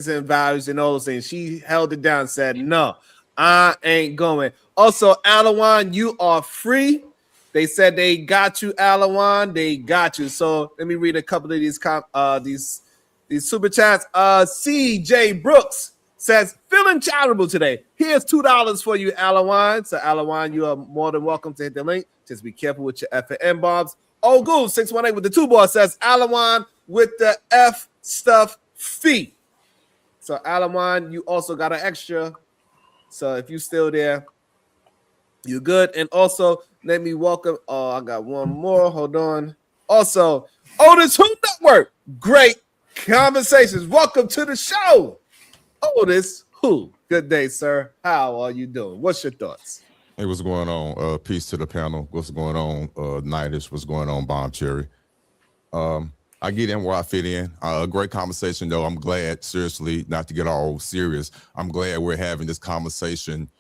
and values and all those things. She held it down and said, no, I ain't going. Also, Alawan, you are free. They said they got you, Alawan. They got you. So let me read a couple of these super chats. CJ Brooks says, feeling charitable today. Here's $2 for you, Alawan. So Alawan, you are more than welcome to hit the link. Just be careful with your F and M bombs. Oh, good. 618 with the 2 ball says, Alawan with the F stuff fee. So Alawan, you also got an extra. So if you still there, you're good. And also, let me welcome. Oh, I got one more. Hold on. Also, OtisWho Network. Great conversations. Welcome to the show, OtisWho. Good day, sir. How are you doing? What's your thoughts? Hey, what's going on? Peace to the panel. What's going on? Nightish. What's going on, Bomb Cherry? I get in where I fit in. A great conversation, though. I'm glad, seriously, not to get all serious, I'm glad we're having this conversation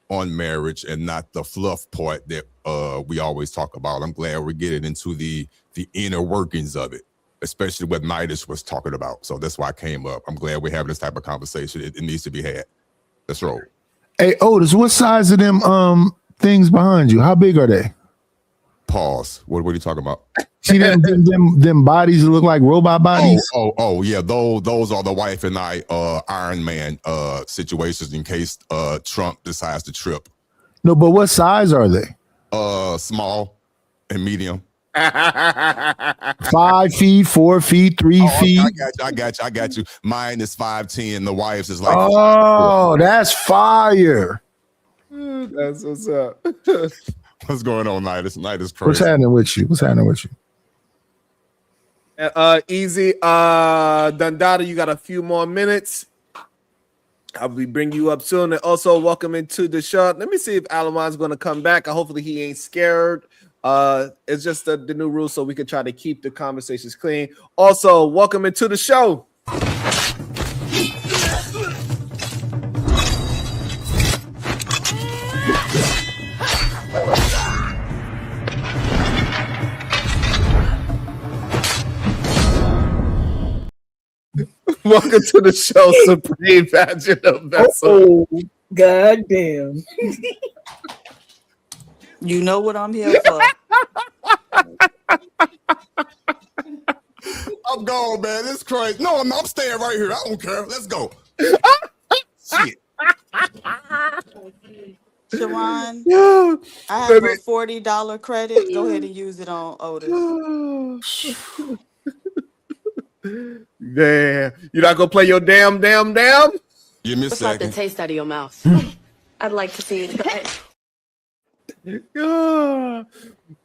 on marriage and not the fluff part that we always talk about. I'm glad we're getting into the inner workings of it, especially what Nightish was talking about. So that's why I came up. I'm glad we're having this type of conversation. It needs to be had. Let's roll. Hey, Otis, what size are them things behind you? How big are they? Pause. What are you talking about? See them bodies that look like robot bodies? Oh, yeah. Those are the wife and I Iron Man situations in case Trump decides to trip. No, but what size are they? Small and medium. 5 feet, 4 feet, 3 feet. I got you. Mine is 5'10". The wife's is like. Oh, that's fire. That's what's up. What's going on, Night? Night is crazy. What's happening with you? Easy. Dundada, you got a few more minutes. I'll be bringing you up soon. And also, welcome into the show. Let me see if Alawan's going to come back. Hopefully, he ain't scared. It's just the new rule, so we can try to keep the conversations clean. Also, welcome into the show. Welcome to the show, Supreme Vaginal Vessel. Oh, goddamn. You know what I'm here for. I'm gone, man. It's crazy. No, I'm staying right here. I don't care. Let's go. Shit. Shawan, Yo, I have a $40 credit. Go ahead and use it on Otis. Damn. You're not going to play your damn? Give me a What's like the second. taste out of your mouth? I'd like to see it.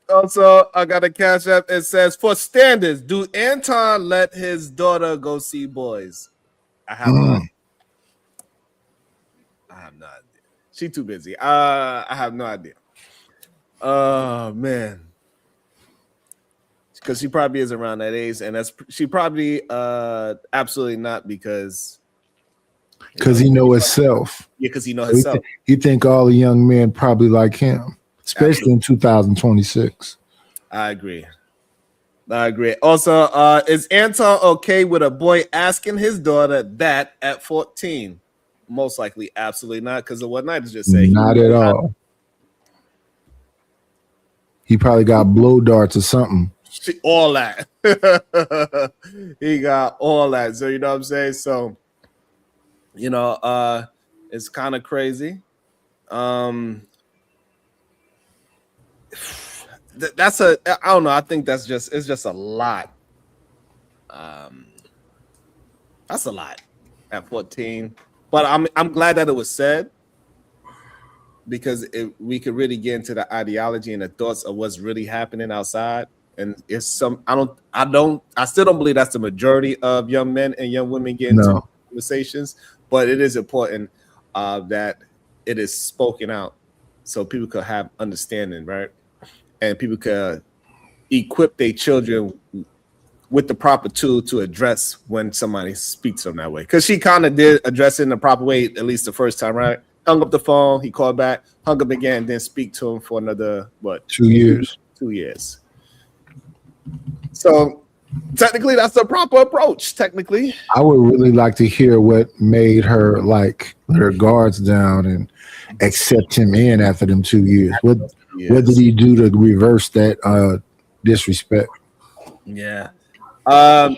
Also, I got a cash app. It says, for standards, do Anton let his daughter go see boys? I have no idea. She too busy. I have no idea. Oh, man. Because she probably is around that age, and she probably absolutely not because he know himself. Yeah, because he know himself. He think all the young men probably like him, especially in 2026. I agree. Also, is Anton okay with a boy asking his daughter that at 14? Most likely, absolutely not, because of what Knight just said. Not at all. He probably got blow darts or something. All that. He got all that. So, you know what I'm saying? So, you know, it's kind of crazy. I don't know. I think it's just a lot. That's a lot at 14. But I'm glad that it was said, because we could really get into the ideology and the thoughts of what's really happening outside. And it's I still don't believe that's the majority of young men and young women getting into conversations, but it is important that it is spoken out so people could have understanding, right? And people could equip their children with the proper tool to address when somebody speaks to them that way. Because she kind of did address it in the proper way, at least the first time, right? Hung up the phone, he called back, hung up again, and then speak to him for another, 2 years? 2 years. So Technically, that's the proper approach. Technically, I would really like to hear what made her like let her guards down and accept him in after them 2 years. What did he do to reverse that disrespect? Yeah. Dundada,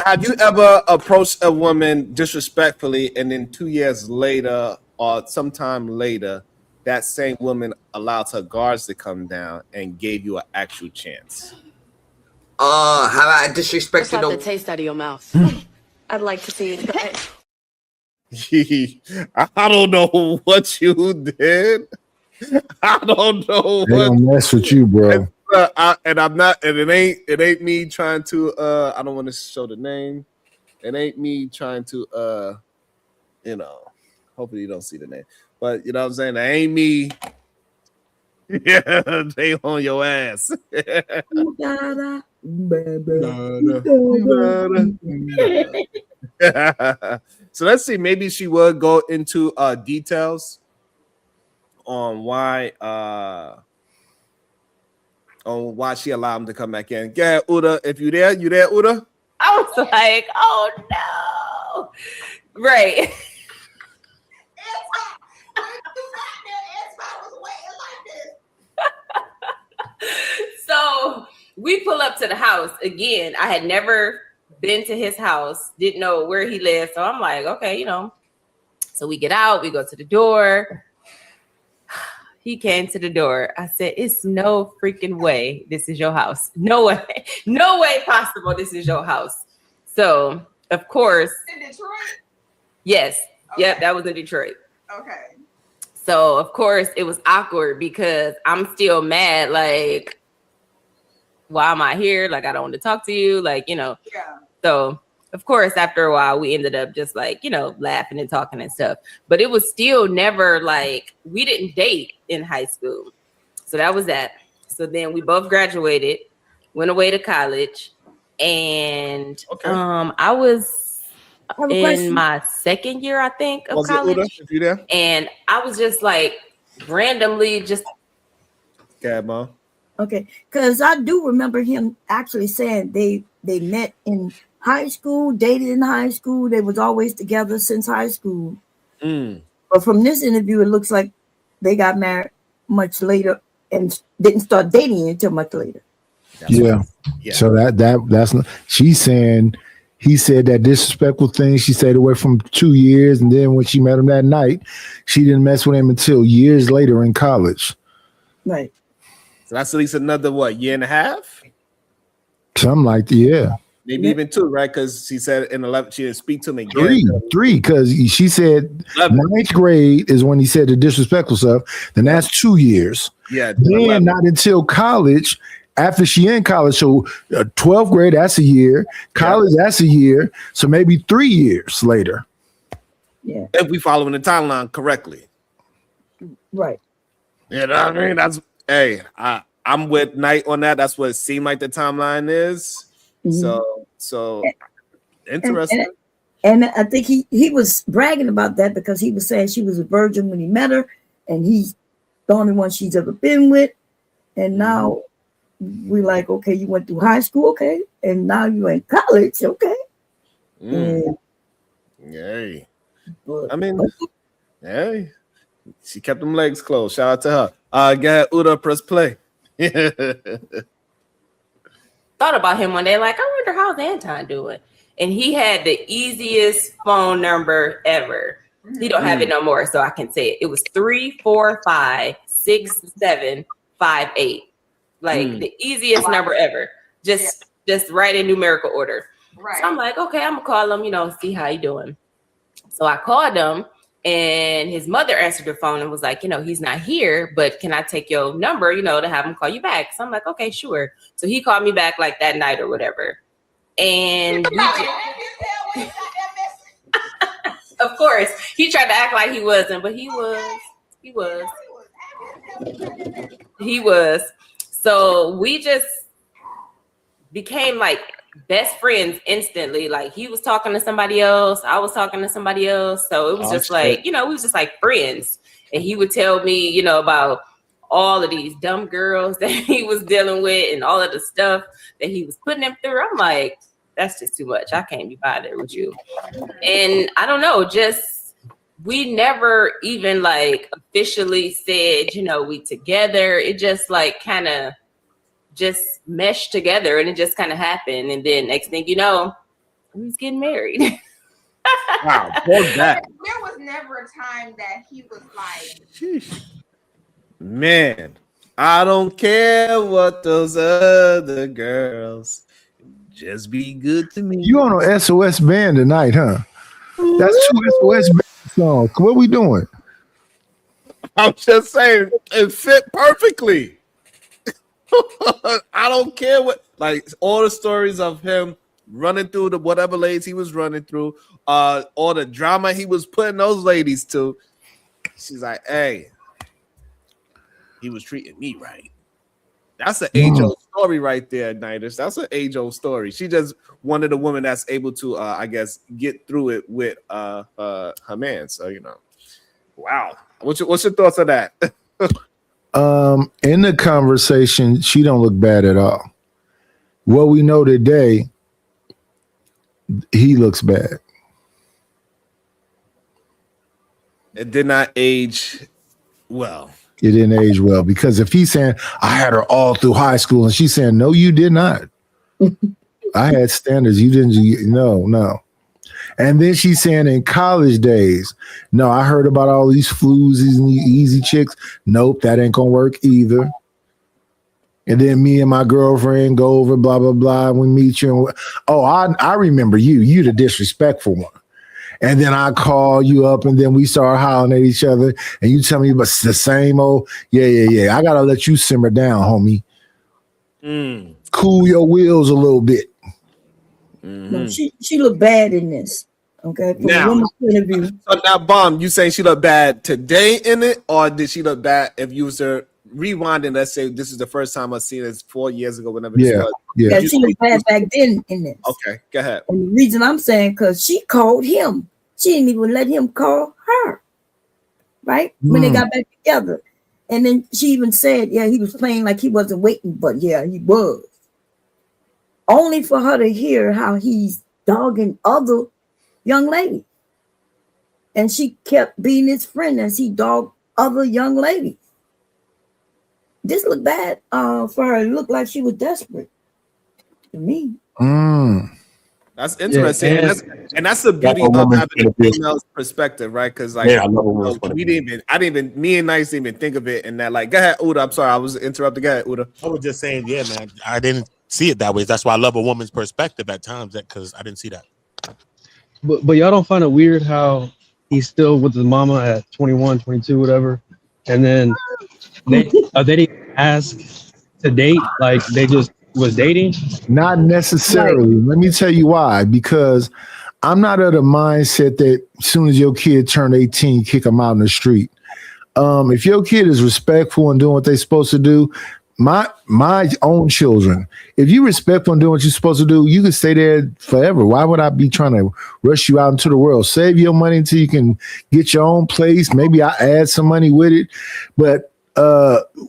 have you ever approached a woman disrespectfully and then 2 years later or sometime later, that same woman allowed her guards to come down and gave you an actual chance? Have I Slap disrespected the them? taste out of your mouth. I'd like to see I don't know what you did. I don't know They what. don't mess with you, bro. I'm not, and it ain't me trying to. I don't want to show the name. It ain't me trying to. Hopefully you don't see the name, but you know what I'm saying. That ain't me. Yeah, they on your ass. So let's see. Maybe she would go into details on why she allowed him to come back in. Yeah, Uda, if you there, Uda? I was like, oh no. Right. So we pull up to the house again. I had never been to his house, didn't know where he lived. So I'm like, okay, So we get out, we go to the door. He came to the door. I said, it's no freaking way this is your house. No way. No way possible this is your house. So, of course. In Detroit? Yes. Okay. Yep, that was in Detroit. Okay. So, of course, it was awkward because I'm still mad. Like, why am I here? Like, I don't want to talk to you. Like, Yeah. So, of course, after a while, we ended up just like, laughing and talking and stuff. But it was still never like, we didn't date in high school. So that was that. So then we both graduated, went away to college. And I was in my second year, I think, of college. Uda, if you there? And I was just like randomly just. Yeah, Mom. Okay, because I do remember him actually saying they met in high school, dated in high school. They was always together since high school. But from this interview, it looks like they got married much later and didn't start dating until much later. Yeah. So that's not, she's saying he said that disrespectful thing. She stayed away from 2 years, and then when she met him that night, she didn't mess with him until years later in college. Right. So that's at least another year and a half? Something like that, yeah. Maybe even 2, right? Because she said in 11, she didn't speak to him again. Three, because she said 9th grade is when he said the disrespectful stuff. Then that's 2 years. Yeah. Then 11. not until college. After she in college, so 12th grade, that's a year. College, that's a year. So maybe 3 years later. Yeah. If we following the timeline correctly. Right. You know what I mean? That's I'm with Knight on that. That's what it seemed like the timeline is. Mm-hmm. So interesting. And I think he was bragging about that because he was saying she was a virgin when he met her, and he's the only one she's ever been with. And now we're like, okay, you went through high school, okay, and now you're in college, okay. Yay. I mean, hey, she kept them legs closed. Shout out to her. Go ahead, Uda, press play. Thought about him one day, like, I wonder how's Anton doing. And he had the easiest phone number ever. He don't have it no more, so I can say it. It was 3456758. Like the easiest number ever. Just write in numerical order. Right. So I'm like, okay, I'm gonna call him, see how he doing. So I called him, and his mother answered the phone and was like, he's not here, but can I take your number, to have him call you back? So I'm like, okay, sure. So he called me back like that night or whatever. And of course, he tried to act like he wasn't, but he was. So we just became like best friends instantly. Like he was talking to somebody else, I was talking to somebody else. So it was just like, we was just like friends. And he would tell me, about all of these dumb girls that he was dealing with and all of the stuff that he was putting him through. I'm like, that's just too much. I can't be bothered with you. And I don't know, just we never even like officially said, you know, we together. It just like kind of just meshed together and it just kind of happened. And then next thing you know, we was getting married. Wow, poor that. There was never a time that he was like, Sheesh. Man, I don't care what those other girls, just be good to me. You on an SOS band tonight, huh? That's 2 SOS band songs. What we doing? I'm just saying, it fit perfectly. I don't care what, like all the stories of him running through the whatever ladies he was running through, all the drama he was putting those ladies to. She's like, hey, he was treating me right. That's an age-old story right there, Nidus. That's an age-old story. She just wanted a woman that's able to, I guess, get through it with her man. So, you know, wow. What's your thoughts on that? In the conversation, she don't look bad at all. What we know today, he looks bad. It did not age well. It didn't age well because if he's saying I had her all through high school and she's saying no, you did not. I had standards. You didn't. No. And then she's saying in college days, no, I heard about all these floozies and these easy chicks. Nope, that ain't gonna work either. And then me and my girlfriend go over, blah, blah, blah. And we meet you. And I remember you. You the disrespectful one. And then I call you up and then we start hollering at each other. And you tell me about the same old, yeah. I got to let you simmer down, homie. Cool your wheels a little bit. No, she looked bad in this. Okay, from a woman's point of view. So now, Bomb, you saying she looked bad today in it, or did she look bad if you was to rewind and let's say this is the first time I've seen this 4 years ago, whenever this was? Yeah, she looked bad back then in this. Okay, go ahead. And the reason I'm saying because she called him. She didn't even let him call her. Right? When they got back together. And then she even said, yeah, he was playing like he wasn't waiting, but yeah, he was. Only for her to hear how he's dogging other young ladies. And she kept being his friend as he dogged other young ladies. This looked bad for her. It looked like she was desperate to me. That's interesting. Yeah, and that's the beauty of having a female's perspective, right? Because like me and Nice didn't even think of it in that. Like, go ahead, Uda. I'm sorry, I was interrupted. Go ahead, Uda. I was just saying, yeah, man. I didn't see it that way. That's why I love a woman's perspective at times, because I didn't see that. But y'all don't find it weird how he's still with his mama at 21, 22, whatever, and then they didn't ask to date, like they just was dating? Not necessarily. Let me tell you why. Because I'm not of the mindset that as soon as your kid turned 18, you kick them out in the street. If your kid is respectful and doing what they're supposed to do, my own children, if you're respectful and doing what you're supposed to do, you can stay there forever. Why would I be trying to rush you out into the world? Save your money until you can get your own place. Maybe I add some money with it. But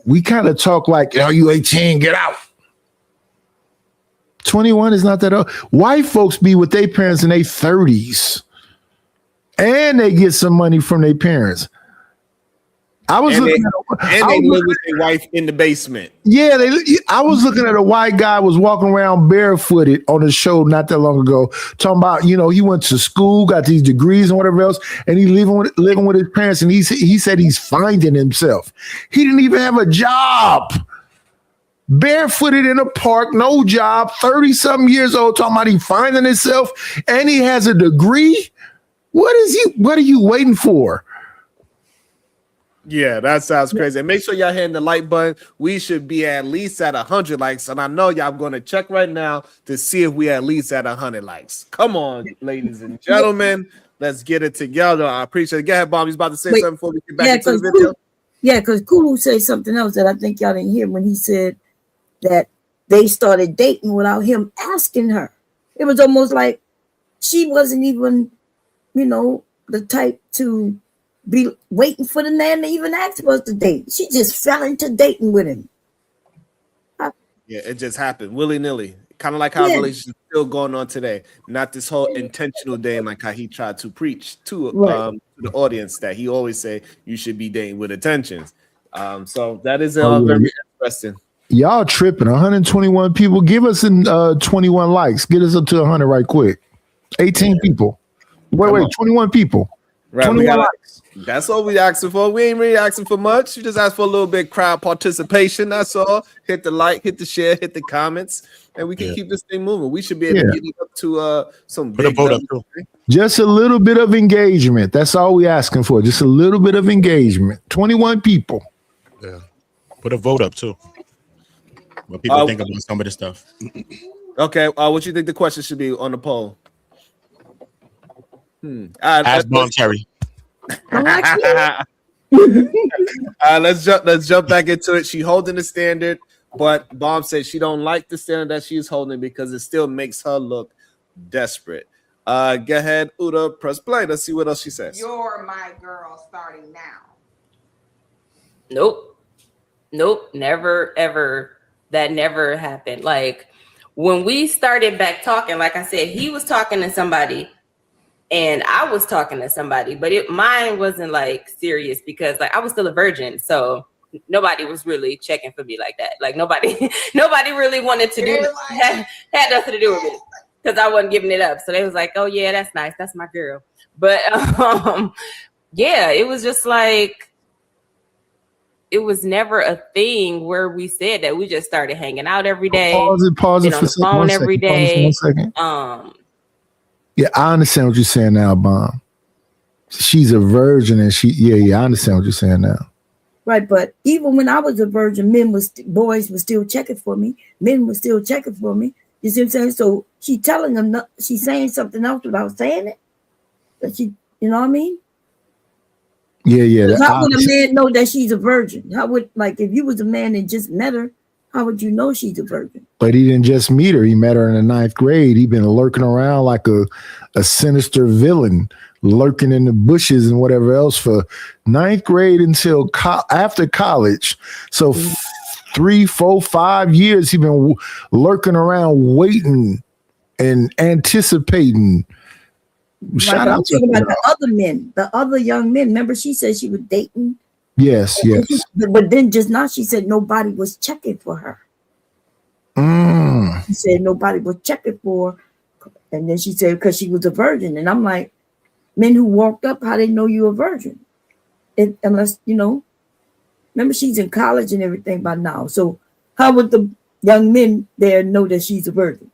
we kind of talk like, are you 18? Get out. 21 is not that old. White folks be with their parents in their 30s. And they get some money from their parents. They live with their wife in the basement. Yeah, I was looking at a white guy was walking around barefooted on a show not that long ago, talking about, he went to school, got these degrees and whatever else, and he living with his parents, and he said he's finding himself. He didn't even have a job. Barefooted in a park, no job, 30-something years old, talking about he finding himself, and he has a degree. What are you waiting for? Yeah, that sounds crazy. And make sure y'all hitting the like button. We should be at least at 100 likes. And I know y'all going to check right now to see if we at least at 100 likes. Come on, ladies and gentlemen. Let's get it together. I appreciate it. Go ahead, Bob. He's about to say something before we get back into the video. Because Kulu said something else that I think y'all didn't hear when he said that they started dating without him asking her. It was almost like she wasn't even, the type to be waiting for the man to even ask for us to date. She just fell into dating with him. Yeah, it just happened willy-nilly. Kind of like how relationships still going on today. Not this whole intentional dating like how he tried to preach to the audience that he always say you should be dating with intentions. So that is very interesting. Y'all tripping. 121 people. Give us 21 likes. Get us up to 100 right quick. 18 people. Wait, 21 people. Right, 21 likes. That's all we asking for. We ain't really asking for much. You just ask for a little bit crowd participation. That's all. Hit the like, hit the share, hit the comments, and we can keep this thing moving. We should be able to get it up to some big vote up too. Just a little bit of engagement. That's all we asking for. Just a little bit of engagement. 21 people. Yeah. Put a vote up too. What people think about some of this stuff. Okay. What you think the question should be on the poll? Ask Bomb Cherry. Let's jump back into it. She holding the standard, but Bomb said she don't like the standard that she's holding because it still makes her look desperate. Go ahead, Uda, press play. Let's see what else she says. You're my girl starting now. Nope, never, ever. That never happened. Like when we started back talking, like I said, he was talking to somebody and I was talking to somebody, but mine wasn't like serious because like I was still a virgin. So nobody was really checking for me like that. Like nobody really wanted to do had nothing to do with it because I wasn't giving it up. So they was like, oh yeah, that's nice. That's my girl. But yeah, it was just like, it was never a thing where we said that. We just started hanging out every day. Pause it on the phone every day. 1 second. Yeah, I understand what you're saying now, Bomb. She's a virgin, and I understand what you're saying now. Right, but even when I was a virgin, boys were still checking for me. Men were still checking for me. You see what I'm saying? So she telling them, she's saying something else without saying it. But you know what I mean? Yeah. How would a man know that she's a virgin? How would, like, if you was a man and just met her, how would you know she's a virgin? But he didn't just meet her. He met her in the 9th grade. He'd been lurking around like a sinister villain, lurking in the bushes and whatever else for 9th grade until after college. So 3, 4, 5 years he'd been lurking around, waiting and anticipating. Shout out to the other men, the other young men. Remember, she said she was dating. Yes. But then just now she said nobody was checking for her. She said nobody was checking for her. And then she said because she was a virgin. And I'm like, men who walked up, how they know you a virgin? Unless, remember she's in college and everything by now. So how would the young men there know that she's a virgin?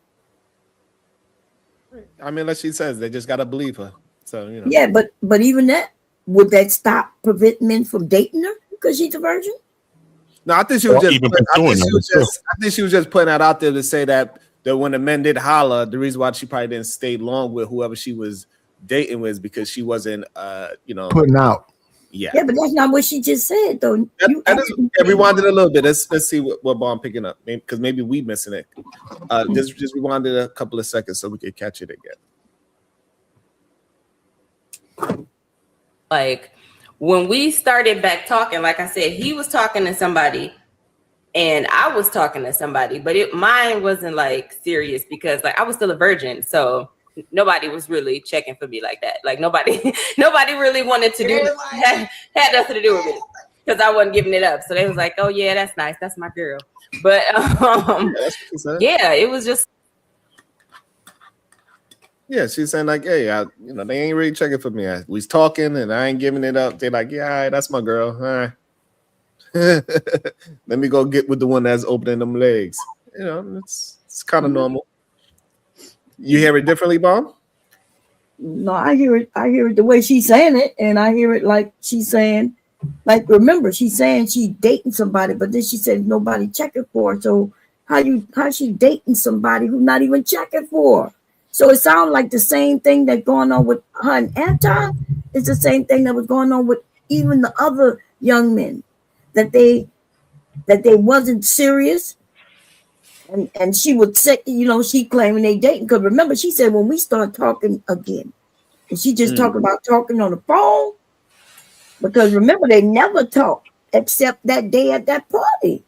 I mean, like she says, they just gotta believe her. So Yeah, but even that, would that prevent men from dating her because she's a virgin? No, I think she was I think she was just putting that out there to say that when the men did holler, the reason why she probably didn't stay long with whoever she was dating was because she wasn't putting out. Yeah, but that's not what she just said, though. Rewind it a little bit. Let's see what Bomb picking up, because maybe we missing it. Just rewind it a couple of seconds so we can catch it again. Like when we started back talking, like I said, he was talking to somebody and I was talking to somebody, but mine wasn't like serious because like I was still a virgin. So nobody was really checking for me like that. Like nobody really wanted to do had nothing to do with it because I wasn't giving it up. So they was like, oh yeah, that's nice. That's my girl. But yeah, it was just. Yeah, she's saying like, hey, they ain't really checking for me. We was talking and I ain't giving it up. They're like, yeah, all right, that's my girl. All right. Let me go get with the one that's opening them legs. It's kind of normal. You hear it differently, Bomb? No, I hear it the way she's saying it, and I hear it like she's saying, like, remember, she's saying she's dating somebody, but then she said nobody checking for her. So how she dating somebody who's not even checking for her? So it sounds like the same thing that's going on with her and Anton. It's the same thing that was going on with even the other young men, that they wasn't serious. And she would say, she claiming they dating. Because remember, she said when we start talking again, and she just talking about talking on the phone, Because remember, they never talked except that day at that party.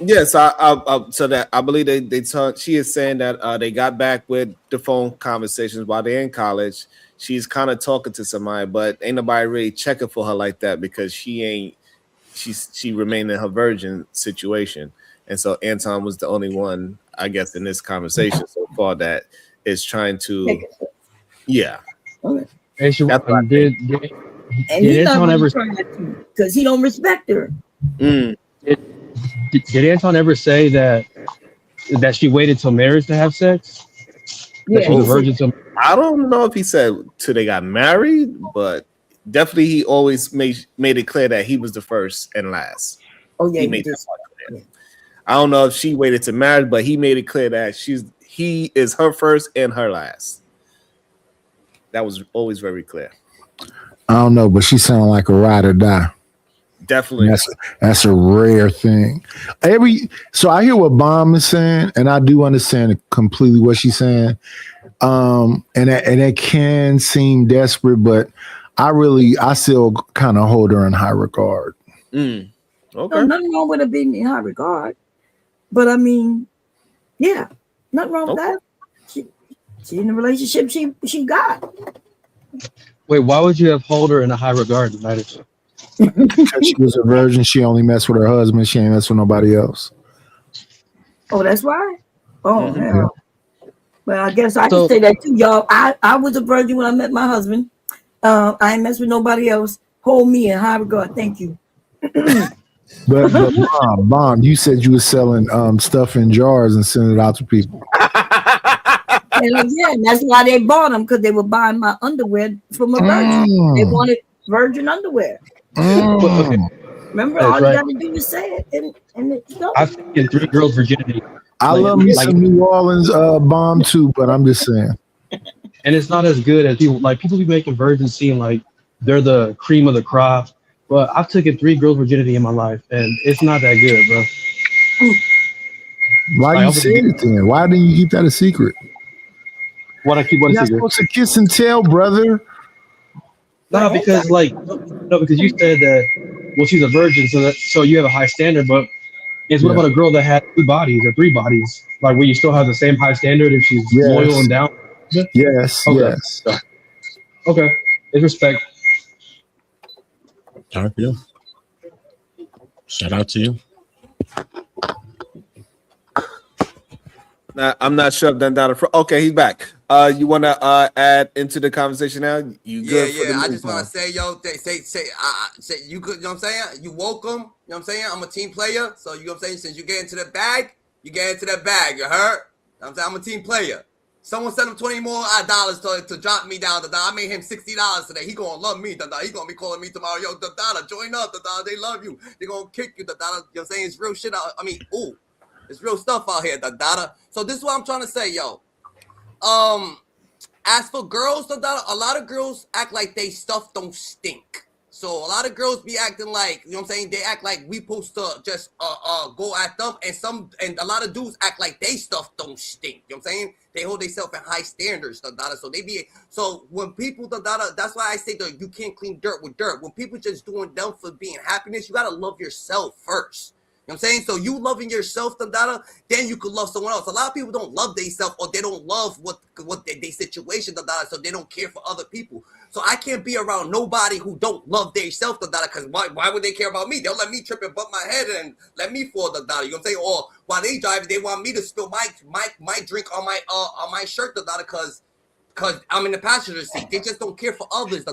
Yes, so that I believe they talk. She is saying that they got back with the phone conversations while they're in college. She's kind of talking to somebody, but ain't nobody really checking for her like that because she remained in her virgin situation, and so Anton was the only one, I guess, in this conversation so far that is trying to, yeah. Okay. Hey, That's what I did And he's not Anton really ever trying to because he don't respect her. did Anton ever say that she waited till marriage to have sex? Yeah, that she was a virgin till I don't know if he said till they got married, but definitely he always made it clear that he was the first and last. Oh yeah, he made that part clear. I don't know if she waited to marriage, but he made it clear that he is her first and her last. That was always very clear. I don't know, but she sounded like a ride or die. Definitely. That's a rare thing. So I hear what Bomb is saying, and I do understand completely what she's saying. And it can seem desperate, but I still kind of hold her in high regard. Okay. No, nothing wrong with her being in high regard. But I mean, yeah, nothing wrong with that. She in the relationship she got. Wait, why would you have hold her in a high regard? Because she was a virgin, she only messed with her husband, she ain't messed with nobody else. Oh, that's why? Oh, hell. Well, I guess I can say that too, y'all. I was a virgin when I met my husband. I ain't messed with nobody else. Hold me in high regard. Thank you. But Bomb, you said you were selling stuff in jars and sending it out to people. And that's why they bought them, because they were buying my underwear from a virgin. They wanted virgin underwear. Remember, all you got to do is say it, and it's done. I've taken 3 girls' virginity. I love me some New Orleans Bomb too, but I'm just saying. And it's not as good as people be making virgins seem like they're the cream of the crop. But I've taken 3 girls' virginity in my life, and it's not that good, bro. Why you said it then? Why didn't you keep that a secret? What I keep one You're secret? supposed to kiss and tell, brother. No, because because you said that she's a virgin, so you have a high standard. But what about a girl that had 2 bodies or 3 bodies? Like, where you still have the same high standard if she's loyal and down? Yes. Okay. Yes. Okay. It's respect. All right, yeah. Shout out to you. I'm not sure if Dandana. Okay, he's back. You want to add into the conversation now? You good? Yeah. I just want to say, say you good. You know what I'm saying? You welcome. You know what I'm saying? I'm a team player, so you know what I'm saying. Since you get into the bag, you get into that bag. You heard? You know what I'm saying? I'm a team player. Someone sent him $20 more to drop me down. I made him $60 today. He gonna love me. He gonna be calling me tomorrow. Yo, Dada, join up. Dada, they love you. They gonna kick you. Dada, you know what I'm saying? It's real shit. It's real stuff out here. Dada. So this is what I'm trying to say, yo. As for girls, Dada, a lot of girls act like they stuff don't stink. So a lot of girls be acting like, you know what I'm saying? They act like we supposed to just go at them, and a lot of dudes act like they stuff don't stink. You know what I'm saying? They hold themselves in high standards, so when people, that's why I say that you can't clean dirt with dirt. When people just doing them for being happiness, you gotta love yourself first. You know what I'm saying? So you loving yourself, then you could love someone else. A lot of people don't love themselves, or they don't love what their situation, so they don't care for other people. So I can't be around nobody who don't love themselves, because why would they care about me? They'll let me trip and bump my head and let me fall, you know what I'm saying? Or while they driving, they want me to spill my drink on my shirt, because I'm in the passenger seat. They just don't care for others.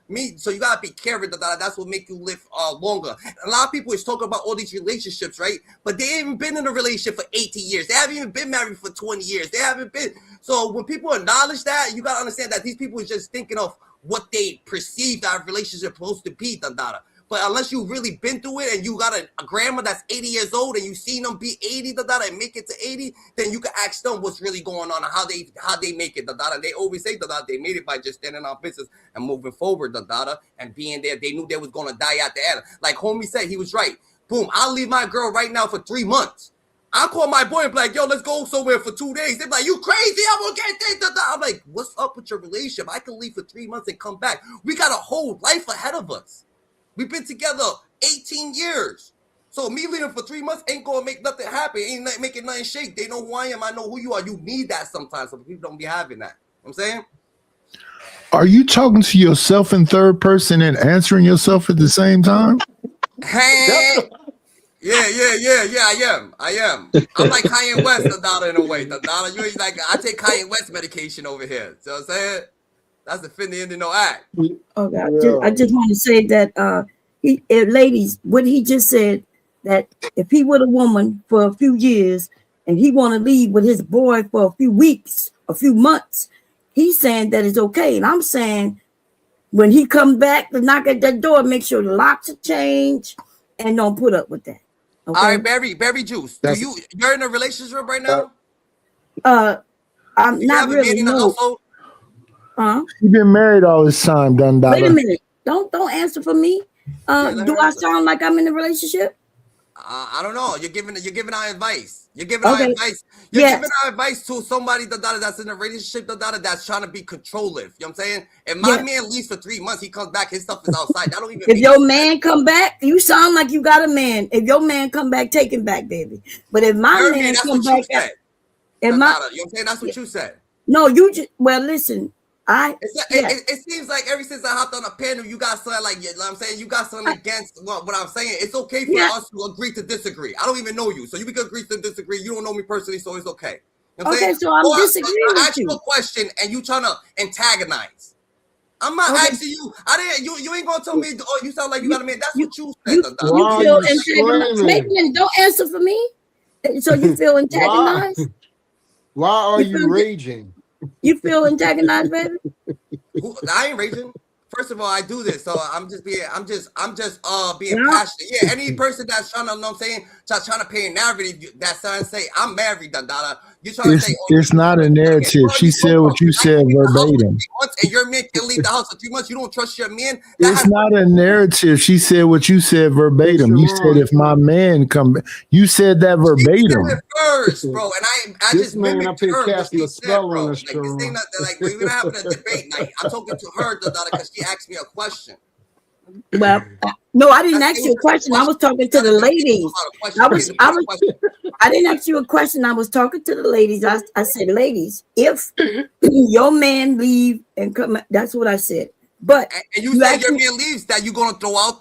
Me, so you gotta be caring. That's what make you live longer. A lot of people is talking about all these relationships, right? But they haven't been in a relationship for 18 years. They haven't even been married for 20 years. They haven't been. So when people acknowledge that, you gotta understand that these people are just thinking of what they perceive that relationship supposed to be. But unless you've really been through it and you got a grandma that's 80 years old and you seen them be 80, and make it to 80, then you can ask them what's really going on and how they make it. They always say they made it by just standing on business and moving forward, and being there. They knew they was gonna die at the end. Like homie said, he was right. Boom, I'll leave my girl right now for 3 months. I call my boy and be like, yo, let's go somewhere for 2 days. They're like, you crazy? I'm gonna get this. I'm like, what's up with your relationship? I can leave for 3 months and come back. We got a whole life ahead of us. We've been together 18 years. So me leaving for 3 months ain't gonna make nothing happen. Ain't making nothing shake. They know who I am. I know who you are. You need that sometimes. So people don't be having that. You know what I'm saying? Are you talking to yourself in third person and answering yourself at the same time? Hey. Yeah, I am. I'm like Kanye West, the dollar in a way. The dollar, you ain't like, I take Kanye West medication over here. So I'm saying that's the Finny Indian no act. Okay, I just want to say that ladies, what he just said, that if he with a woman for a few years and he want to leave with his boy for a few weeks, a few months, he's saying that it's okay. And I'm saying when he come back to knock at that door, make sure the locks are changed and don't put up with that. Okay? All right, Berry Juice. You're in a relationship right now? I'm not really. No. You've been married all this time, Dundada. Wait a minute. Don't answer for me. Do I sound like I'm in a relationship? I don't know. You're giving our advice. You're giving our advice. You're giving our advice to somebody that's in a relationship that's trying to be controlling. You know what I'm saying? If my man leaves for 3 months, he comes back, his stuff is outside. That don't even if your man come back, you sound like you got a man. If your man come back, take him back, baby. But if my man come back, you know what I'm saying? That's what you said. No, you just listen. It seems like ever since I hopped on a panel, you got something like, you know what I'm saying? You got something against what I'm saying. It's okay for us to agree to disagree. I don't even know you, so you can agree to disagree. You don't know me personally, so it's okay. You know what I'm saying? So I'm disagreeing with you. I ask you a question and you trying to antagonize. I'm not asking you. You ain't gonna tell me. Oh, you sound like you got a man. That's what you said. You feel antagonized. Maybe don't answer for me. So you feel antagonized? Why are you raging? You feel antagonized, baby? I ain't raging. First of all, I do this, so I'm just being passionate. Yeah, any person that's trying to, you know what I'm saying, trying to pay a narrative, that's trying to say I'm married, Dundada. You trying to say it's not a narrative. She said what you said verbatim. And your man can leave the house for 3 months. You don't trust your man. It's not a narrative. She said what you said verbatim. You said if my man come back, you said that verbatim. First, bro, and I just man up here casting a spell on us, bro. Like we're having a debate night. I'm talking to her, Dundada, because she asked me a question. Well, no, I didn't ask you a question. I was talking to the ladies. I didn't ask you a question. I was talking to the ladies. I said, ladies, if your man leave and come, that's what I said. But and you said your man leaves, that you're gonna throw out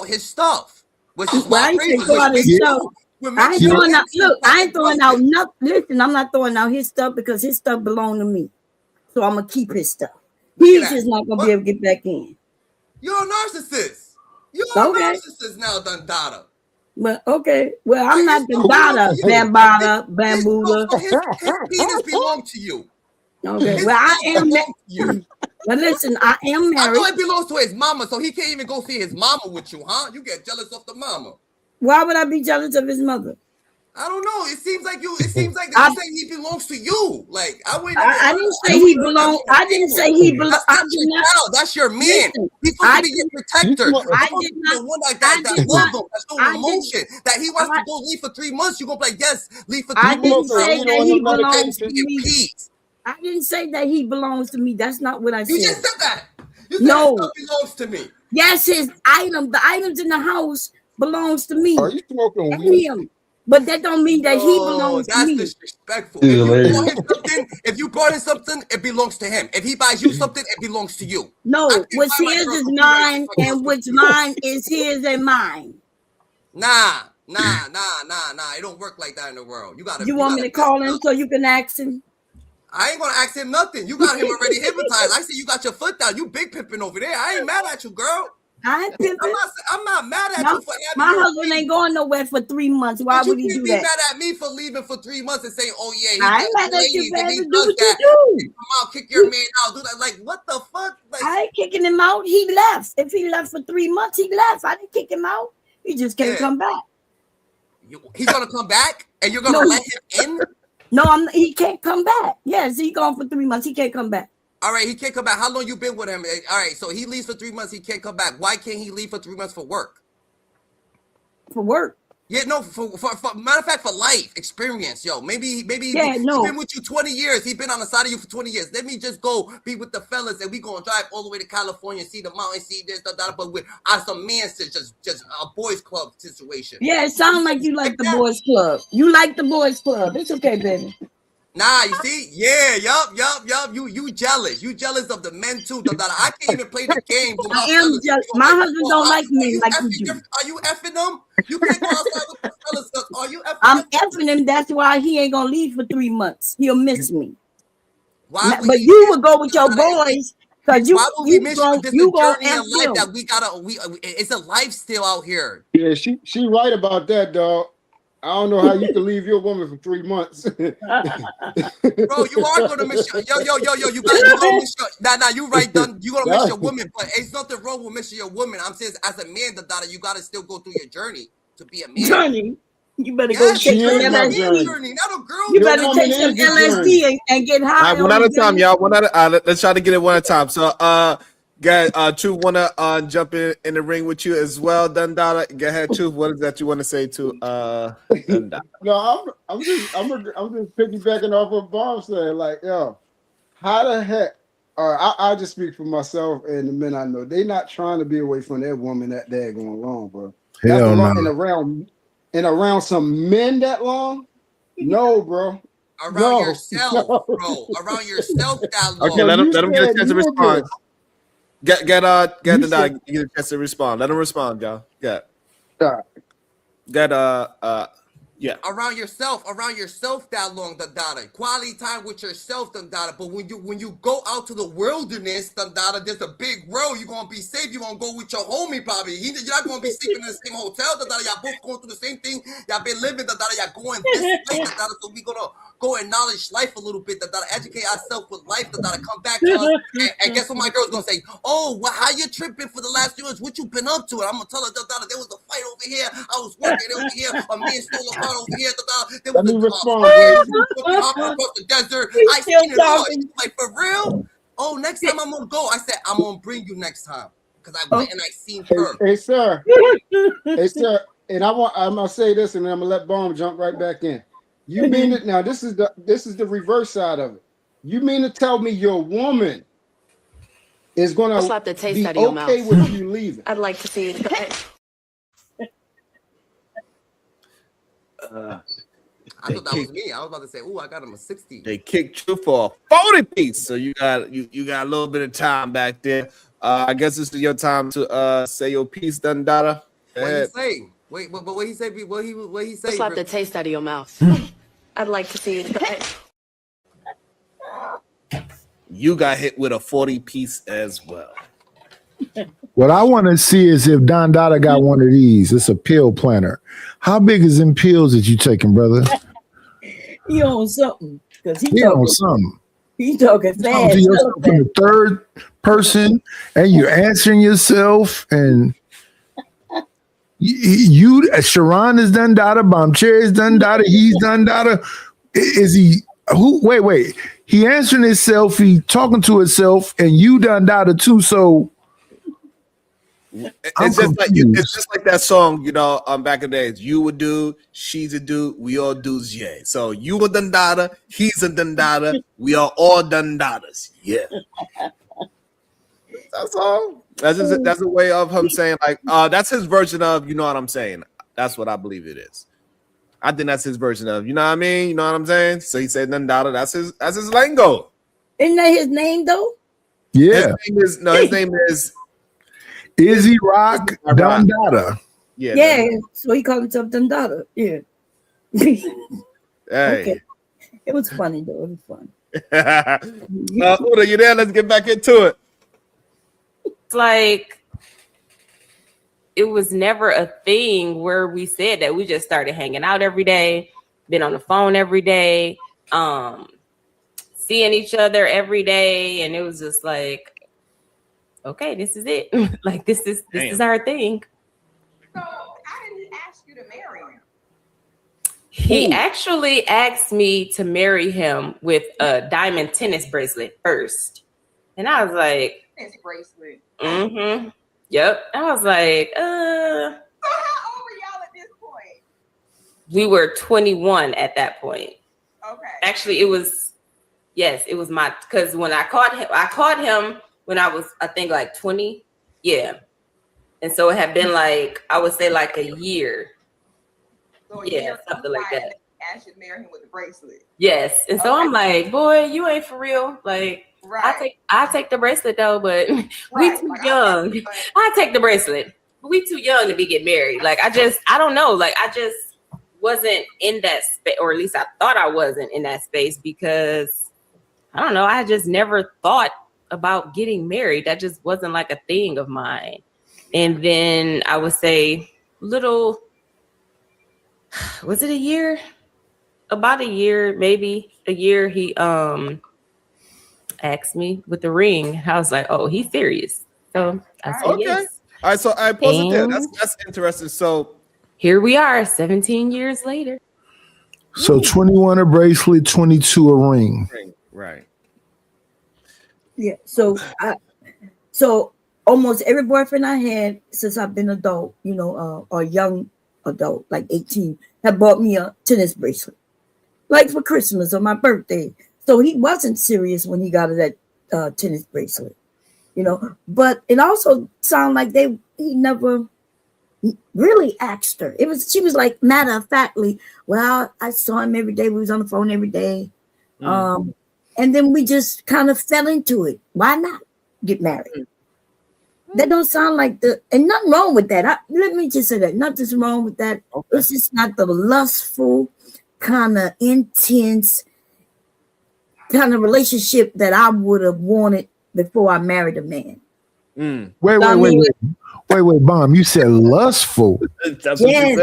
his stuff. Which is why I ain't throw out his stuff. I ain't throwing out. Look, I ain't throwing out nothing. Listen, I'm not throwing out his stuff because his stuff belong to me. So I'm gonna keep his stuff. He's just not gonna be able to get back in. You're a narcissist. You're a narcissist now, Dundada. Well, okay. Well, I'm not Dundada, Bambada, Bambuda. His penis belongs to you. Okay. Well, I am you. But listen, I am married. I know it belongs to his mama, so he can't even go see his mama with you, huh? You get jealous of the mama. Why would I be jealous of his mother? I don't know. It seems like you saying he belongs to you. Like I didn't say he belonged. I didn't say he belonged. That's your man. He's supposed to be your protector. I did not. One like that. That love him. That's no emotion. That he wants to go leave for 3 months. You gonna be like, yes, leave for 3 months. I didn't say that he belongs to me. I didn't say that he belongs to me. That's not what I said. You just said that. You said no, his stuff belongs to me. Yes, his item. The items in the house belongs to me. Are you smoking weed? But that don't mean that he belongs to me. That's disrespectful. If you brought in something, it belongs to him. If he buys you something, it belongs to you. No, what's his is mine, and what's mine is his and mine. Nah. It don't work like that in the world. You want me to call him so you can ask him? I ain't gonna ask him nothing. You got him already hypnotized. I see you got your foot down. You big pimping over there. I ain't mad at you, girl. I ain't pimping. I'm not mad at you for having my husband ain't going nowhere for 3 months. Why would he do that? You can't be mad at me for leaving for 3 months and saying, "Oh yeah, I ain't mad at you, baby. Do what you do. Come out, kick your man out. Do that. Like what the fuck? Like, I ain't kicking him out. He left. If he left for 3 months, he left. I didn't kick him out. He just can't come back. He's gonna come back, and you're gonna let him in. No, he can't come back. Yes, he gone for 3 months. He can't come back. All right, he can't come back. How long you been with him? All right, so he leaves for 3 months. He can't come back. Why can't he leave for 3 months for work? For work? Yeah, no, for matter of fact, for life experience, yo. Maybe he's been with you 20 years. He's been on the side of you for 20 years. Let me just go be with the fellas, and we gonna drive all the way to California, see the mountains, see this, that, but with some man, just a boys club situation. Yeah, it sounds like you like the boys club. You like the boys club. It's okay, baby. Nah, you see? Yeah, yup. You jealous. You jealous of the men too. I can't even play the game with my fellas. Jealous. My husband don't like men like you do. Are you effing them? You can't go outside with the fellas. Are you effing I'm effing him. That's why he ain't gonna leave for 3 months. He'll miss me. Why? But you would go with your boys. Cause why would we miss you? This is a journey in life them. that we gotta. It's a lifestyle out here. Yeah, she right about that, dog. I don't know how you can leave your woman for 3 months. Bro, you are gonna miss your yo. You gonna miss your nah. You right, done. You gonna miss your woman, but it's nothing wrong with missing your woman. I'm saying as a man, you gotta still go through your journey to be a man. Journey. You better go take some LSD. Not a girl. You better take some LSD and get high. One at a time, y'all. Let's try to get it one at a time. So, guys, Truth wanna jump in the ring with you as well. Dundada, go ahead, Truth. What is that you want to say to Dundada? No, I'm just piggybacking off what Bob said. Like, yo, how the heck? I just speak for myself and the men I know. They not trying to be away from their woman that daggone long, bro. Hell no. And around some men that long? No, bro. Around yourself, bro. Around yourself that long. Okay, let him get a chance to respond. Get the get a chance to respond. Let him respond, y'all. Yeah. Around yourself that long, Dundada. Quality time with yourself, Dundada. But when you go out to the wilderness, Dundada, there's a big world. You're gonna be safe. You're gonna go with your homie, probably. You're not gonna be sleeping in the same hotel, Dundada. Y'all both going through the same thing. Y'all been living, Dundada. Y'all going this way, Dundada. So we gonna go acknowledge life a little bit, Dundada. Educate ourselves with life, Dundada. Come back to us. And guess what my girl's gonna say? Oh, well, how you tripping for the last few years? What you been up to? And I'm gonna tell her, Dundada, there was a fight over here. I was working over here. A man stole a car over here. There was across the desert. I seen it all. Like, for real? Oh, next time I'm gonna go. I said I'm gonna bring you next time because I went and I seen her. Hey, sir. And I'm gonna say this, and then I'm gonna let Bomb jump right back in. You mean it now? This is the reverse side of it. You mean to tell me your woman is gonna slap the taste be out of your okay mouth. with you leaving? I'd like to see it. I thought that was me. I was about to say, "Oh, I got him a 60." They kicked you for a 40 piece, so you got a little bit of time back there. I guess this is your time to say your piece, Dundada. What he say? Wait, but what he say? What he say? Slap the taste out of your mouth. I'd like to see it. You got hit with a 40 piece as well. What I want to see is if Don Dada got one of these. It's a pill planner. How big is them pills that you taking, brother? He on something. He on something. He talking fast. To yourself in the third person, and you're answering yourself, and you Sharon is done Dada, Bomb-Cherry is done Dada, he's done Dada. Is he who? Wait. He answering himself, he talking to himself, and you done Dada too. So it's just like that song, back in the days. You a dude, she's a dude, we all dudes, yeah. So you a Dundada, he's a Dundada, we are all Dundadas, yeah. That's all. That's a way of him saying, like, that's his version of, you know what I'm saying. That's what I believe it is. I think that's his version of, you know what I mean? You know what I'm saying? So he said Dundada, that's his lingo. Isn't that his name though? Yeah. His name is Izzy Rock Dundada. Yeah. So he called himself Dundada. Yeah. Hey. Okay. It was funny though. It was fun. Uda, you there? Let's get back into it. It's like it was never a thing where we said that. We just started hanging out every day, been on the phone every day, seeing each other every day, and it was just like, okay, this is it. Like this is our thing. So how did he ask you to marry him? He actually asked me to marry him with a diamond tennis bracelet first. And I was like, Tennis bracelet. Mm-hmm. Yep. I was like, So how old were y'all at this point? We were 21 at that point. Okay. Actually, it was because when I caught him when I was, I think, like 20. Yeah. And so it had been like, I would say like a year. So something like that. I should marry him with the bracelet. Yes. And so I'm like, boy, you ain't for real. Like, Right. I take the bracelet though, but we too young. I take the bracelet. But we too young to be getting married. Like, I don't know. Like, I just wasn't in that space, or at least I thought I wasn't in that space, because I don't know. I just never thought about getting married. That just wasn't like a thing of mine. And then I would say was it a year? About a year, maybe a year, he asked me with the ring. I was like, oh, he's serious. So I said yes. All right, so I pause it there. That's interesting. So here we are 17 years later. So 21 a bracelet, 22 a ring. Right. Yeah. So almost every boyfriend I had since I've been adult, or young adult, like 18, have bought me a tennis bracelet, like for Christmas or my birthday. So he wasn't serious when he got that tennis bracelet, But it also sounded like he never really asked her. She was like matter of factly, well, I saw him every day. We was on the phone every day. And then we just kind of fell into it. Why not get married? That don't sound like and nothing wrong with that. Let me just say that. Nothing's wrong with that. Okay. It's just not the lustful, kind of intense kind of relationship that I would have wanted before I married a man. Wait, Bomb. You said lustful. Yes,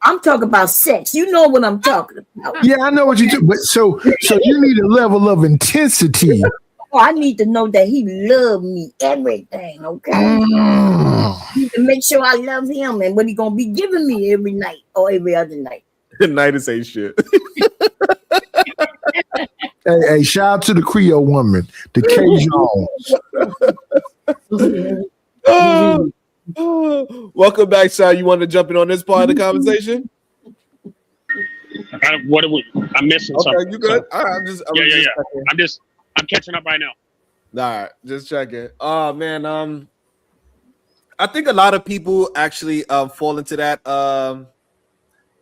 I'm talking about sex. You know what I'm talking about. Yeah, I know what you do. But so you need a level of intensity. Oh, I need to know that he loved me, everything. Okay, I need to make sure I love him and what he gonna be giving me every night or every other night. Night is ain't shit. Hey, shout out to the Creole woman, the Cajun. Welcome back, Sean. You want to jump in on this part of the conversation? I'm missing something. Okay, you good? All right, I'm catching up right now. All right, just checking. Oh man, I think a lot of people actually fall into that.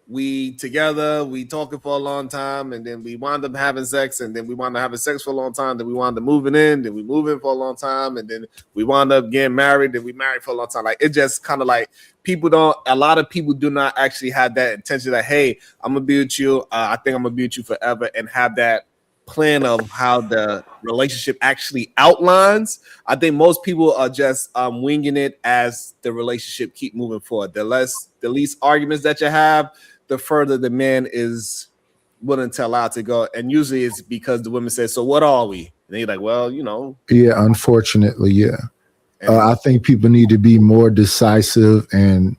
We together, we talking for a long time, and then we wind up having sex, and then we wind up having sex for a long time, then we wind up moving in, then we move in for a long time, and then we wind up getting married, then we married for a long time. Like, it just kind of like a lot of people do not actually have that intention that, hey, I'm gonna be with you. I think I'm gonna be with you forever, and have that plan of how the relationship actually outlines. I think most people are just winging it as the relationship keep moving forward. The least arguments that you have, the further the man is willing to allow it to go. And usually it's because the women say, so what are we? And they're like, well, Yeah, unfortunately, yeah. I think people need to be more decisive and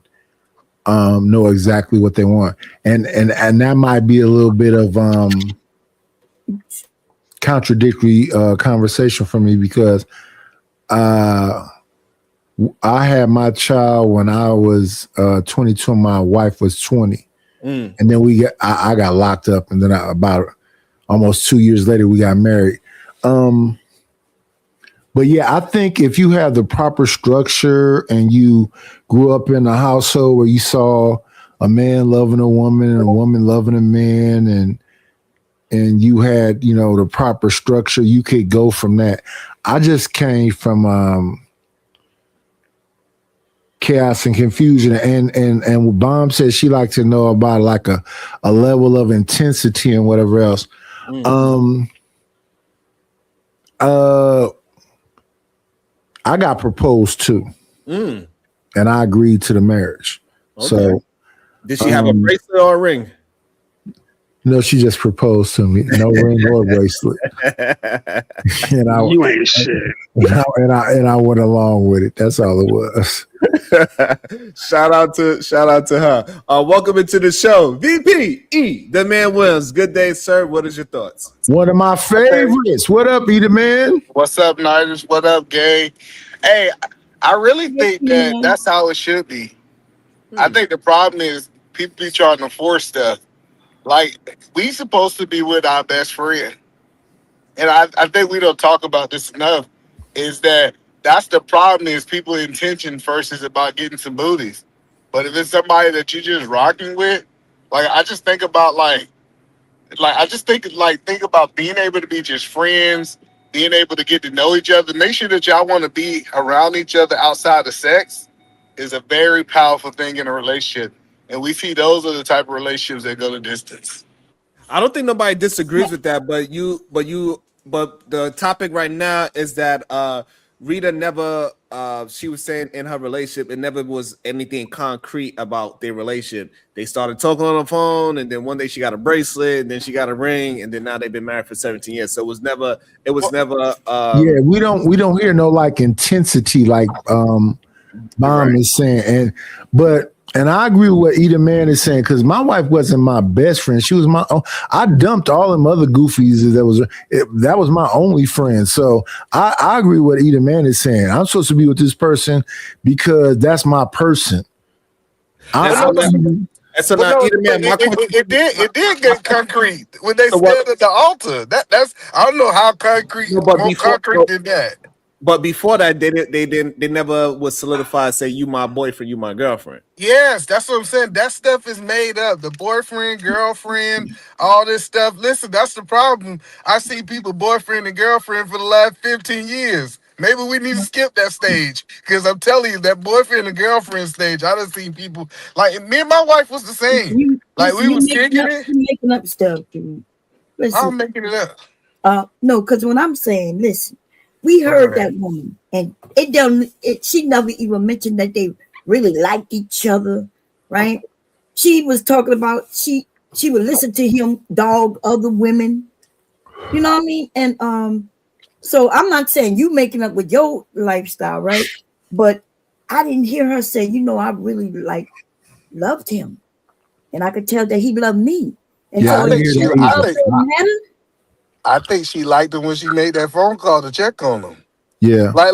know exactly what they want. And that might be a little bit of contradictory conversation for me, because I had my child when I was 22 and my wife was 20. And then I got locked up, and then about almost 2 years later we got married. But yeah, I think if you have the proper structure and you grew up in a household where you saw a man loving a woman and a woman loving a man, and you had, the proper structure, you could go from that. I just came from chaos and confusion, and what Bomb said she liked to know about like a level of intensity and whatever else. I got proposed to, and I agreed to the marriage. Okay. So did she have a bracelet or a ring? No, she just proposed to me. No ring or bracelet. And you ain't shit. And I went along with it. That's all it was. Shout out to her. Welcome into the show, VP, the man Williams. Good day, sir. What is your thoughts? One of my favorites. What up, E the man? What's up, Nigers? What up, Gay? Hey, I really think that's how it should be. I think the problem is people be trying to force stuff. Like, we supposed to be with our best friend. And I think we don't talk about this enough, is that's the problem is people intention first is about getting some booties. But if it's somebody that you're just rocking with, like I just think about think about being able to be just friends, being able to get to know each other, make sure that y'all want to be around each other outside of sex is a very powerful thing in a relationship. And we see those are the type of relationships that go the distance. I don't think nobody disagrees with that, but the topic right now is that Rita never she was saying in her relationship it never was anything concrete about their relationship. They started talking on the phone, and then one day she got a bracelet, and then she got a ring, and then now they've been married for 17 years. So it was never yeah, we don't hear no like intensity like Bomb is saying, and I agree with what Eda Man is saying, because my wife wasn't my best friend. She was my own. I dumped all them other goofies that was my only friend. So I agree with what Eda Man is saying. I'm supposed to be with this person because that's my person. It did get concrete when they stood at the altar. That's I don't know how concrete. Concrete did that. But before that, they never would solidify, say, you my boyfriend, you my girlfriend. Yes, that's what I'm saying. That stuff is made up. The boyfriend, girlfriend, all this stuff. Listen, that's the problem. I see people boyfriend and girlfriend for the last 15 years. Maybe we need to skip that stage, because I'm telling you, that boyfriend and girlfriend stage, I done seen people, like, me and my wife was the same. We was kicking it. You're making up stuff, dude. Listen, I'm making it up. No, because when I'm saying, listen, we heard that woman, and she never even mentioned that they really liked each other, right? She was talking about she would listen to him dog other women, you know what I mean? And so I'm not saying you making up with your lifestyle, right? But I didn't hear her say, I really loved him, and I could tell that he loved me. And yeah, so I think she liked him when she made that phone call to check on him. Yeah. Like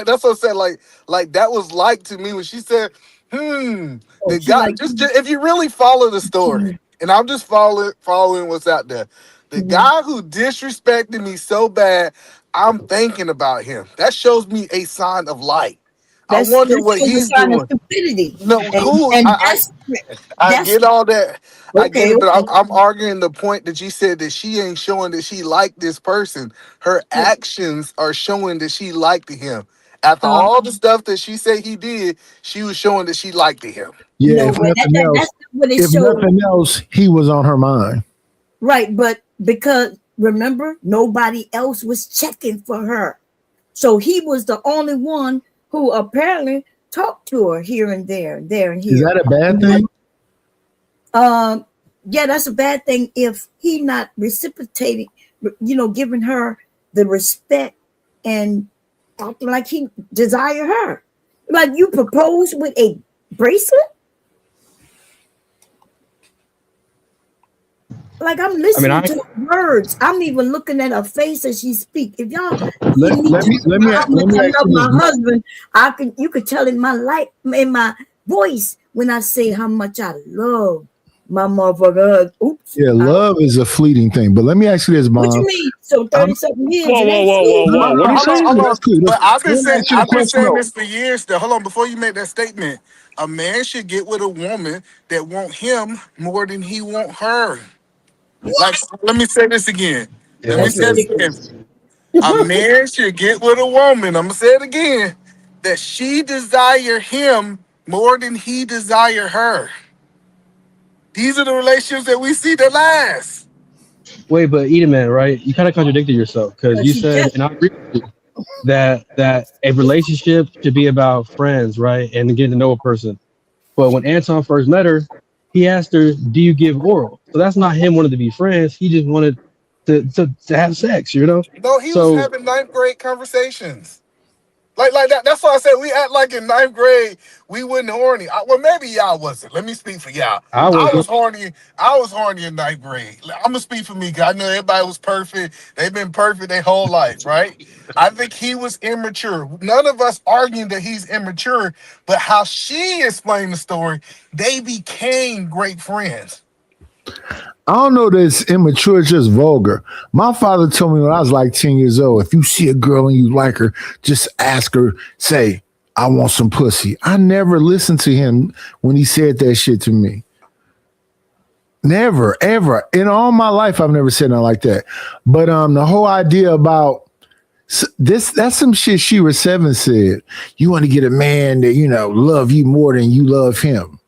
that's what I said. Like that was like to me when she said, the guy just if you really follow the story, and I'm just following what's out there. The guy who disrespected me so bad, I'm thinking about him. That shows me a sign of light. I wonder what he's doing. Stupidity. No, cool. I get all that. I get it, but I'm arguing the point that you said that she ain't showing that she liked this person. Her actions are showing that she liked him. After all the stuff that she said he did, she was showing that she liked him. Yeah, if nothing else, he was on her mind. Right, but because remember, nobody else was checking for her. So he was the only one who apparently talked to her here and there and here. Is that a bad thing? Yeah, that's a bad thing if he not reciprocating, giving her the respect and acting like he desire her. Like, you propose with a bracelet? Like, I'm listening to her words. I'm even looking at her face as she speaks. If y'all let me ask my husband, you could tell in my voice when I say how much I love my motherfucker. Oops. Yeah, love is a fleeting thing. But let me ask you this, Mom. What you mean? So 30-something years. Whoa. What are you saying? That's cool. But I've been saying this for years. Hold on, before you make that statement, a man should get with a woman that want him more than he want her. Like, let me say this again. A man should get with a woman, I'm gonna say it again, that she desire him more than he desire her. These are the relationships that we see that last. Wait, but Edaman, right? You kind of contradicted yourself, because you said, and I agree with you, that a relationship should be about friends, right? And getting to know a person. But when Anton first met her, he asked her, do you give oral? So that's not him wanting to be friends. He just wanted to have sex, No, he was having 9th grade conversations. Like that. That's why I said we act like in 9th grade we wasn't horny. Well, maybe y'all wasn't. Let me speak for y'all. I I was wasn't. horny. I was horny in 9th grade. I'm gonna speak for me because I know everybody was perfect. They've been perfect their whole life, right? I think he was immature. None of us arguing that he's immature, but how she explained the story, they became great friends. I don't know that it's immature, it's just vulgar. My father told me when I was like 10 years old, if you see a girl and you like her, just ask her, say, I want some pussy. I never listened to him when he said that shit to me. Never, ever. In all my life, I've never said nothing like that. But the whole idea about this, that's some shit Shira 7 said. You want to get a man that, love you more than you love him.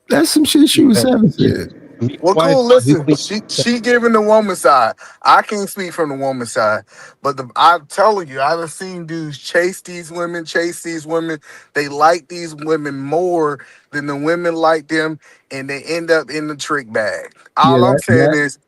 That's some shit Shira 7 said. Well, cool. Listen, she giving the woman side. I can't speak from the woman side, but I'm telling you, I've seen dudes chase these women. They like these women more than the women like them, and they end up in the trick bag. All I'm saying is,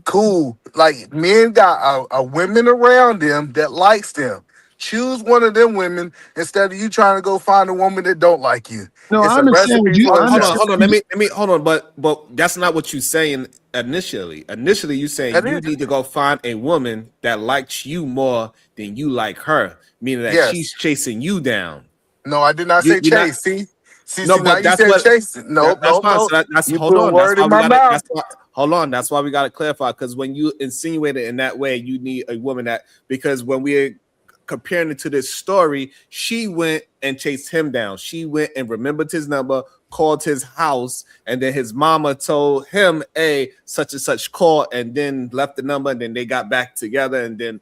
cool. Like men got a women around them that likes them. Choose one of them women instead of you trying to go find a woman that don't like you. No, It's I a understand recipe what you. for Hold disaster. on. Let me hold on. But that's not what you're saying initially. Initially, you saying you need to go find a woman that likes you more than you like her, meaning that Yes. she's chasing you down. No, I did not say chase. See, No, now but you that's said what. chase. No, That's fine. So that's you hold put a on. That's word why in we my got to. mouth. Hold on. That's why we got to clarify, because when you insinuate it in that way, you need a woman that, because when we're comparing it to this story, she went and chased him down. She went and remembered his number, called his house, and then his mama told him, "Hey, such and such call," and then left the number, and then they got back together, and then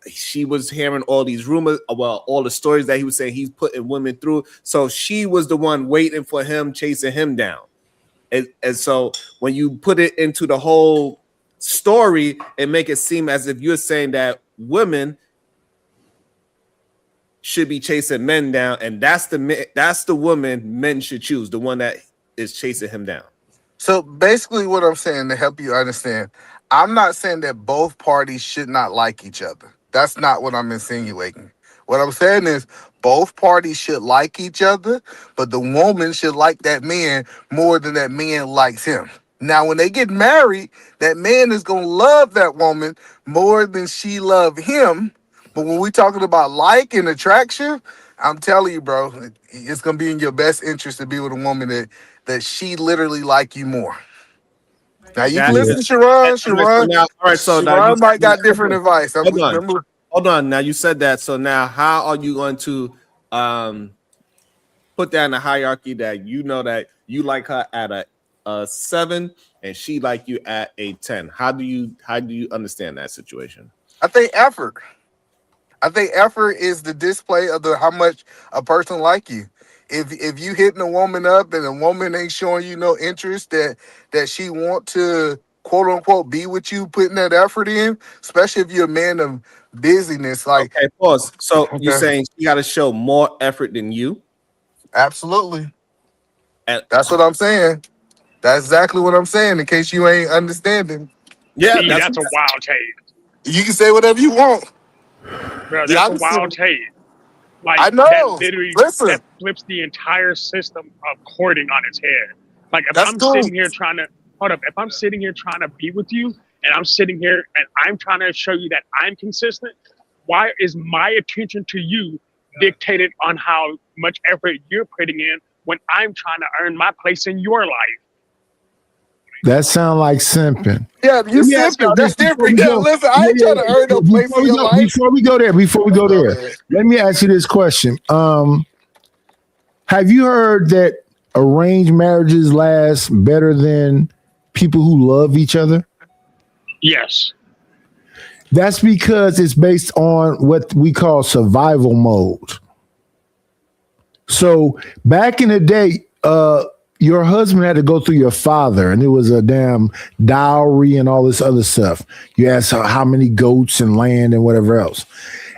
she was hearing all these rumors, well, all the stories that he was saying he's putting women through. So she was the one waiting for him, chasing him down. And so when you put it into the whole story and make it seem as if you're saying that women should be chasing men down, and that's the woman men should choose, the one that is chasing him down. So basically, what I'm saying to help you understand, I'm not saying that both parties should not like each other. That's not what I'm insinuating. What I'm saying is both parties should like each other, but the woman should like that man more than that man likes him. Now, when they get married, that man is going to love that woman more than she love him. But when we're talking about like and attraction, I'm telling you, bro, it's going to be in your best interest to be with a woman that she literally like you more. Now you can listen to Sharon. Sharon might got different advice. Hold on. Now you said that. So now how are you going to put that in a hierarchy that you know that you like her at a 7 and she like you at a 10? How do you understand that situation? I think effort is the display of how much a person like you. If you hitting a woman up and a woman ain't showing you no interest that she want to quote unquote be with you, putting that effort in, especially if you're a man of busyness. Like, okay, pause. So you're saying she got to show more effort than you? Absolutely. And that's what I'm saying. That's exactly what I'm saying. In case you ain't understanding. Yeah, that's a wild take. You can say whatever you want. Bro, that's a wild take. Like, I know. That literally Listen. that flips the entire system of courting on its head. Like, if That's I'm cool. sitting here trying to if I'm sitting here trying to be with you, and I'm sitting here and I'm trying to show you that I'm consistent, why is my attention to you dictated on how much effort you're putting in when I'm trying to earn my place in your life? That sound like simping. Yeah, you simping. That's different. Yeah, listen, I ain't trying to earn no place in your life. Before we go there, let me ask you this question. Have you heard that arranged marriages last better than people who love each other? Yes. That's because it's based on what we call survival mode. So back in the day, your husband had to go through your father, and it was a damn dowry and all this other stuff. You asked how many goats and land and whatever else.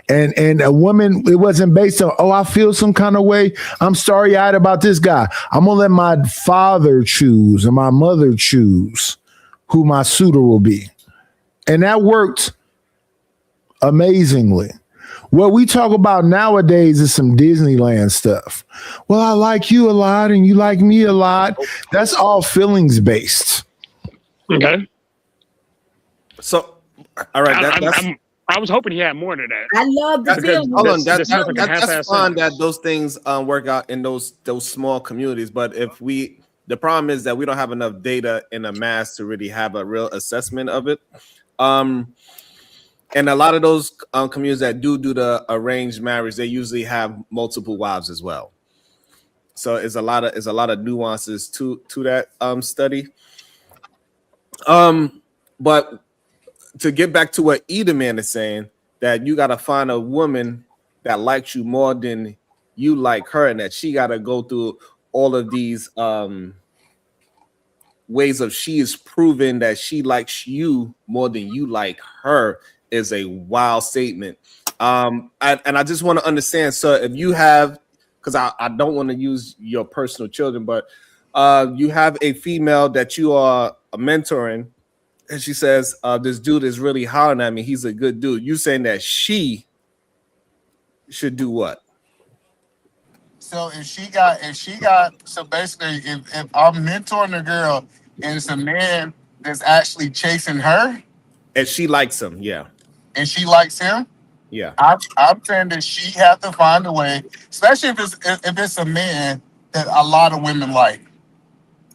And a woman, it wasn't based on, I feel some kind of way. I'm starry-eyed about this guy. I'm going to let my father choose and my mother choose who my suitor will be. And that worked amazingly. What we talk about nowadays is some Disneyland stuff. Well, I like you a lot and you like me a lot. That's all feelings based. Okay. So, all right, I was hoping he had more than that. I love the feeling. Hold on, This sounds like a that's half-assed fine sentence. that those things work out in those small communities. But the problem is that we don't have enough data in a mass to really have a real assessment of it. And a lot of those communities that do the arranged marriage, they usually have multiple wives as well. So it's a lot of nuances to that study. But to get back to what either man is saying, that you got to find a woman that likes you more than you like her, and that she got to go through all of these ways of she is proving that she likes you more than you like her is a wild statement. And I just want to understand, sir, if you have, because I don't want to use your personal children, but you have a female that you are mentoring, and she says, this dude is really hollering at me. He's a good dude. You saying that she should do what? So if she got so basically if I'm mentoring a girl and it's a man that's actually chasing her and she likes him, yeah. And she likes him, yeah. I'm saying that she have to find a way, especially if it's a man that a lot of women like.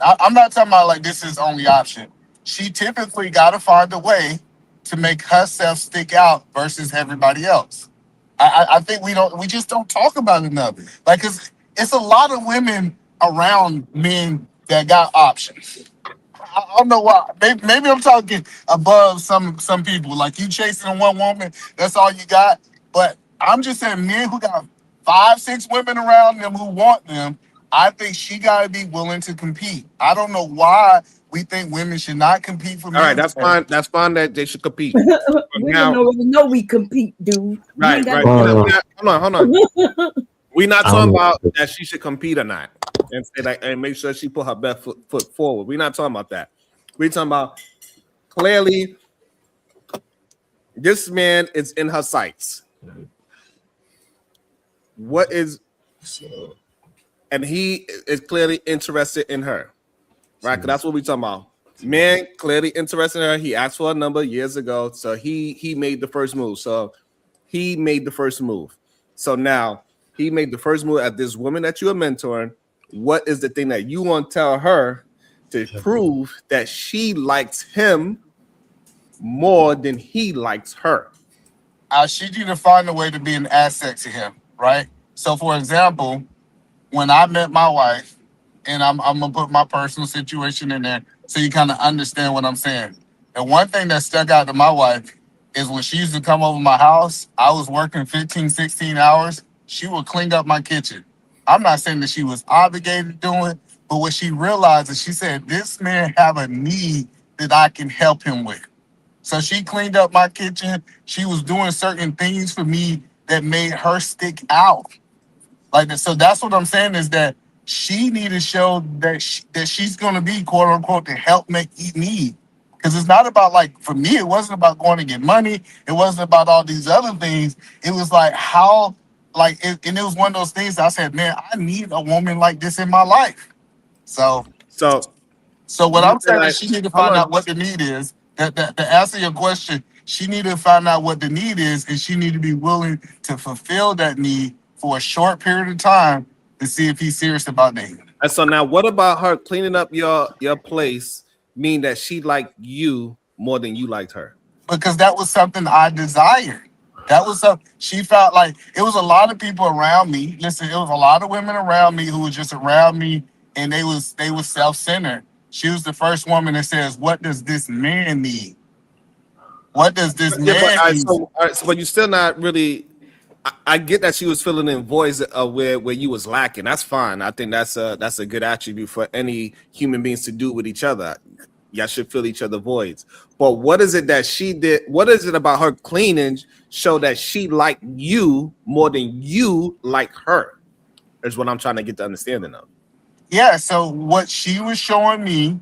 I'm not talking about like this is only option. She typically got to find a way to make herself stick out versus everybody else. I think we just don't talk about it enough. Like it's a lot of women around men that got options. I don't know why. Maybe I'm talking above some people. Like you chasing one woman, that's all you got. But I'm just saying, men who got 5, 6 women around them who want them, I think she got to be willing to compete. I don't know why we think women should not compete for men. All right, that's fine. That's fine that they should compete. We know we compete, dude. Right. Hold on. We're not talking about that she should compete or not, and say like, and make sure she put her best foot forward. We're not talking about that. We're talking about clearly this man is in her sights. What is, and he is clearly interested in her, right? Because that's what we're talking about. Man clearly interested in her. He asked for a number years ago, so he made the first move. So now he made the first move at this woman that you are mentoring. What is the thing that you want to tell her to prove that she likes him more than he likes her? She need to find a way to be an asset to him, right? So, for example, when I met my wife, and I'm gonna put my personal situation in there so you kind of understand what I'm saying. And one thing that stuck out to my wife is when she used to come over my house, I was working 15, 16 hours. She would clean up my kitchen. I'm not saying that she was obligated to do it, but what she realized is she said, this man have a need that I can help him with. So she cleaned up my kitchen. She was doing certain things for me that made her stick out. Like that. So that's what I'm saying is that she need to show that she's going to be, quote unquote, to help make eat need. Because it's not about, like, for me, it wasn't about going to get money. It wasn't about all these other things. It was like how, like, and it was one of those things I said, man, I need a woman like this in my life. So what I'm saying is she need to find out what the need is. To answer your question, she need to find out what the need is, and she need to be willing to fulfill that need for a short period of time to see if he's serious about dating. And so now, what about her cleaning up your place? Mean that she liked you more than you liked her? Because that was something I desired. That was something she felt like. It was a lot of people around me. Listen, it was a lot of women around me who were just around me, and they was self-centered. She was the first woman that says, "What does this man need? What does this man need?" But you're still not really. I get that she was filling in voids where you was lacking. That's fine. I think that's a good attribute for any human beings to do with each other. Y'all should fill each other voids. But what is it that she did? What is it about her cleaning show that she liked you more than you like her? Is what I'm trying to get the understanding of. Yeah. So what she was showing me,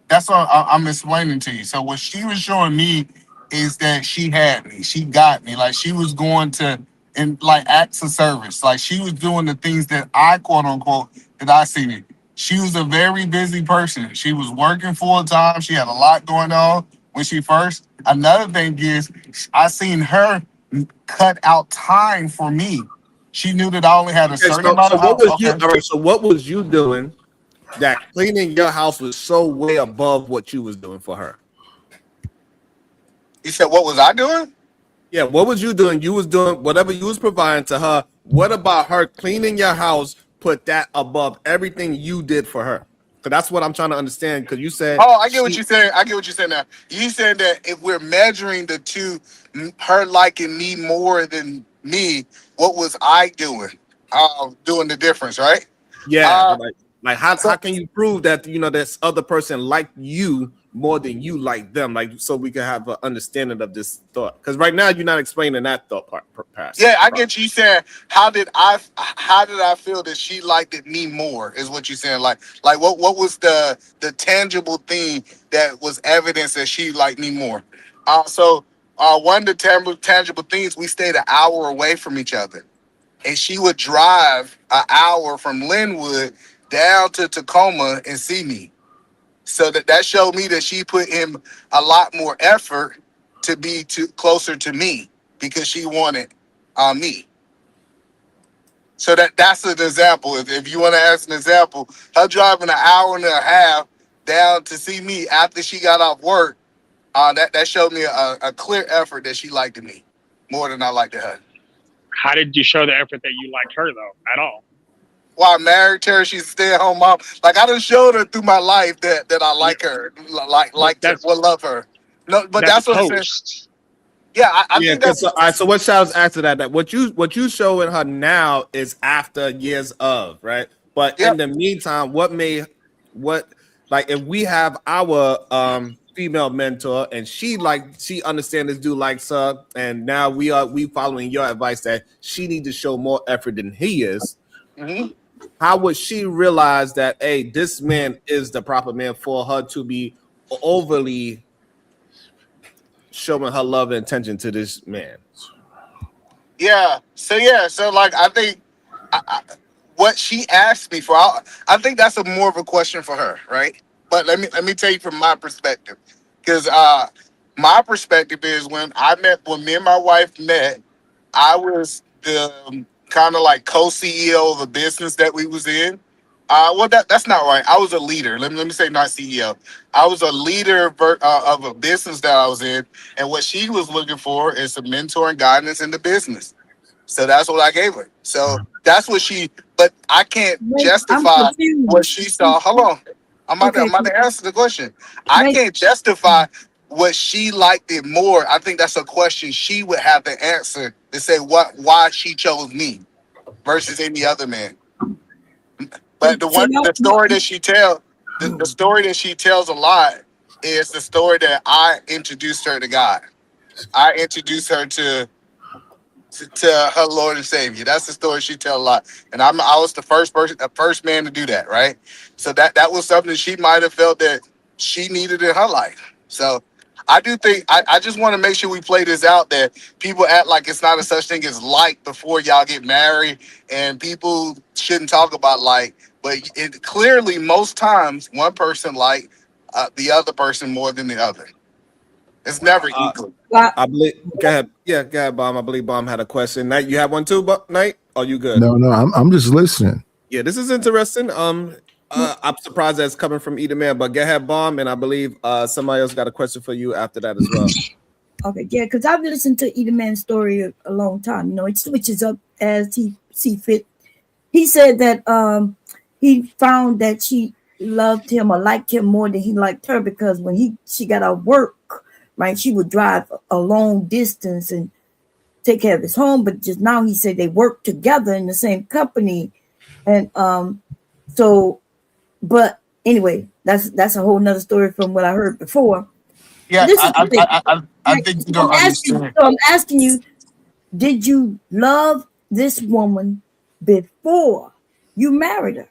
that's what I'm explaining to you. So what she was showing me is that she had me. She got me. Like she was going to. and like acts of service. Like she was doing the things that I quote unquote that I seen it. She was a very busy person. She was working full time. She had a lot going on when she first. Another thing is I seen her cut out time for me. She knew that I only had a Okay, certain so amount of what hours. was you? Okay. All right, so what was you doing that cleaning your house was so way above what you was doing for her? You said, what was I doing? Yeah, what was you doing? You was doing whatever you was providing to her. What about her cleaning your house? Put that above everything you did for her. So that's what I'm trying to understand. Because you said Oh, I get what you're saying. I get what you're saying now. You said that if we're measuring the two, her liking me more than me, what was I doing? Doing the difference, right? yeah, Uh, like how so can you prove that this other person liked you more than you like them? Like so we can have an understanding of this thought. Because right now you're not explaining that thought part. yeah, I get you saying. How did I feel that she liked it me more? Is what you're saying? Like what was the tangible thing that was evidence that she liked me more? One of the tangible things, we stayed an hour away from each other, and she would drive an hour from Linwood down to Tacoma and see me. So that showed me that she put in a lot more effort to be closer to me because she wanted me. So that's an example. If you want to ask an example, her driving an hour and a half down to see me after she got off work, that showed me a clear effort that she liked me more than I liked her. How did you show the effort that you liked her though? At all? Well, I married her. She's a stay-at-home mom. Like I done showed her through my life that I like her, like her, well, love her. No, but That's that's what I'm saying. post. Yeah, I Yeah, think that's. all right. So what shouts after that what you showing her now is after years of, right? But in the meantime, what like if we have our female mentor and she understands this dude likes her, and now we following your advice that she needs to show more effort than he is. Mm-hmm. How would she realize that this man is the proper man for her to be overly showing her love and attention to this man? Yeah. So like I think what she asked me for, I think that's more of a question for her, right? But let me tell you from my perspective, because my perspective is when me and my wife met, I was the kind of like co-CEO of a business that we was in. Well, that's not right. I was a leader. Let me say not CEO. I was a leader of a business that I was in, and what she was looking for is some mentor and guidance in the business. So that's what I gave her. So that's what but I can't Wait, I'm justify what confused. she saw. Hold on. I'm Okay, about to answer the question. I wait. can't justify what she liked it more. I think that's a question she would have to answer to say why she chose me versus any other man. But So the story that she tells, the story that she tells a lot is the story that I introduced her to God. I introduced her to her Lord and Savior. That's the story she tell a lot, and I was the first man to do that, right? So that was something she might have felt that she needed in her life. So I do think I just want to make sure we play this out, that people act like it's not a such thing as like before y'all get married, and people shouldn't talk about like, but it clearly most times one person like the other person more than the other. It's never equal. I believe. Go ahead. Yeah, go ahead, Bomb. I believe Bomb had a question. Knight, you have one too, Knight? Are you good? No, I'm just listening. Yeah, this is interesting. I'm surprised that's coming from either man, but go ahead, Bomb, and I believe somebody else got a question for you after that as well. Okay, yeah, because I've listened to either man's story a long time. You know, it switches up as he see fit. He said that he found that she loved him or liked him more than he liked her because when she got out of work, right, she would drive a long distance and take care of his home. But just now he said they work together in the same company, and so. But anyway, that's a whole nother story from what I heard before. Yeah, This is the thing. I think you don't understand. So I'm asking you, did you love this woman before you married her?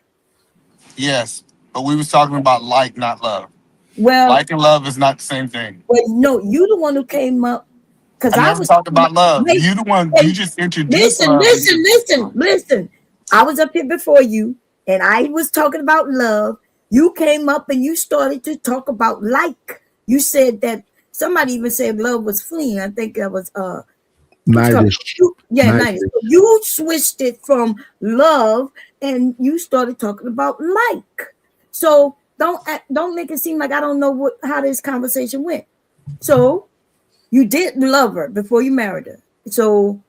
Yes, but we was talking about like, not love. Well, Like and love is not the same thing. well, no, you the one who came up Because I I never was talked about love. wait, You the one, wait, you just introduced listen, love. listen, listen, listen. I was up here before you, and I was talking about love. You came up and you started to talk about like. You said that somebody even said love was fleeing. I think that was what's called Nightish. yeah, Night. 90s. So you switched it from love and you started talking about like. So don't make it seem like I don't know how this conversation went. So you did love her before you married her. So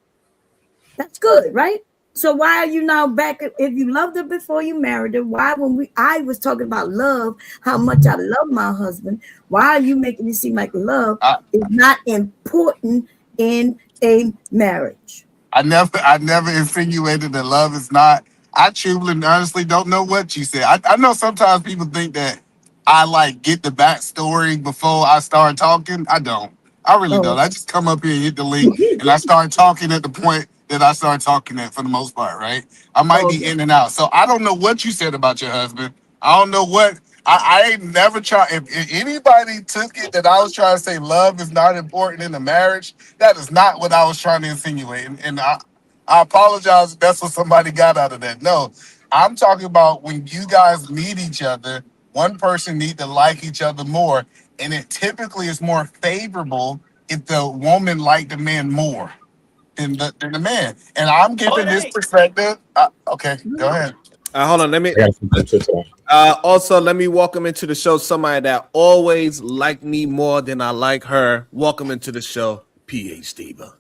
that's good, right? So why are you now back? If you loved her before you married her, why when I was talking about love, how much I love my husband, why are you making it seem like love is not important in a marriage? I never insinuated that love is not. I truly and honestly don't know what you said. I know sometimes people think that I like get the backstory before I start talking. I don't. I really don't. Oh. I just come up here and hit the link and I start talking at the point that I start talking at for the most part, right? I might be in and out. So I don't know what you said about your husband. I don't know what I ain't never tried. If anybody took it that I was trying to say love is not important in the marriage, that is not what I was trying to insinuate. And I apologize if that's what somebody got out of that. No, I'm talking about when you guys meet each other, one person need to like each other more. And it typically is more favorable if the woman liked the man more than the man. And I'm giving this perspective. Okay, go ahead. Hold on, let me. Also, let me welcome into the show somebody that always liked me more than I like her. Welcome into the show, PH Diva.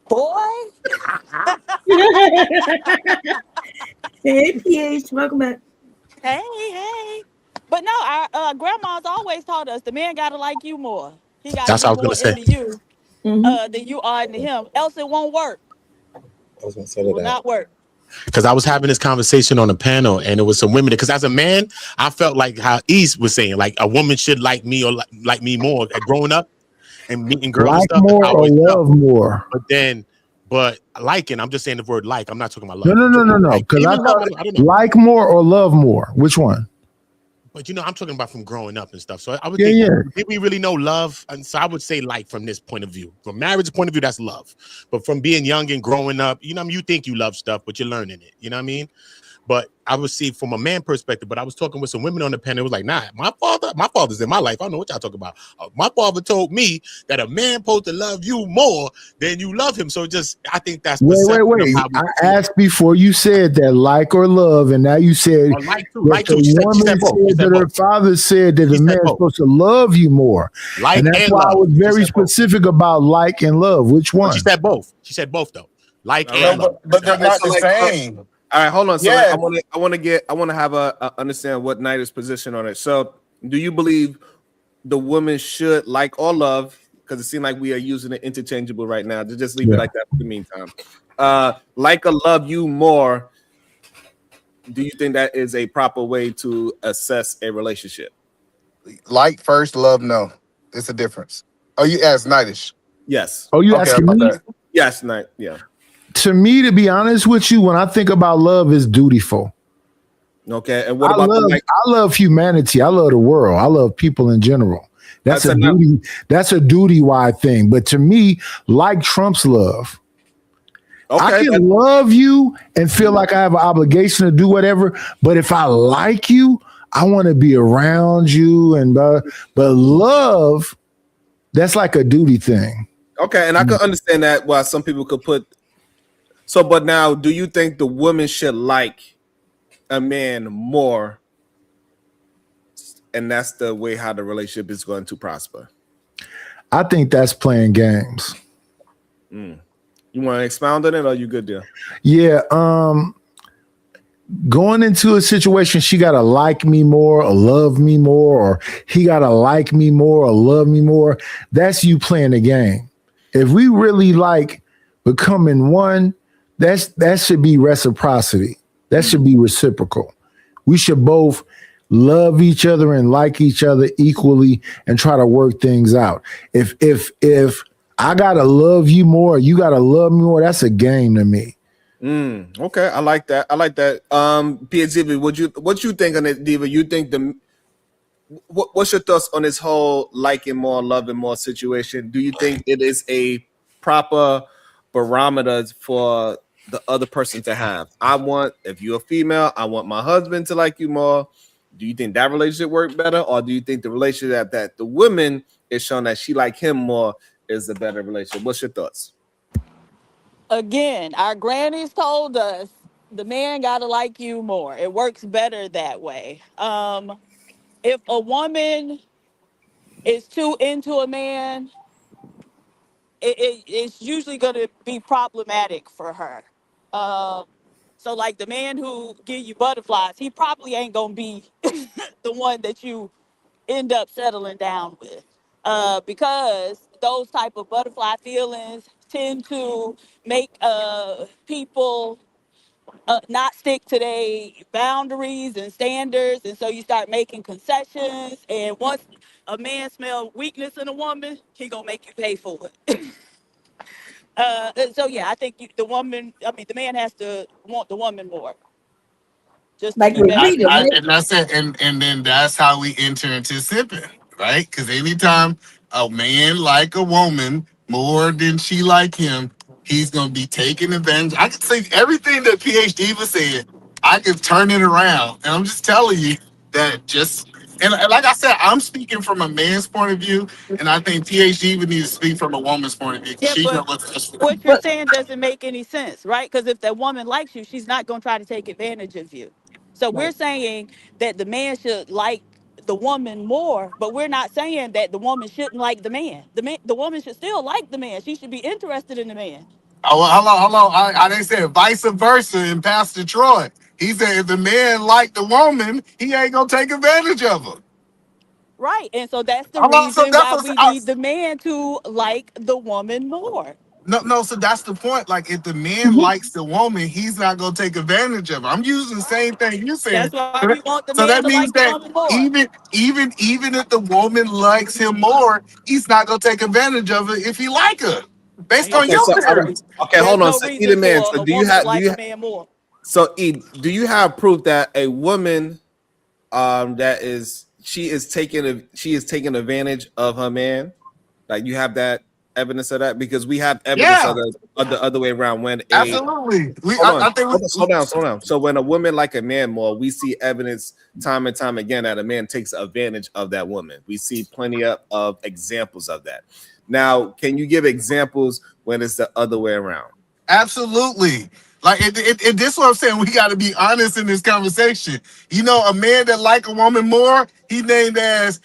Boy. Hey, PH, welcome back. Hey. But no, our grandma's always taught us the man gotta like you more. He gotta That's be what I was more gonna into say. you than you are into him. Else it won't work. I was gonna say It will not work. Because I was having this conversation on a panel and it was some women. Because as a man, I felt like how East was saying, like a woman should like me or like me more. Growing up and meeting girls and Like stuff, more I or always love felt. more? But liking, I'm just saying the word like. I'm not talking about No, love. no. Like, Because I even love, thought I don't know. like more or love more. Which one? But I'm talking about from growing up and stuff. So I would Yeah, think, yeah. did we really know love? And so I would say like from this point of view. From marriage point of view, that's love. But from being young and growing up, you think you love stuff, but you're learning it. You know what I mean? But I would see from a man perspective, but I was talking with some women on the panel. It was like, nah, my father's in my life. I don't know what y'all talking about. My father told me that a man supposed to love you more than you love him. So I think that's perception of Wait. how we I see it. asked before you said that like or love, and now you said Or like too, that like the too. She woman said both. She said said that her both. father said that She the said man's both. supposed to love you more. Like And that's and why I love. was She very said both. specific about like and love. Which But one? she said both. She said both though. Like All and right. love. But they're not the same. All right, hold on. So Yeah. I want to have a understand what Nighter's position on it. So, do you believe the woman should like or love? Because it seems like we are using it interchangeable right now. To just leave it like that for the meantime. Like or love you more. Do you think that is a proper way to assess a relationship? Like first, love no. It's a difference. Oh, you asked Nightish. Yes. Oh, you Okay, asking about me? that. Yes, Night. Yeah. To me, to be honest with you, when I think about love, is dutiful. Okay. And what about the like? I love humanity. I love the world. I love people in general. That's That's a enough. duty. That's a duty-wide thing. But to me, like trumps love. Okay. I can love you and feel like I have an obligation to do whatever. But if I like you, I want to be around you. But love, that's like a duty thing. Okay, and I can understand that why some people could put. So, but now, do you think the woman should like a man more, and that's the way how the relationship is going to prosper? I think that's playing games. You want to expound on it, or are you good there? Yeah. Going into a situation, she gotta like me more or love me more, or he gotta like me more or love me more. That's you playing the game. If we really like becoming one, that should be reciprocity. That should be reciprocal. We should both love each other and like each other equally and try to work things out. If I gotta love you more, you gotta love me more, that's a game to me. Okay, I like that. PhD, what you think on it, Diva? You think what's your thoughts on this whole liking more, loving more situation? Do you think it is a proper barometer for the other person to have? If you're a female, I want my husband to like you more. Do you think that relationship worked better, or do you think the relationship that the woman is showing that she like him more is a better relationship? What's your thoughts? Again, our grannies told us the man gotta like you more. It works better that way. If a woman is too into a man, it's usually gonna be problematic for her. So like the man who give you butterflies, he probably ain't gonna be the one that you end up settling down with, because those type of butterfly feelings tend to make people not stick to their boundaries and standards, and so you start making concessions. And once a man smells weakness in a woman, he gonna make you pay for it. So yeah, I think the man has to want the woman more, just to Like be with better Rita, for him. right? And that's it. And then that's how we enter into sipping, right? Because anytime a man like a woman more than she like him, he's gonna be taking advantage. I can say everything that PhD was saying. I could turn it around, and I'm just telling you that and like I said, I'm speaking from a man's point of view, and I think PhD would need to speak from a woman's point of view. Yeah, She knows but what's best for them. what you're saying doesn't make any sense, right? Because if that woman likes you, she's not going to try to take advantage of you. So we're saying that the man should like the woman more, but we're not saying that the woman shouldn't like the man. The woman should still like the man. She should be interested in the man. Oh, well, hello. I didn't say vice versa in Pastor Troy. He said if the man like the woman, he ain't gonna take advantage of her. Right. And so that's the Hello, so reason that's why what we need the man to like the woman more. no. So that's the point. Like if the man likes the woman, he's not gonna take advantage of her. I'm using the same thing you're saying. That's why we want the So man that to means like the that woman more. even if the woman likes him more, he's not gonna take advantage of her if he like her, based on Okay, your so parents. hold There's on. no So reason either man. for So a woman to like a do man more. you have proof that a woman she is taking advantage of her man? Like you have that evidence of that? Because we have evidence Yeah, of the other way around. When absolutely. I I think slow down. So when a woman like a man more, we see evidence time and time again that a man takes advantage of that woman. We see plenty of examples of that. Now, can you give examples when it's the other way around? Absolutely. Like this is what I'm saying. We got to be honest in this conversation. You know, a man that like a woman more, he named as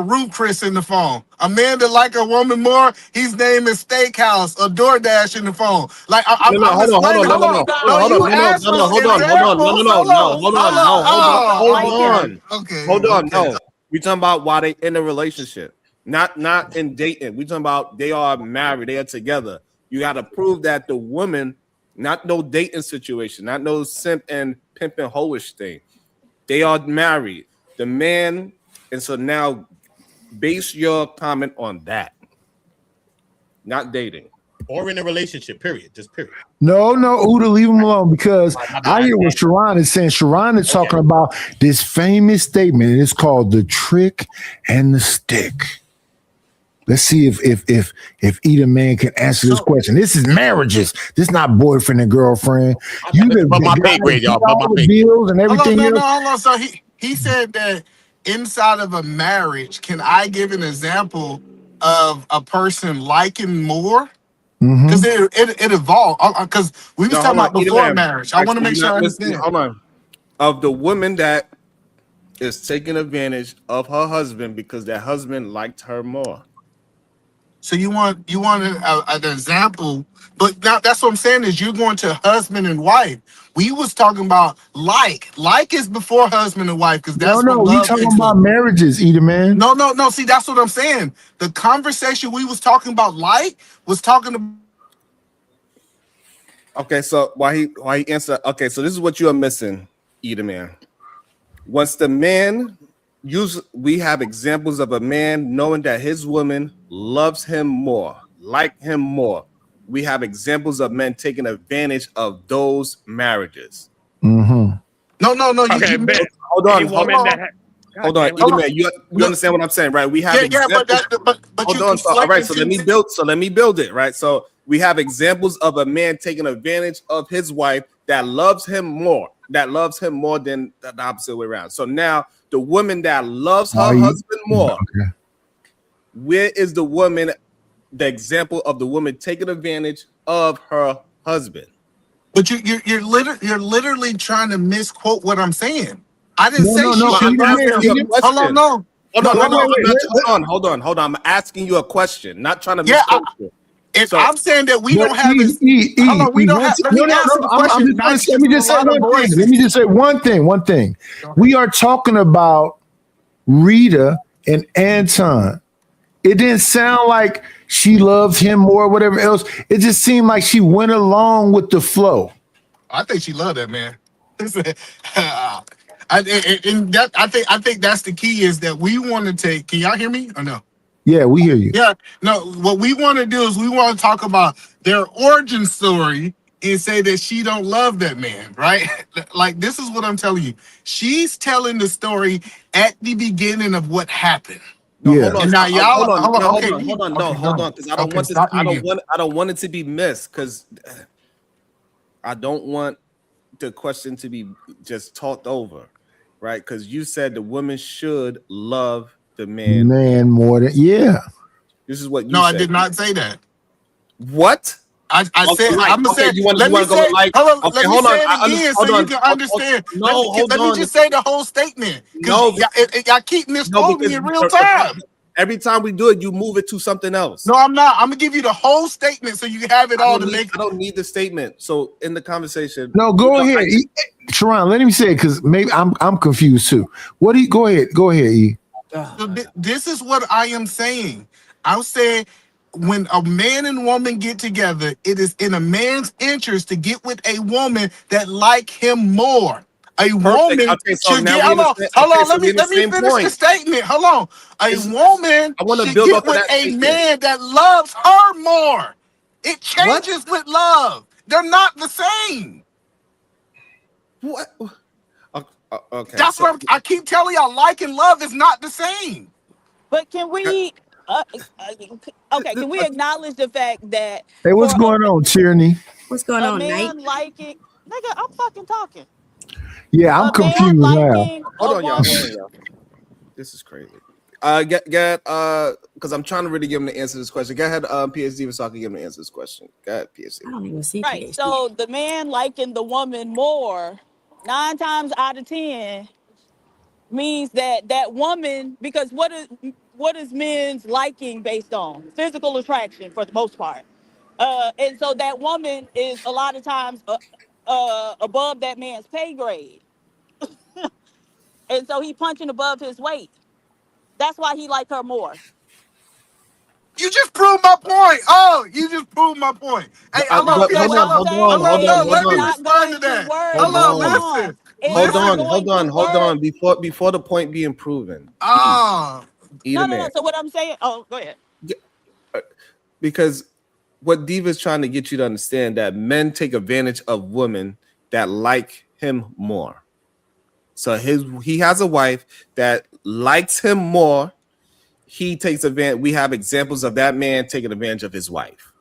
Root Chris in the phone. A man that like a woman more, he's named as Steakhouse or DoorDash in the phone. Like No, I'm hold explaining. on, Hold on. No, hold you on, asked for hold on, examples. Hold on. hold Okay. on. Okay. Hold on. Okay. No, we talking about why they in a relationship, not in dating. We talking about they are married, they are together. You got to prove that the woman, not no dating situation, not no simp and pimp and hoish thing. They are married. The man, and so now base your comment on that, not dating or in a relationship. Period. Just period. No, Uda, leave him alone because I hear what Sharon is saying. Sharon is talking about this famous statement, and it's called the trick and the stick. Let's see if either man can answer this question. This is marriages. This is not boyfriend and girlfriend. You But my pay grade, y'all. But my pay bills and everything else. Hold on. So he said that inside of a marriage, can I give an example of a person liking more? Because it evolved. Because we was talking about before marriage. I want to make sure I understand. Hold on. Of the woman that is taking advantage of her husband because that husband liked her more. So you want an example, but now that's what I'm saying is you're going to husband and wife. We was talking about like is before husband and wife because that's what we love talking is. about marriages, either man. No. See, that's what I'm saying. The conversation we was talking about was talking about. Okay, so why he answered? Okay, so this is what you are missing, either man. Once the man we have examples of a man knowing that his woman loves him more, like him more. We have examples of men taking advantage of those marriages. No. Okay, hold on. Hold on, either man. You understand what I'm saying, right? We have examples. but hold on. So, all right. So let me build. So let me build it, right? So we have examples of a man taking advantage of his wife that loves him more, than the opposite way around. So now the woman that loves her husband more, where is the woman? The example of the woman taking advantage of her husband. But you're literally trying to misquote what I'm saying. I didn't say she I'm should love asking him. you a question. Hold on. I'm asking you a question, not trying to Yeah, misquote you. If I'm saying that we don't have this, hold on, we don't have. Let me answer the question. Let me just say one thing. Let me just say one thing. We are talking about Rita and Anton. It didn't sound like she loved him more or whatever else. It just seemed like she went along with the flow. I think she loved that man. I think that's the key is that we want to take. Can y'all hear me or no? Yeah, we hear you. Yeah, no. What we want to do is we want to talk about their origin story and say that she don't love that man, right? Like this is what I'm telling you. She's telling the story at the beginning of what happened. No, hold on. And now y'all, hold on. hold on, because I don't want this. I don't want it to be missed because I don't want the question to be just talked over, right? Because you said the woman should love the man more than This is what you said. No, I did not say that. What? I said, I'm gonna say, let me say it again so you can understand. Let me just say the whole statement. No, y'all keep misquoting me in real time. Every time we do it, you move it to something else. No, I'm not. I'm gonna give you the whole statement so you have it all to make. I don't need the statement. So in the conversation, no, go ahead, Sharon. Let him say it because maybe I'm confused too. What do you go ahead? Go ahead, E. So this is what I am saying. I'm saying when a man and woman get together, it is in a man's interest to get with a woman that like him more. A woman should get. Hold on. Let me finish the statement. Hold on. A woman should get with a man that loves her more. It changes with love. They're not the same. What? Okay. That's what I keep telling y'all. Like and love is not the same. But can we? Okay, can we acknowledge the fact that? Hey, what's going on, Tierney? What's going on, Nate? Liking, nigga, I'm fucking talking. Yeah, I'm confused now. Hold on, y'all. This is crazy. Because I'm trying to really give him the answer to this question. Go ahead, PhD, so I can give him the answer to this question. Go ahead, PhD. I don't even see right. PhD. So the man liking the woman more, 9 times out of 10, means that woman, because what is men's liking based on? Physical attraction for the most part. And so that woman is a lot of times above that man's pay grade. And so he punching above his weight. That's why he like her more. You just proved my point. Oh, you just proved my point. Hey, hold on. Let me respond to that. Hold on. Before the point being proven. No. So what I'm saying, go ahead. Because what Diva is trying to get you to understand that men take advantage of women that like him more. So he has a wife that likes him more. He takes advantage. We have examples of that man taking advantage of his wife.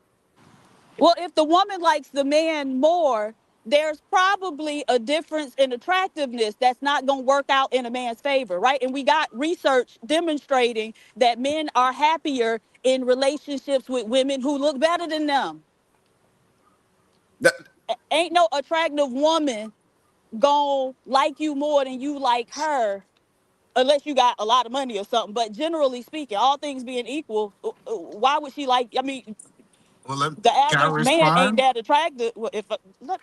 Well, if the woman likes the man more, there's probably a difference in attractiveness that's not going to work out in a man's favor, right? And we got research demonstrating that men are happier in relationships with women who look better than them. Ain't no attractive woman gonna like you more than you like her, unless you got a lot of money or something. But generally speaking, all things being equal, why would she like? I mean, the average man ain't that attractive.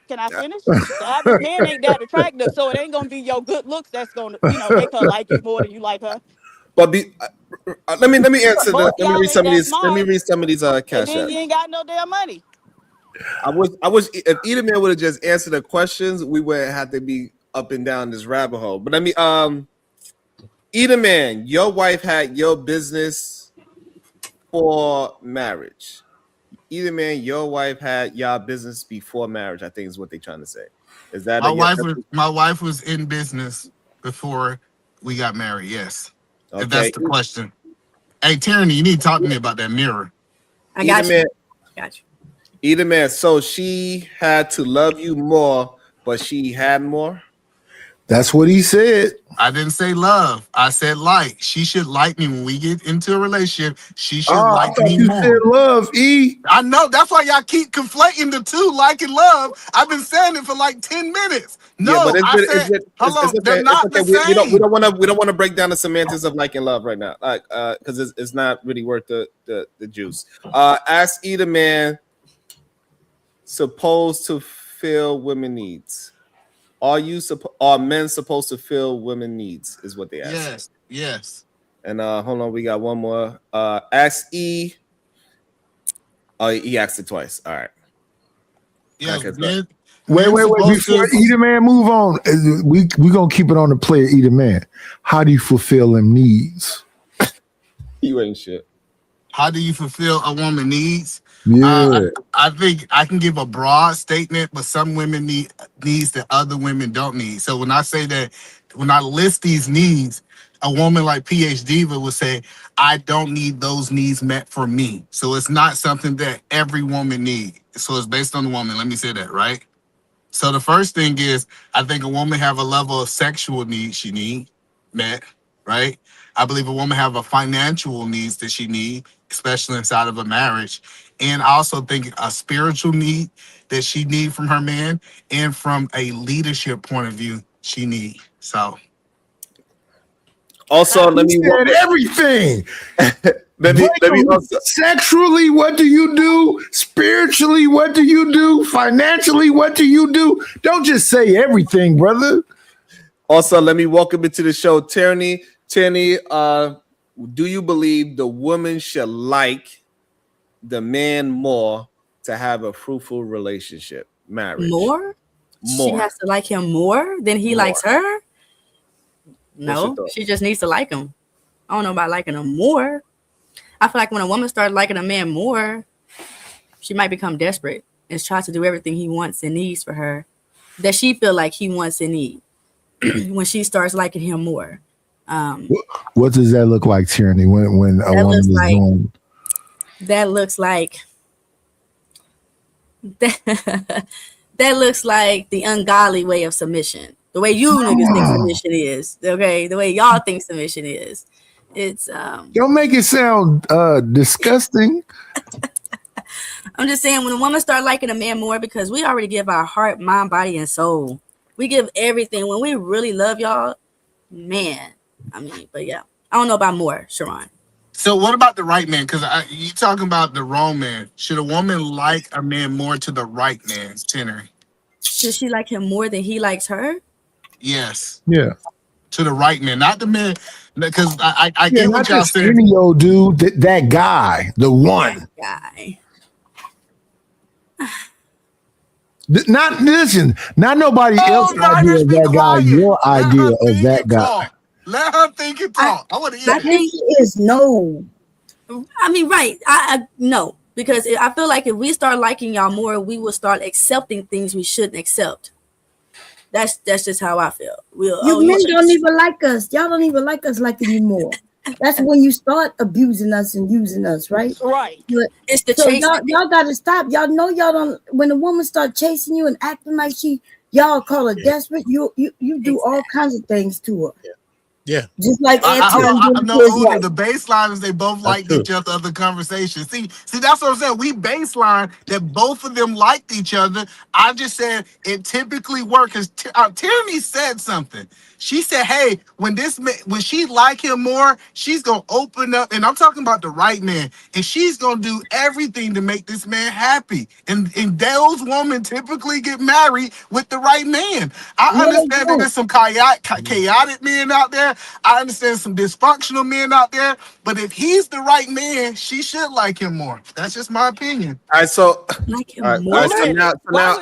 Can I finish? The average man ain't that attractive, so it ain't gonna be your good looks that's gonna, make her like you more than you like her. But let me answer that. Let me read some of these. Let me read some of these cash and then you ain't got no damn money. I wish if either man would have just answered the questions, we wouldn't have to be up and down this rabbit hole. But let me either man, your wife had your business for marriage. Either man, your wife had your business before marriage, I think is what they're trying to say. Is that my wife was in business before we got married. Yes, if Okay. that's the question. Hey, Tyranny, you need to talk to me about that mirror. I got you. Got you. Either man. So she had to love you more, but she had more. That's what he said. I didn't say love. I said like. She should like me when we get into a relationship. She should I like thought me you more. said love, E. I know. That's why y'all keep conflating the two, like and love. I've been saying it for like 10 minutes. No, Yeah, but I said, hold on. okay. They're not the same. We don't want to break down the semantics of like and love right now, like because it's not really worth the juice. Ask either man supposed to fill women needs. Are men supposed to fill women needs? Is what they ask. Yes, yes. And hold on, we got one more. Ask E. Oh, he asked it twice. All right. Yes, Okay, Wait. Before either man move on, we gonna keep it on the player either man. How do you fulfill them needs? You ain't shit. How do you fulfill a woman's needs? Yeah. I think I can give a broad statement, but some women need needs that other women don't need. So when I say that, when I list these needs, a woman like PH Diva would say, I don't need those needs met for me. So it's not something that every woman needs. So it's based on the woman. Let me say that, right? So the first thing is, I think a woman have a level of sexual needs she need met, right? I believe a woman have a financial needs that she need, especially inside of a marriage. And I also think a spiritual need that she need from her man, and from a leadership point of view, she need. So also let me said everything. let me also, sexually, what do you do? Spiritually, what do you do? Financially, what do you do? Don't just say everything, brother. Also, let me welcome into the show, Tierney. Tierney, do you believe the woman should like the man more to have a fruitful relationship, marriage? More? She has to like him more than he likes her? No, she just needs to like him. I don't know about liking him more. I feel like when a woman starts liking a man more, she might become desperate and try to do everything he wants and needs for her that she feel like he wants and needs when she starts liking him more. What does that look like, Tyranny, when a woman is going? That looks like that looks like the ungodly way of submission. The way you niggas think submission is, okay? The way y'all think submission is. It's Don't make it sound disgusting. I'm just saying, when a woman start liking a man more, because we already give our heart, mind, body, and soul. We give everything. When we really love y'all, man. I mean, but yeah. I don't know about more, Sharon. So what about the right man? Because you talking about the wrong man. Should a woman like a man more to the right man, Tenor? Should she like him more than he likes her? Yes. Yeah. To the right man, not the man. Because I get what y'all saying. Any old dude, that guy, the one. That guy. Not nobody else's idea of that guy. Your idea of that guy. Let her think and talk. I want to hear. I think is no. I mean, right? I no, because I feel like if we start liking y'all more, we will start accepting things we shouldn't accept. That's just how I feel. You men don't even like us. Y'all don't even like us like anymore. That's when you start abusing us and using us, right? Right. But, it's the so chasing. y'all got to stop. Y'all know y'all don't. When a woman start chasing you and acting like y'all call her desperate. You do all kinds of things to her. Yeah. Just like the baseline is they both liked each other other conversations. See, that's what I'm saying. We baseline that both of them liked each other. I just said it typically works because Tierney said something. She said, hey, when she like him more, she's gonna open up, and I'm talking about the right man, and she's gonna do everything to make this man happy. And those women typically get married with the right man. I understand that there's some chaotic men out there. I understand some dysfunctional men out there, but if he's the right man, she should like him more. That's just my opinion. All right, so like him more. All right, so now,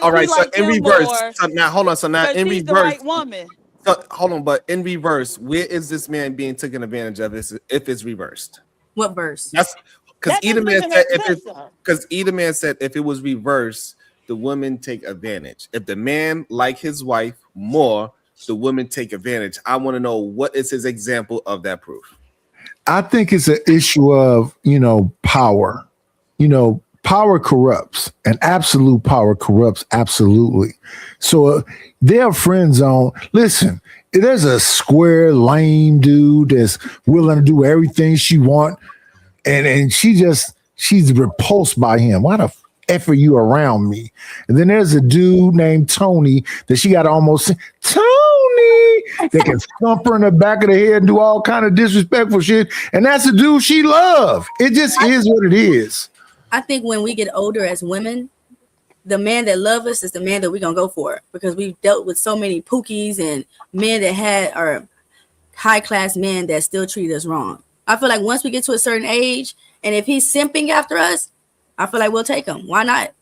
all right. So in reverse. So now, hold on. So now in reverse. The right woman. So, hold on, but in reverse, where is this man being taken advantage of? If it's reversed? What verse? That's because either man said if it was reversed, the woman take advantage. If the man like his wife more, the women take advantage. I want to know what is his example of that proof. I think it's an issue of, power. Power corrupts, and absolute power corrupts absolutely. So their friend zone, listen, there's a square, lame dude that's willing to do everything she want, and she's repulsed by him. Why the F are you around me? And then there's a dude named Tony that she got to almost say, Tony, that can thump her in the back of the head and do all kind of disrespectful shit. And that's the dude she loves. It just is what it is. I think when we get older as women, the man that loves us is the man that we're going to go for, because we've dealt with so many pookies and men that are high-class men that still treat us wrong. I feel like once we get to a certain age, and if he's simping after us, I feel like we'll take him. Why not?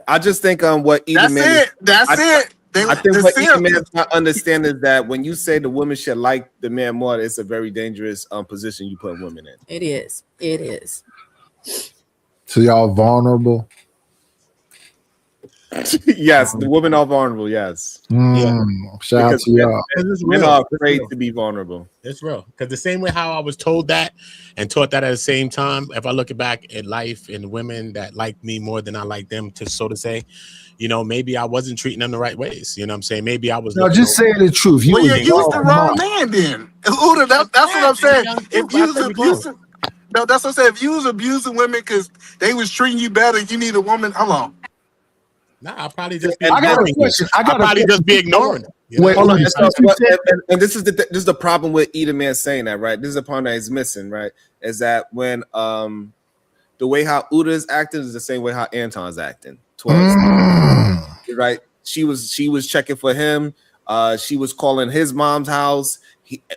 I just think what either man. That's it. I think what either man does not understand is that when you say the woman should like the man more, it's a very dangerous position you put women in. It is. It is. So y'all vulnerable? Yes, the women are vulnerable. Yes. Shout out to y'all. Men are afraid to be vulnerable. It's real. Because the same way how I was told that and taught that at the same time, if I look back at life and women that like me more than I like them, so to say, maybe I wasn't treating them the right ways. You know what I'm saying? Maybe I was. No, just say the truth. You was the wrong man then. Uda, that's what I'm saying. If you was abusive, no, that's what I'm saying. If you was abusing women because they was treating you better, you need a woman. Hold on. Nah, I'll probably just be ignoring them. Wait, hold on. And this is the problem with either man saying that, right? This is the part that he's missing, right? Is that when the way how Uda is acting is the same way how Anton's acting towards right? She was checking for him. She was calling his mom's house.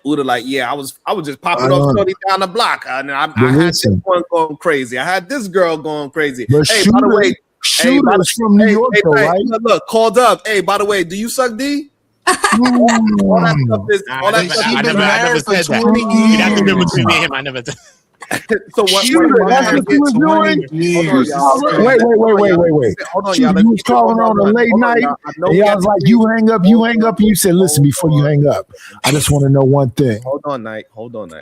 Uda like, yeah, I was just popping off Shorty down the block, and I had this one going crazy. I had this girl going crazy. But hey, by the way, Shooter's from New York, though, right? Look, called up. Hey, by the way, do you suck D? All that stuff is. I never said that. You'd have to remember between me and him. I never. So what? Shooter, that's what you was doing. Wait. Hold on, y'all. You was calling on a late night. And y'all was like, you hang up. And you said, listen, before you hang up, I just want to know one thing. Hold on, Knight.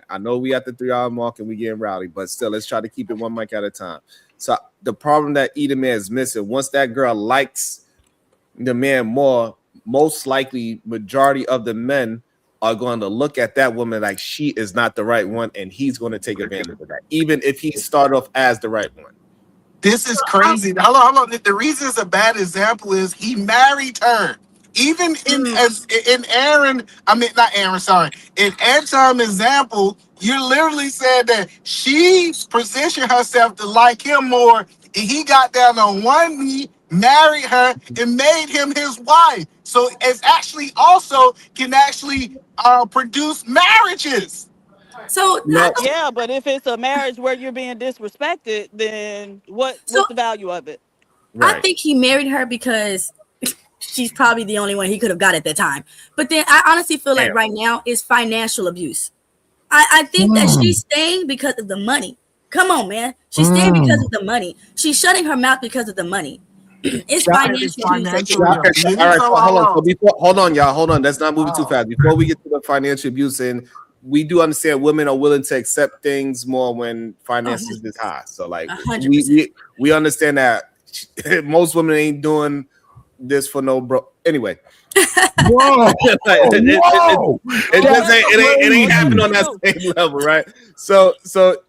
I know we at the 3-hour mark and we getting rowdy, but still, let's try to keep it one mic at a time. So the problem that either man is missing, once that girl likes the man more, most likely majority of the men are going to look at that woman like she is not the right one, and he's going to take advantage of that, even if he started off as the right one. This is crazy. Hold on. The reason it's a bad example is he married her. Even in Aaron, not Aaron, sorry. In Anton's example, you literally said that she positioned herself to like him more, and he got down on one knee, married her, and made him his wife. So it's actually also can actually produce marriages. So yeah, but if it's a marriage where you're being disrespected, then what's the value of it? Right. I think he married her because she's probably the only one he could have got at that time. But then I honestly feel like right now it's financial abuse. I think that she's staying because of the money. Come on, man. She's staying because of the money. She's shutting her mouth because of the money. It's financial abuse. All right, hold on, y'all. Hold on. Let's not move it too fast. Before we get to the financial abuse, and we do understand women are willing to accept things more when finances is high. So like we understand that most women ain't doing this for no bro. Anyway. Whoa. It ain't happening on that same level, right? So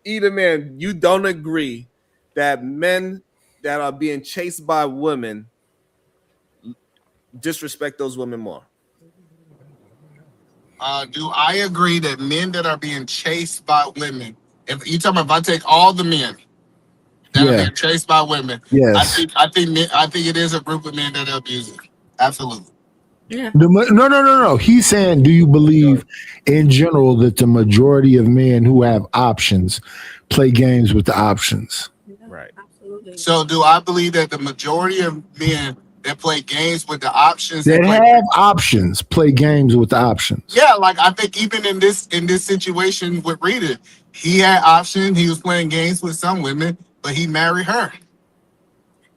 either man, you don't agree that men that are being chased by women disrespect those women more. Do I agree that men that are being chased by women, if you talking about, if I take all the men that are being chased by women, I think it is a group of men that are abusing. Absolutely. Yeah. No. He's saying, do you believe in general that the majority of men who have options play games with the options? Right. Absolutely. So do I believe that the majority of men that play games with the options that have options play games with the options? Yeah, like I think even in this situation with Rita, he had options. He was playing games with some women, but he married her.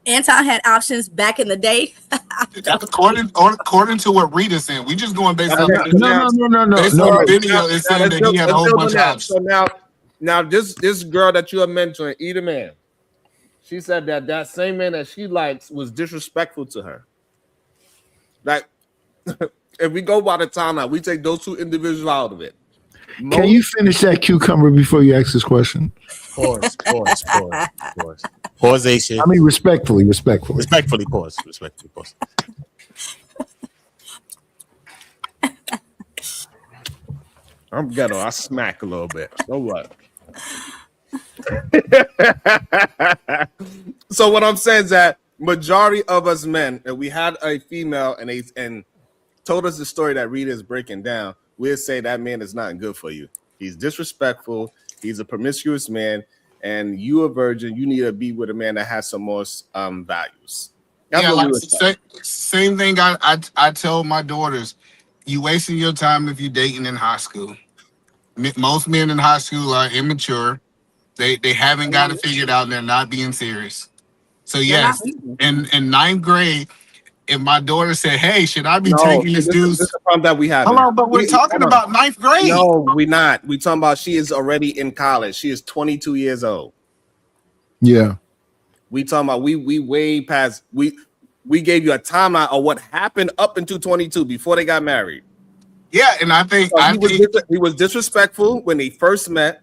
Anton had options back in the day. according to what Rita said, we just going based off No. based on the video. It's saying that he had a whole bunch of options. So now this girl that you are mentoring, Eda Man, she said that same man that she likes was disrespectful to her. Like, if we go by the timeline, we take those two individuals out of it. Can you finish that cucumber before you ask this question? Pause. Pausation. I mean, respectfully. Pause. I'm ghetto. I smack a little bit. So what? So what I'm saying is that majority of us men, if we had a female and told us the story that Rita is breaking down, we'd say that man is not good for you. He's disrespectful. He's a promiscuous man, and you a virgin. You need to be with a man that has some more values. Yeah, like same thing I tell my daughters. You wasting your time if you're dating in high school. Most men in high school are immature. They haven't got it figured out. And they're not being serious. So yes, in ninth grade, if my daughter said, "Hey, should I be taking this dude?" This is the problem that we have. Hold on, but we're talking about ninth grade. No, we're not. We're talking about she is already in college. She is 22 years old. Yeah. We talking about we way past. We gave you a timeline of what happened up until 22 before they got married. Yeah, and I think he was disrespectful when they first met.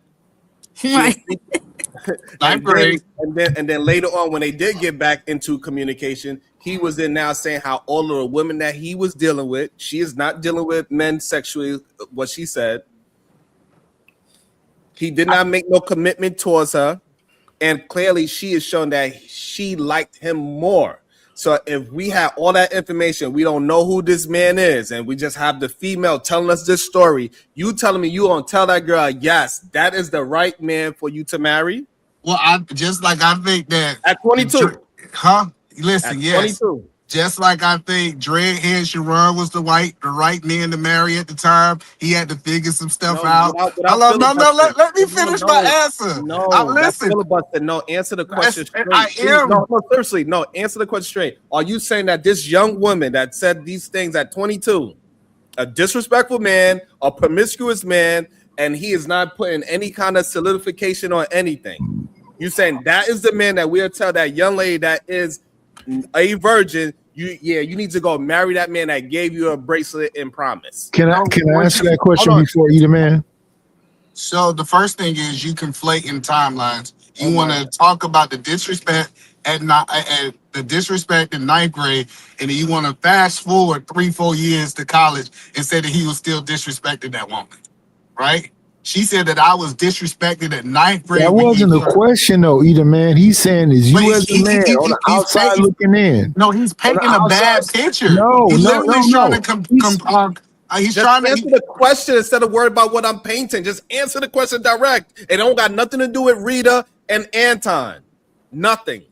Right. and then later on, when they did get back into communication, he was then now saying how all of the women that he was dealing with, she is not dealing with men sexually, what she said. He did not make no commitment towards her. And clearly she is showing that she liked him more. So if we have all that information, we don't know who this man is, and we just have the female telling us this story, you telling me you gonna tell that girl, yes, that is the right man for you to marry? Well, I think that at 22. Listen, at yes. 22. Just like I think Dreadhead Sharon was the right man to marry at the time. He had to figure some stuff out. Let me finish my answer. Listen. No, answer the question straight. Seriously, answer the question straight. Are you saying that this young woman that said these things at 22, a disrespectful man, a promiscuous man, and he is not putting any kind of solidification on anything? You saying that is the man that we'll tell that young lady that is a virgin, you need to go marry that man that gave you a bracelet and promise. Can I answer that question before you, the man? So the first thing is you conflating timelines. You want to talk about the disrespect at the disrespect in ninth grade, and then you want to fast forward 3-4 years to college and say that he was still disrespecting that woman, right? She said that I was disrespected at ninth grade. That wasn't a question, though, either, man. He's saying is you as a man on the outside looking in. No, he's painting a bad picture. No. He's trying to He's trying to answer the question instead of worry about what I'm painting. Just answer the question direct. It don't got nothing to do with Rita and Anton. Nothing.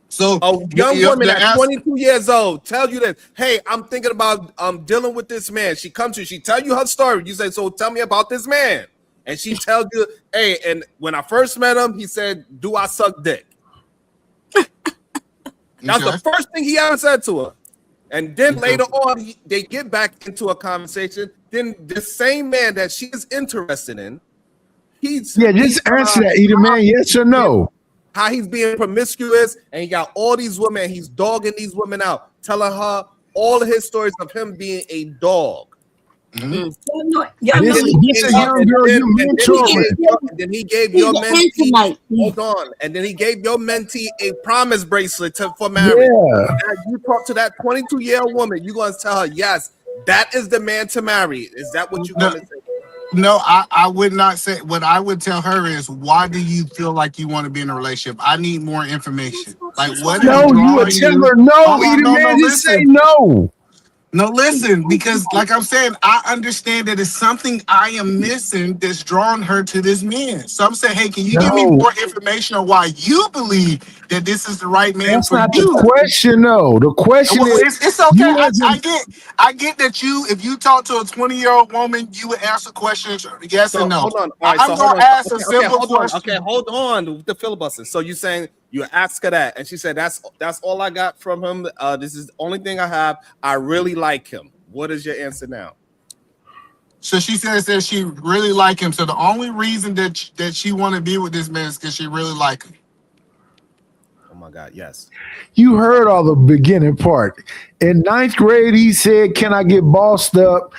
So a young woman at 22 years old tells you that, hey, I'm thinking about dealing with this man. She comes to you, she tell you her story. You say, so tell me about this man. And she tells you, hey, and when I first met him, he said, do I suck dick? That's the first thing he ever said to her. And then later on, they get back into a conversation. Then the same man that she is interested in, just answer that, either man, yes or no. How he's being promiscuous and he got all these women and he's dogging these women out, telling her all of his stories of him being a dog. This is a young girl you mentoring. And then he gave your mentee, hold on, and then he gave your mentee a promise bracelet for marriage. Yeah. As you talk to that 22-year-old woman, you're going to tell her, yes, that is the man to marry. Is that what you're going to say? No, I would not say. What I would tell her is, why do you feel like you want to be in a relationship? I need more information. Like what? No, you would tell her no. Either man, just say no. No, listen, because like I'm saying, I understand that it's something I am missing that's drawn her to this man. So I'm saying, hey, can you give me more information on why you believe that this is the right man for you? That's not the question, though. The question is, it's okay. I get that if you talk to a 20-year-old woman, you would answer questions yes and no. Hold on. I'm going to ask a simple question. Okay, hold on with the filibuster. So you're saying You ask her that, and she said, "That's all I got from him. This is the only thing I have. I really like him." What is your answer now? So she says that she really like him. So the only reason that she want to be with this man is because she really like him. Oh my God, yes. You heard all the beginning part. In 9th grade, he said, "Can I get bossed up?"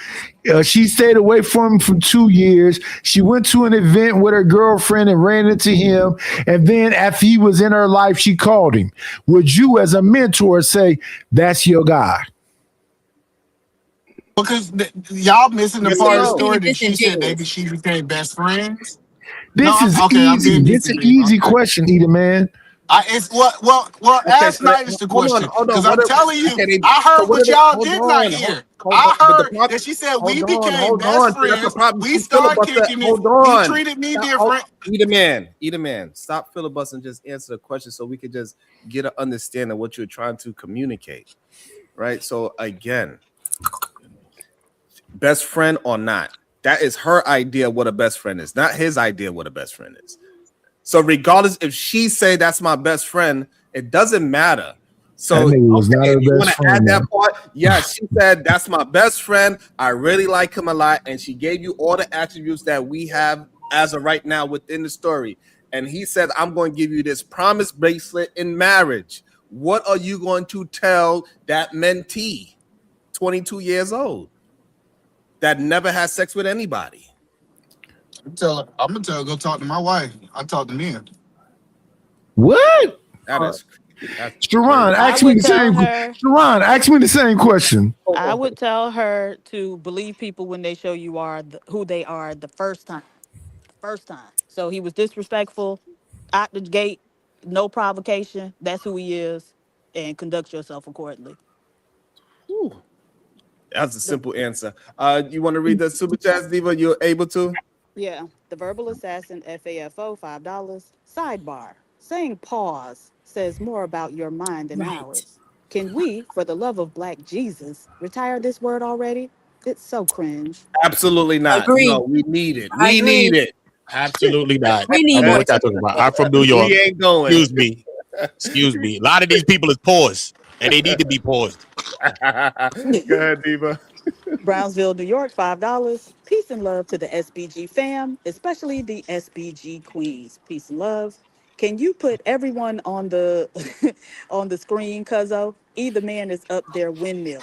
She stayed away from him for 2 years. She went to an event with her girlfriend and ran into him. And then after he was in her life, she called him. Would you, as a mentor, say, "That's your guy"? Because y'all missing the part of the story that she said maybe she became best friends. This is easy. It's an easy question, Eda man. It's well. Ask Nighters the question because I'm telling you, I heard what y'all did not hear. I heard that she said we became best friends. We started kicking it. He treated me different. Eda man, stop filibustering. Just answer the question so we could just get an understanding of what you're trying to communicate, right? So again, best friend or not, that is her idea of what a best friend is, not his idea of what a best friend is. So regardless if she say that's my best friend, it doesn't matter. So you want to add that part? Yes, she said that's my best friend. I really like him a lot, and she gave you all the attributes that we have as of right now within the story. And he said, "I'm going to give you this promise bracelet in marriage." What are you going to tell that mentee, 22 years old, that never had sex with anybody? I'm gonna tell her go talk to my wife. I talk to men. What? That is. Sharon, ask me the same. Sharon, ask me the same question. I would tell her to believe people when they show you who they are the first time. So he was disrespectful out the gate, no provocation. That's who he is, and conduct yourself accordingly. Whew. That's a simple answer. You want to read the super chat, Diva? You're able to? Yeah. The Verbal Assassin FAFO, $5. Sidebar. Saying pause says more about your mind than ours. Can we, for the love of Black Jesus, retire this word already? It's so cringe. Absolutely not. Agreed. No, we need it. I We agree. need it. Absolutely not. We need I know more what y'all talking about. I'm from New York. We ain't going. Excuse me. A lot of these people is paused, and they need to be paused. Go ahead, Diva. Brownsville, New York, $5. Peace and love to the SBG fam, especially the SBG queens. Peace and love. Can you put everyone on the on the screen, Cuzzo? Either man is up there windmill.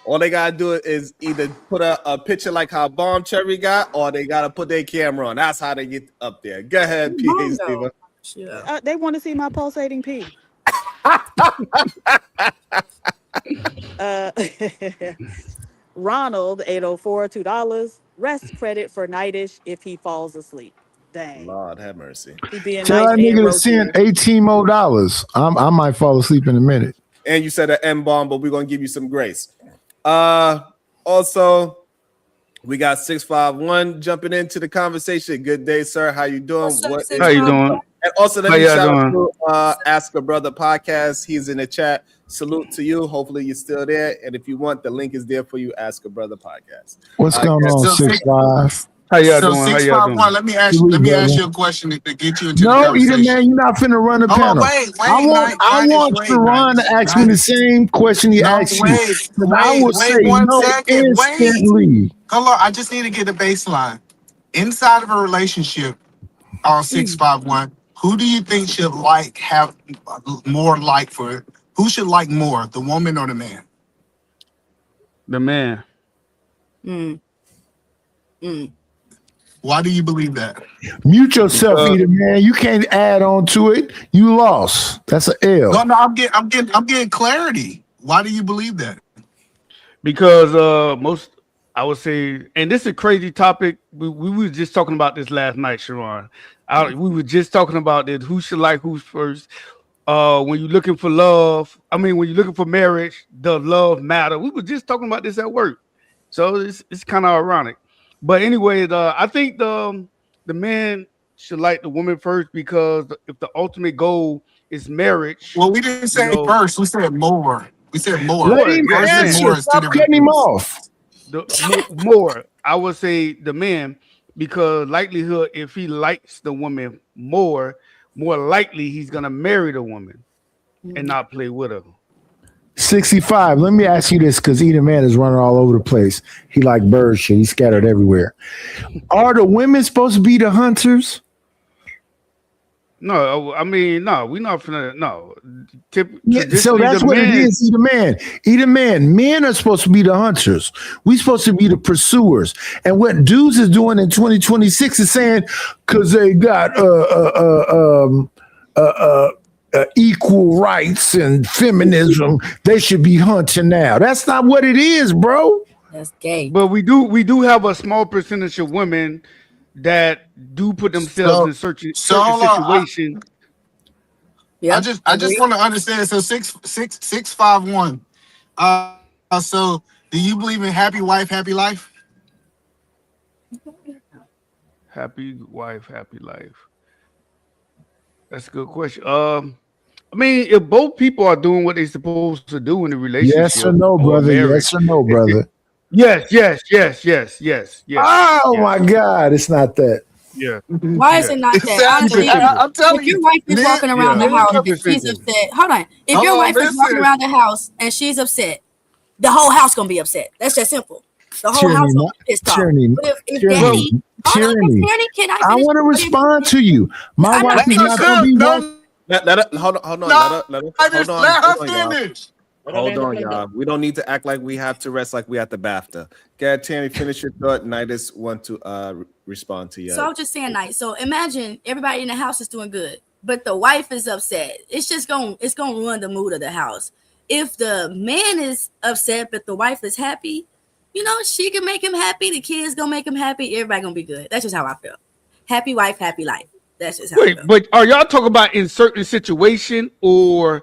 All they gotta do is either put a picture like how Bomb Cherry got, or they gotta put their camera on. That's how they get up there. Go ahead, PH Diva. They want to see my pulsating pee. Ronald, 804, $2. Rest credit for Nightish if he falls asleep. Dang. Lord have mercy. He being Tell nice that and nigga to roasted. send $18 more. I might fall asleep in a minute. And you said an M bomb, but we're gonna give you some grace. Also, we got 651 jumping into the conversation. Good day, sir. How you doing? How you doing? And also, let How me y'all shout out doing? to Ask a Brother podcast. He's in the chat. Salute to you. Hopefully, you're still there. And if you want, the link is there for you. Ask a Brother podcast. What's going on, 6'5"? How y'all So doing? How y'all 651. doing? Let me ask you a question to get you into the No, conversation. Eda man, you're not finna run the Hold on, panel. wait, I want Sharon to ask me the same question he asked you. I will say one no second. instantly. Hold on, I just need to get a baseline. Inside of a relationship on 651, who do you think should have more for it? Who should like more, the woman or the man? The man. Why do you believe that? Mute yourself, Eda man. You can't add on to it. You lost. That's an L. No, I'm getting clarity. Why do you believe that? Because I would say, and this is a crazy topic. We were just talking about this last night, Sharon. We were just talking about this. Who should like who's first? When you're looking for love, when you're looking for marriage, does love matter? We were just talking about this at work, so it's kind of ironic. But anyway, I think the man should like the woman first, because if the ultimate goal is marriage, well, we didn't say first. We said more. We said more. Let him answer. Stop cutting him off. More. I would say the man, because likelihood, if he likes the woman more, more likely he's gonna marry the woman and not play with her. 65. Let me ask you this, because Eden Man is running all over the place. He like bird shit. He's scattered everywhere. Are the women supposed to be the hunters? No, I mean, no, we're not finna. No, Yeah, so that's what it is. Eden Man. Men are supposed to be the hunters. We supposed to be the pursuers. And what dudes is doing in 2026 is saying, because they got equal rights and feminism, they should be hunting now. That's not what it is, bro. That's gay. But we do have a small percentage of women that do put themselves in certain situations. I just want to understand. So 651. So do you believe in happy wife, happy life? Happy wife, happy life. That's a good question. I mean, if both people are doing what they're supposed to do in the relationship, yes or no, brother. Yes or no, brother. Yes. Oh my God, it's not that. Yeah. Why is it not that? Honestly, I'm telling if your wife is walking around the house and she's upset, hold on. If your wife is walking around the house and she's upset, the whole house gonna be upset. That's that simple. The whole house gonna be pissed off. But if Daddy, Tierney, can I want to respond to you. My wife is not gonna be one. Hold on. Let her finish. Hold on, y'all. We don't need to act like we have to rest like we at the BAFTA. Gad, Tierney, finish your thought. Nidus want to respond to you. So I'm just saying, Knight. So imagine everybody in the house is doing good, but the wife is upset. It's gonna ruin the mood of the house. If the man is upset but the wife is happy, she can make him happy. The kids gonna make him happy. Everybody gonna be good. That's just how I feel. Happy wife, happy life. That's just how I feel. But are y'all talking about in certain situation or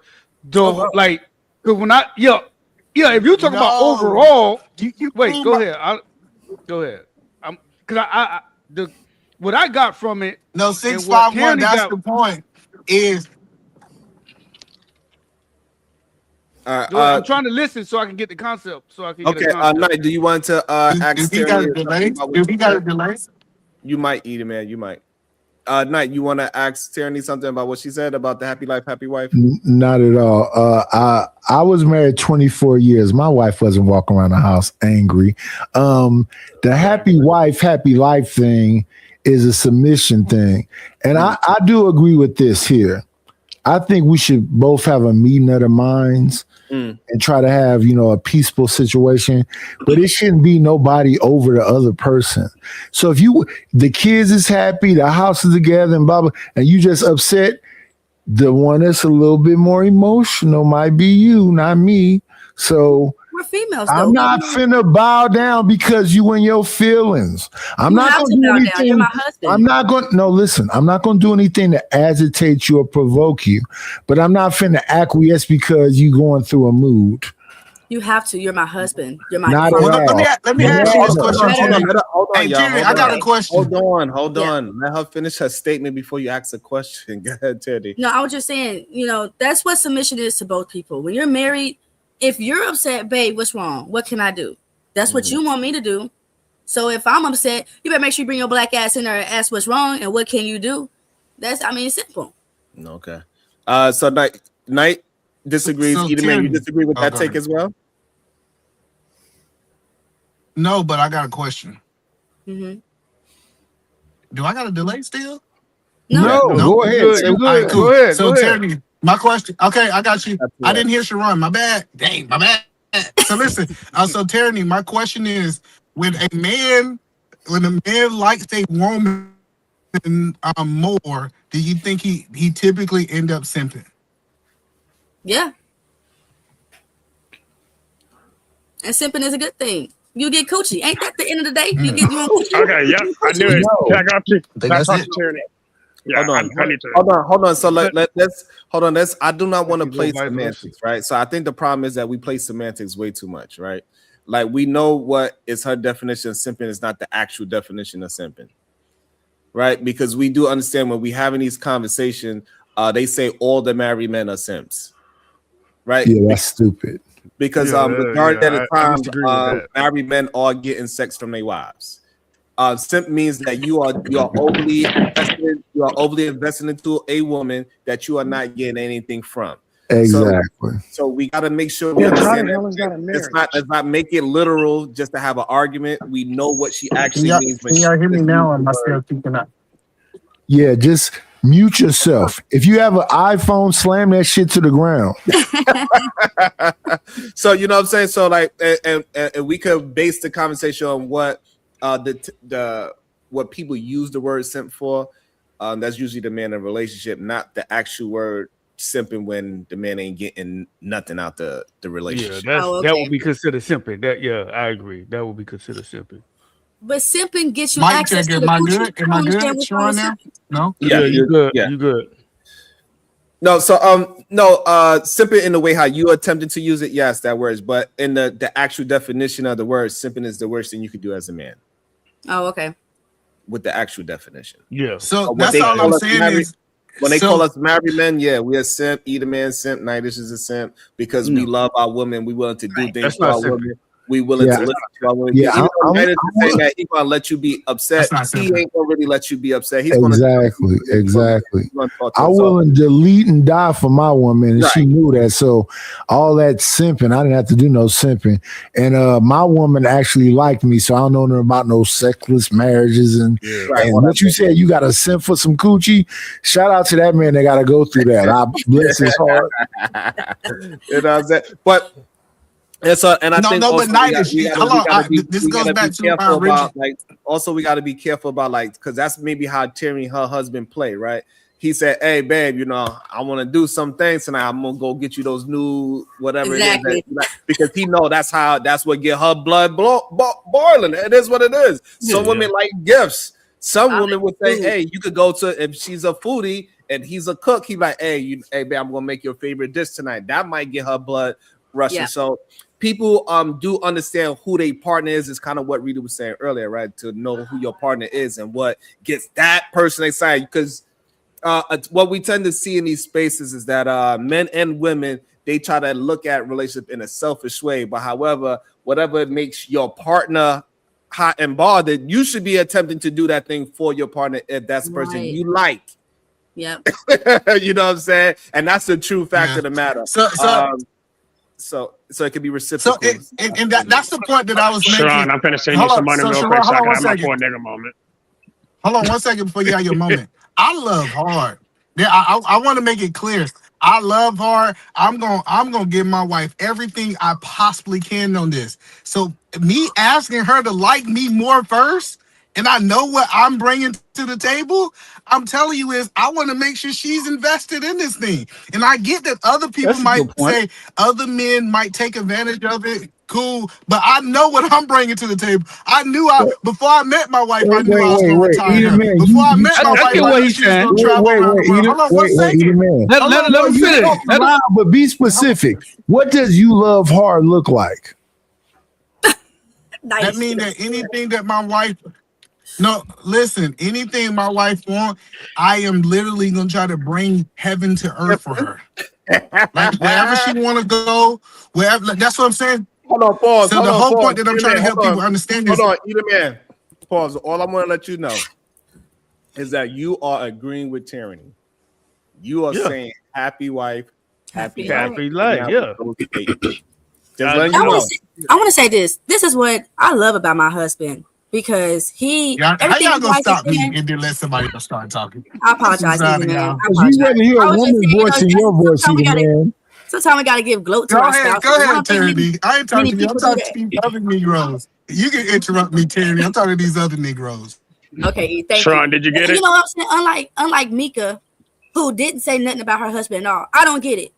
like? Because when if you're talking about overall, go ahead. Go ahead. Because what I got from it. No, 651. That's the point. Is I'm trying to listen so I can get the concept. So I can. Okay, Knight, do you want to ask? He got a delay. If he got a delay, you might eat it, man. You might. Knight, you want to ask Tierney something about what she said about the happy life, happy wife? Not at all. I was married 24 years. My wife wasn't walking around the house angry. The happy wife, happy life thing is a submission thing. And I do agree with this here. I think we should both have a meeting of the minds and try to have, a peaceful situation, but it shouldn't be nobody over the other person. So if the kids is happy, the house is together and blah, blah, and you just upset, the one that's a little bit more emotional might be you, not me. So we're females. I'm not finna bow down because you in your feelings. I'm not gonna do anything. You're my husband. I'm not going. No, listen. I'm not gonna do anything to agitate you or provoke you. But I'm not finna acquiesce because you going through a mood. You have to. You're my husband. You're my. Not let me ask you this question. Hold on, hey, Tierney, I got a question. Hold on. Let her finish her statement before you ask a question. Go ahead, Teddy. No, I was just saying. That's what submission is to both people. When you're married. If you're upset, babe, what's wrong? What can I do? That's what you want me to do. So if I'm upset, you better make sure you bring your black ass in there and ask what's wrong and what can you do. It's simple. Okay. So Knight disagrees. Edelman, you disagree with that take as well? No, but I got a question. Mm-hmm. Do I got a delay still? No. Go ahead. Cool. Go ahead. So Tierney, my question. Okay, I got you. I didn't hear Sharon. My bad. Dang, my bad. So listen. So Tierney, my question is: when a man likes a woman more, do you think he typically end up simping? Yeah. And simping is a good thing. You get coochie. Ain't that the end of the day? You get coochie. Okay, yeah, I knew it. No. I got you. That's it. Yeah, hold on. So let's hold on. I do not want to play semantics, right? So I think the problem is that we play semantics way too much, right? Like we know what is her definition of simping is not the actual definition of simping, right? Because we do understand when we having these conversations, they say all the married men are simps, right? Yeah, that's stupid. Because majority of the time, married men are getting sex from their wives. Simp means that you are overly invested into a woman that you are not getting anything from. Exactly. So we got to make sure we understand that. Let's not make it literal just to have an argument. We know what she actually means. Can y'all hear me now? Or am I still keeping up? Yeah, just mute yourself. If you have an iPhone, slam that shit to the ground. So you know what I'm saying. So like, and we could base the conversation on what what people use the word simp for. That's usually the man in a relationship, not the actual word simping when the man ain't getting nothing out the relationship. Yeah, that would be considered simping. I agree. That would be considered simping. But simping gets you Mike, access to the am I coochie. good? Am I good? Sharon now? No? Yeah, you good. Yeah. You good. No, so simping in the way how you attempted to use it, yes, that works. But in the actual definition of the word, simping is the worst thing you could do as a man. Oh, okay. With the actual definition. Yeah. So that's all I'm saying is when they call us married men, yeah, we are simp, eat a man simp, Nightish is a simp because we love our women, we willing to do things for our women. We willing to listen to our women. Yeah, Even though Nightish is saying that he's gonna let you be upset, he ain't gonna really let you be upset. He's Exactly. I willing to delete and die for my woman, and she knew that. So all that simping, I didn't have to do no simping. And my woman actually liked me, so I don't know nothing about no sexless marriages and what you said. You got to simp for some coochie. Shout out to that man that got to go through that. I bless his heart. You know what I'm saying? But. And so, and I think also this goes back to about, like, also we got to be careful about, like, because that's maybe how Terry and her husband play, right? He said, "Hey, babe, you know, I want to do some things tonight. I'm gonna go get you those new whatever it is because he know that's what get her blood boiling. It is what it is. Some women like gifts. Some women would say, "Hey, you could go to if she's a foodie and he's a cook. He like, hey, babe, I'm gonna make your favorite dish tonight. That might get her blood rushing." Yeah. So people do understand who their partner is kind of what Rita was saying earlier, right? To know who your partner is and what gets that person excited. Because what we tend to see in these spaces is that men and women, they try to look at relationship in a selfish way. But however, whatever makes your partner hot and bothered, you should be attempting to do that thing for your partner if that's the person you like. Yeah. You know what I'm saying? And that's the true fact of the matter. So it can be reciprocal. So and that's the point that I was making. Sharon, I'm gonna send you some money real quick so I can have my poor nigga moment. Hold on 1 second before you have your moment. I love hard. Yeah, I want to make it clear. I love hard. I'm gonna give my wife everything I possibly can on this. So me asking her to like me more first, and I know what I'm bringing to the table, I'm telling you is I want to make sure she's invested in this thing. And I get that other people might say other men might take advantage of it. Cool, but I know what I'm bringing to the table. I knew before I met my wife, I knew I was going to retire her. Before I met my wife, I knew she was going to travel around the world. Hold on 1 second. Let him finish. But be specific. What does you love hard look like? That means that anything that my wife... No, listen, anything my wife wants, I am literally going to try to bring heaven to earth for her. Like wherever she want to go, wherever. That's what I'm saying. Hold on, pause. So the whole point that I'm trying to help people understand is... Hold on, either man. Pause. All I'm going to let you know is that you are agreeing with tyranny. You are saying happy wife, happy life. Yeah. I want to say this. This is what I love about my husband. Because how y'all gonna stop me and then let somebody else start talking? I apologize, man. You rather hear a woman's voice than your voice, man. Sometimes we gotta give gloat to our spouse. Go ahead, Terry. I ain't talking to you. I'm talking to these other Negroes. You can interrupt me, Terry. I'm talking to these other Negroes. Okay, thank Sharon, you. Did you get it? You know what I'm saying? Unlike Mika, who didn't say nothing about her husband at all. I don't get it.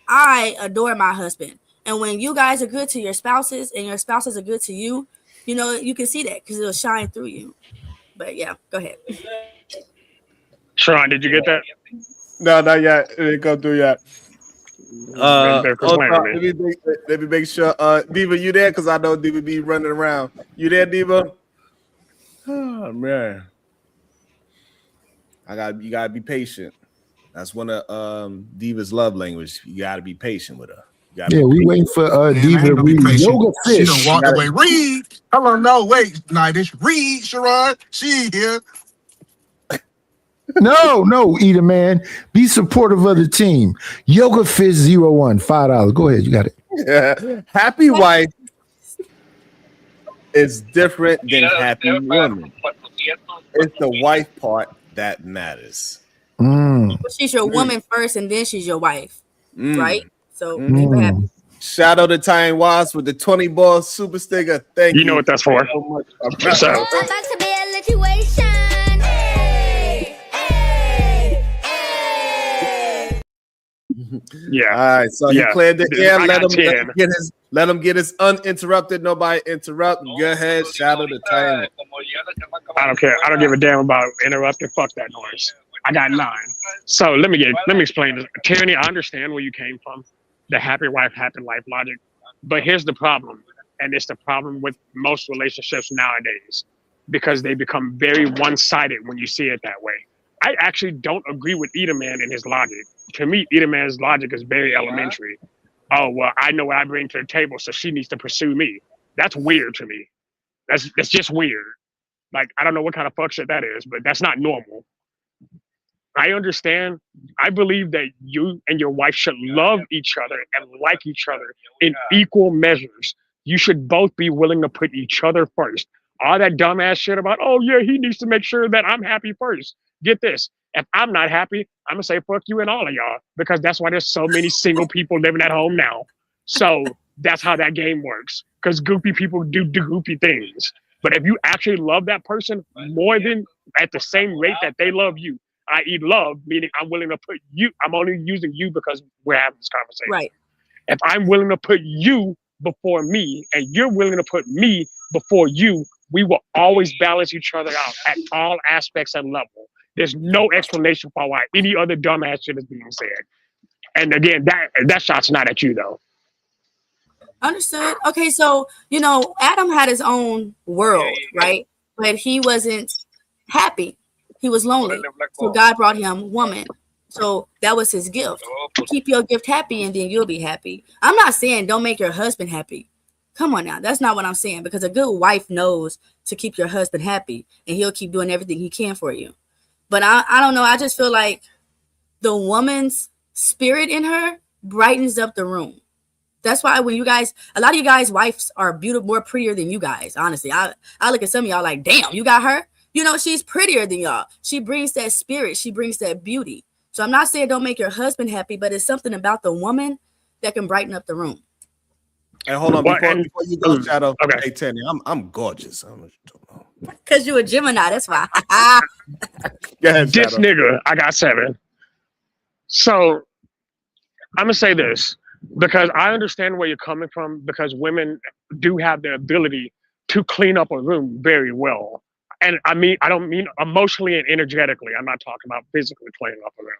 I adore my husband, and when you guys are good to your spouses and your spouses are good to you, you know, you can see that because it'll shine through you. But yeah, go ahead. Sharon, did you get that? No, not yet. It didn't come through yet. Let me make sure. Diva, you there? Because I know Diva be running around. You there, Diva? Oh man, you gotta be patient. That's one of Diva's love language. You gotta be patient with her. Yeah, we waiting for Diva to read Yoga Fish. She done walked away. Read. Hello, no, wait, Nightish. Read, Sharon. She here. No, Eater Man. Be supportive of the team. Yoga Fish 01, $5. Go ahead, you got it. Yeah. Happy wife is different than happy woman. It's the wife part that matters. But she's your woman first, and then she's your wife, right? So keep her happy. Shout out to Time Watts with the 20 ball super sticker. Thank you. You know what that's for. So much. So, About to be a situation. yeah. All right. So he cleared the air. Let him get his uninterrupted. Nobody interrupt. Go ahead. Shout out to Time. I don't care. I don't give a damn about interrupting. Fuck that noise. I got 9. So let me explain this. Tierney, I understand where you came from. The happy wife, happy life logic. But here's the problem. And it's the problem with most relationships nowadays, because they become very one-sided when you see it that way. I actually don't agree with Eaterman in his logic. To me, Eaterman's logic is very elementary. Oh, well, I know what I bring to the table, so she needs to pursue me. That's weird to me. That's just weird. Like, I don't know what kind of fuck shit that is, but that's not normal. I understand. I believe that you and your wife should love each other and like each other in equal measures. You should both be willing to put each other first. All that dumbass shit about, oh yeah, he needs to make sure that I'm happy first. Get this. If I'm not happy, I'm gonna say fuck you and all of y'all, because that's why there's so many single people living at home now. So that's how that game works. Because goofy people do goofy things. But if you actually love that person more than at the same rate that they love you, i.e. love, meaning I'm willing to put you, I'm only using you because we're having this conversation. Right. If I'm willing to put you before me and you're willing to put me before you, we will always balance each other out at all aspects and level. There's no explanation for why any other dumbass shit is being said. And again, that shot's not at you though. Understood. Okay, so Adam had his own world, right? But he wasn't happy. He was lonely. So God brought him woman. So that was his gift. Keep your gift happy and then you'll be happy. I'm not saying don't make your husband happy. Come on now. That's not what I'm saying, because a good wife knows to keep your husband happy and he'll keep doing everything he can for you. But I don't know. I just feel like the woman's spirit in her brightens up the room. That's why when a lot of you guys' wives are beautiful, more prettier than you guys. Honestly, I look at some of y'all like, damn, you got her. She's prettier than y'all. She brings that spirit. She brings that beauty. So I'm not saying don't make your husband happy, but it's something about the woman that can brighten up the room. And hold on, before you go, Shadow. Okay. Hey, Tenny, I'm gorgeous. Because you're a Gemini, that's why. Go ahead, this nigga, I got 7. So I'm gonna say this, because I understand where you're coming from, because women do have the ability to clean up a room very well. And I don't mean emotionally and energetically. I'm not talking about physically cleaning up a room.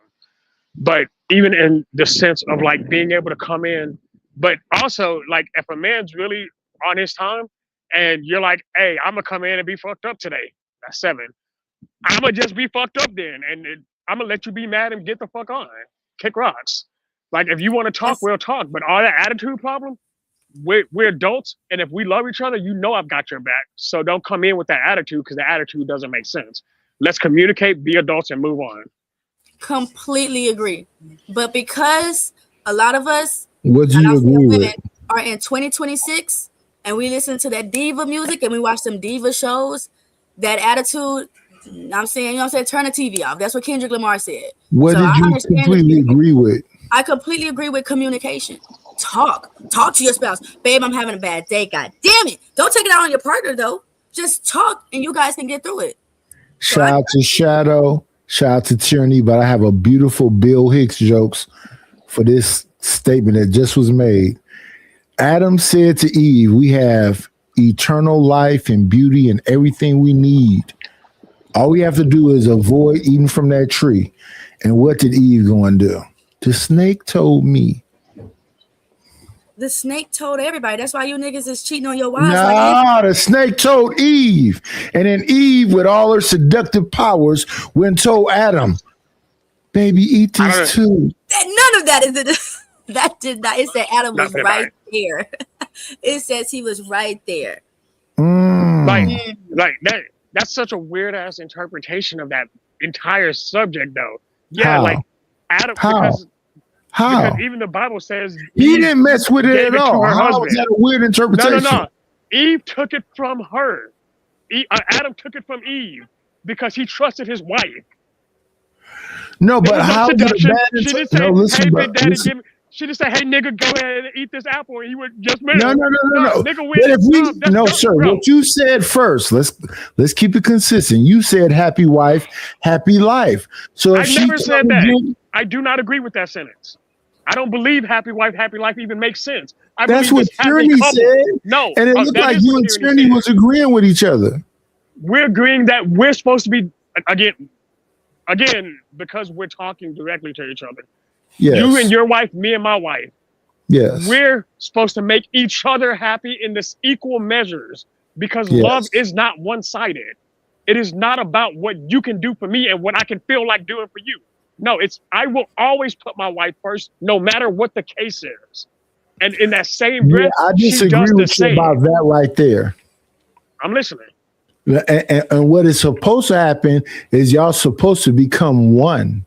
But even in the sense of like being able to come in, but also like if a man's really on his time and you're like, hey, I'm gonna come in and be fucked up today. That's 7. I'm gonna just be fucked up then. And I'm gonna let you be mad and get the fuck on. Kick rocks. Like if you want to talk, we'll talk. But all that attitude problem, we're adults, and if we love each other, I've got your back. So don't come in with that attitude, because the attitude doesn't make sense. Let's communicate, be adults, and move on. Completely agree. But because a lot of us are in 2026 and we listen to that diva music and we watch some diva shows, that attitude, I'm saying, turn the TV off. That's what Kendrick Lamar said. What did you completely agree with? I completely agree with communication. Talk to your spouse. Babe, I'm having a bad day. God damn it. Don't take it out on your partner though. Just talk and you guys can get through it. Shout out to Shadow. Shout out to Tierney. But I have a beautiful Bill Hicks jokes for this statement that just was made. Adam said to Eve, we have eternal life and beauty and everything we need. All we have to do is avoid eating from that tree. And what did Eve go and do? The snake told me. The snake told everybody. That's why you niggas is cheating on your wives. The snake told Eve. And then Eve, with all her seductive powers, went and told Adam, baby, eat this too. None of that is it. That did not. It said Adam Not was for the right bite. there. It says he was right there. Like that. That's such a weird ass interpretation of that entire subject, though. Yeah, How? like Adam, How? because even the Bible says He Eve didn't mess with it gave at it to all. her How husband. is that a weird interpretation? No. Eve took it from her. Adam took it from Eve because he trusted his wife. No, There but was no how is it a seduction. bad She didn't no, say, listen, "Hey, bro, Big Daddy, listen. give me." She didn't say, "Hey, nigga, go ahead and eat this apple," and he would just No, Nigga, But if we that's no, dumb, sir, bro. what you said first, let's keep it consistent. You said happy wife, happy life. So if I she never said that. telling I do not agree with that sentence. I don't believe happy wife, happy life even makes sense. I that's believe what it's happy Tyranny couple. said. No, And it looked that like is you what and Tyranny Tyranny said. was agreeing with each other. We're agreeing that we're supposed to be again because we're talking directly to each other. Yes. You and your wife, me and my wife. Yes. We're supposed to make each other happy in this equal measures because Yes. love is not one-sided. It is not about what you can do for me and what I can feel like doing for you. No, I will always put my wife first, no matter what the case is. And in that same breath, I she disagree does the with you same. about that right there. I'm listening. And what is supposed to happen is y'all supposed to become one.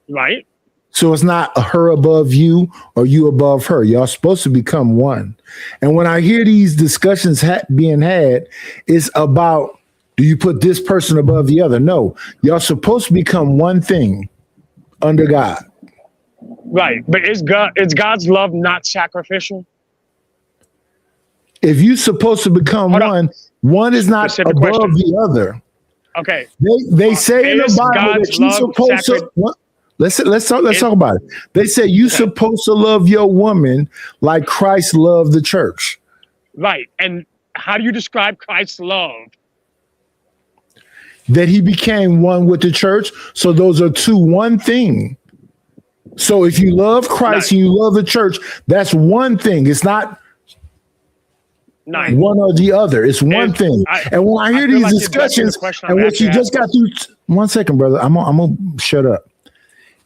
Right? So it's not her above you or you above her. Y'all supposed to become one. And when I hear these discussions being had, it's about, do you put this person above the other? No, y'all supposed to become one thing under God. Right. But is God's love not sacrificial? If you're supposed to become one is not Specific above question. the other. Okay. They say in the Is Bible God's that you're love supposed to. Let's talk about it. They say you're supposed to love your woman like Christ loved the church. Right. And how do you describe Christ's love? That he became one with the church. So those are one thing. So if you love Christ and you love the church, that's one thing. It's not one or the other. It's one thing. And when I hear these discussions and what you just got through, 1 second, brother, I'm gonna shut up.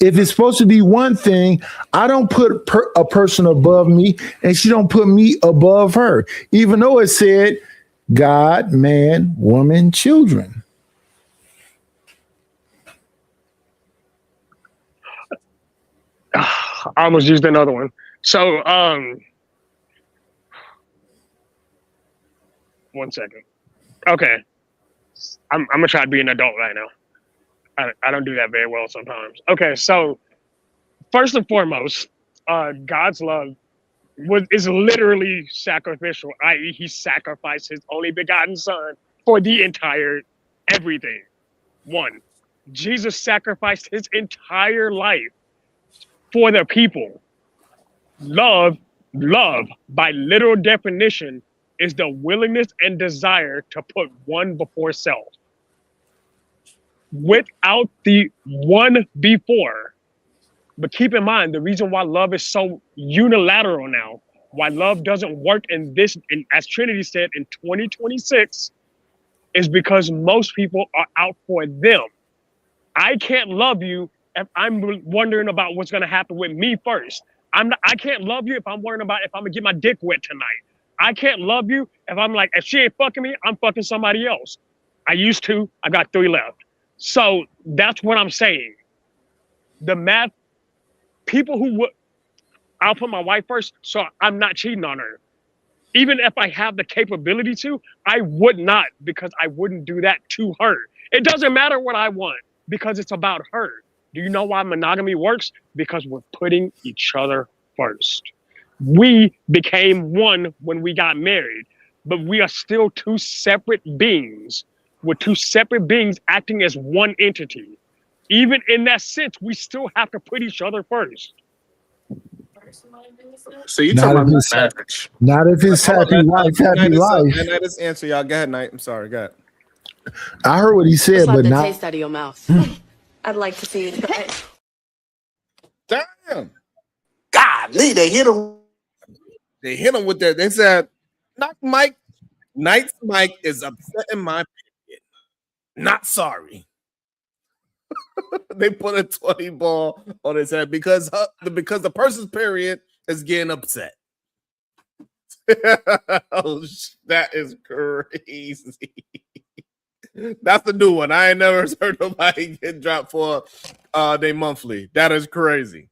If it's supposed to be one thing, I don't put a person above me and she don't put me above her, even though it said God, man, woman, children. I almost used another one. So, 1 second. Okay. I'm gonna try to be an adult right now. I don't do that very well sometimes. Okay, so first and foremost, God's love is literally sacrificial, i.e., he sacrificed his only begotten son for the entire everything. One, Jesus sacrificed his entire life for the people. Love, by literal definition, is the willingness and desire to put one before self. Without the one before. But keep in mind, the reason why love is so unilateral now, why love doesn't work as Trinity said, in 2026, is because most people are out for them. I can't love you if I'm wondering about what's going to happen with me first. I can't love you if I'm worrying about if I'm going to get my dick wet tonight. I can't love you if I'm like, if she ain't fucking me, I'm fucking somebody else. I used to, I got 3 left. So that's what I'm saying. The math, people who would, I'll put my wife first, so I'm not cheating on her. Even if I have the capability to, I would not, because I wouldn't do that to her. It doesn't matter what I want, because it's about her. Do you know why monogamy works? Because we're putting each other first. We became one when we got married, but we are still 2 separate beings. We're 2 separate beings acting as one entity. Even in that sense, we still have to put each other first. So you talking about marriage? Not if it's happy wife, happy life. Let us answer y'all. Go ahead, Knight. I'm sorry. Go ahead. I heard what he said, Slap but the not. taste out of your mouth. I'd like to see you try it. Damn. Golly, they hit him. They hit him with that. They said, "Knock Mike. Knight's Mike is upsetting my period. Not sorry." They put a 20 ball on his head because the person's period is getting upset. Oh, that is crazy. That's the new one. I ain't never heard nobody get dropped for their monthly. That is crazy.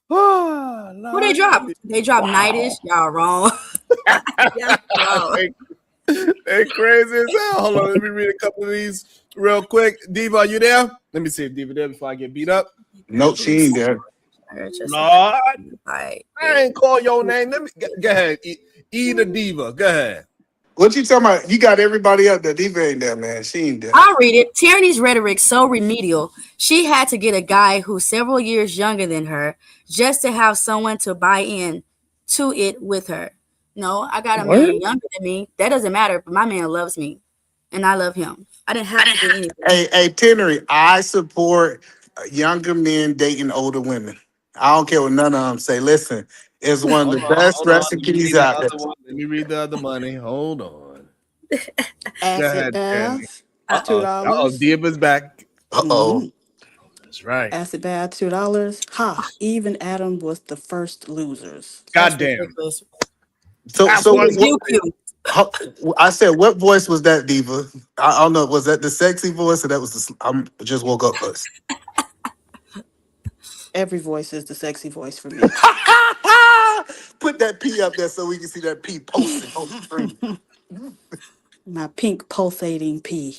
Who they drop? They drop Nightish. Y'all wrong. Y'all wrong. They crazy as hell. Hold on, let me read a couple of these real quick. Diva, are you there? Let me see if Diva there before I get beat up. Nope, she ain't there. Lord, I ain't call your name. Let me go ahead. E the Diva. Go ahead. What you talking about? You got everybody up there. Diva ain't there, man. She ain't there. I'll read it. Tierney's rhetoric so remedial. She had to get a guy who's several years younger than her just to have someone to buy in to it with her. No, I got a man younger than me. That doesn't matter, but my man loves me, and I love him. I didn't have to do anything. Hey, Tenry, I support younger men dating older women. I don't care what none of them say. Listen, it's one of the best recipes out there. Let me read the other money. Hold on. Acid bath, $2. Diva's back. Uh-oh. That's right. Acid bath, $2. Ha! Even Adam was the first losers. Goddamn. So I said, what voice was that, Diva? I don't know. Was that the sexy voice or that was the I just woke up voice? Every voice is the sexy voice for me. Put that P up there so we can see that P posted on the screen. My pink pulsating P.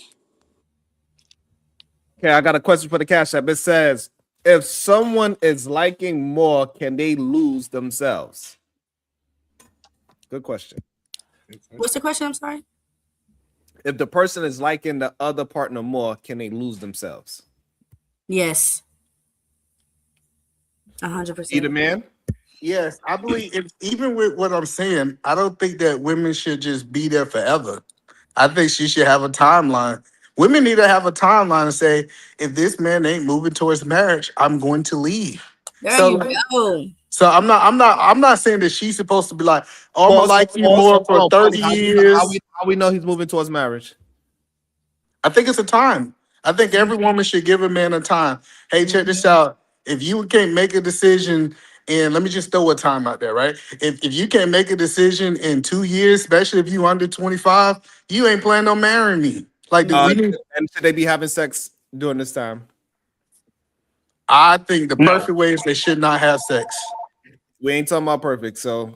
Okay, I got a question for the Cash App. It says, if someone is liking more, can they lose themselves? Good question. What's the question? I'm sorry. If the person is liking the other partner more, can they lose themselves? Yes. 100%. Either man? Yes, I believe even with what I'm saying, I don't think that women should just be there forever. I think she should have a timeline. Women need to have a timeline and say, if this man ain't moving towards marriage, I'm going to leave. There you go. So I'm not saying that she's supposed to be like, oh, I'm gonna like you more for 30 years. How we know he's moving towards marriage? I think it's a time. I think every woman should give a man a time. Hey, check this out. If you can't make a decision, and let me just throw a time out there, right? If you can't make a decision in 2 years, especially if you under 25, you ain't planning on marrying me. Like, And should they be having sex during this time? I think the perfect way is they should not have sex. We ain't talking about perfect, so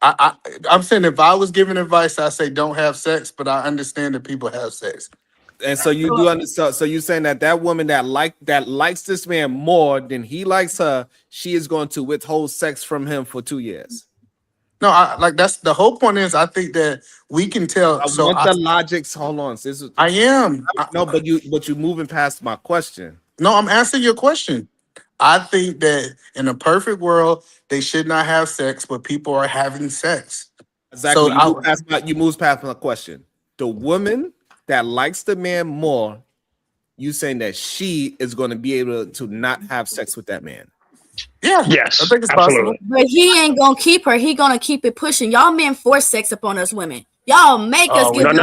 I'm saying if I was giving advice, I say don't have sex, but I understand that people have sex. And so you do understand. So you're saying that woman that likes this man more than he likes her, she is going to withhold sex from him for 2 years. No, that's the whole point. Is I think that we can tell. The logic. Hold on, I am. But you're moving past my question. No, I'm answering your question. I think that in a perfect world, they should not have sex, but people are having sex. Exactly. You move past my question. The woman that likes the man more, you saying that she is going to be able to not have sex with that man. Yeah. Yes. I think it's absolutely. possible. But he ain't gonna keep her. He gonna keep it pushing. Y'all men force sex upon us women. Y'all make us give Hold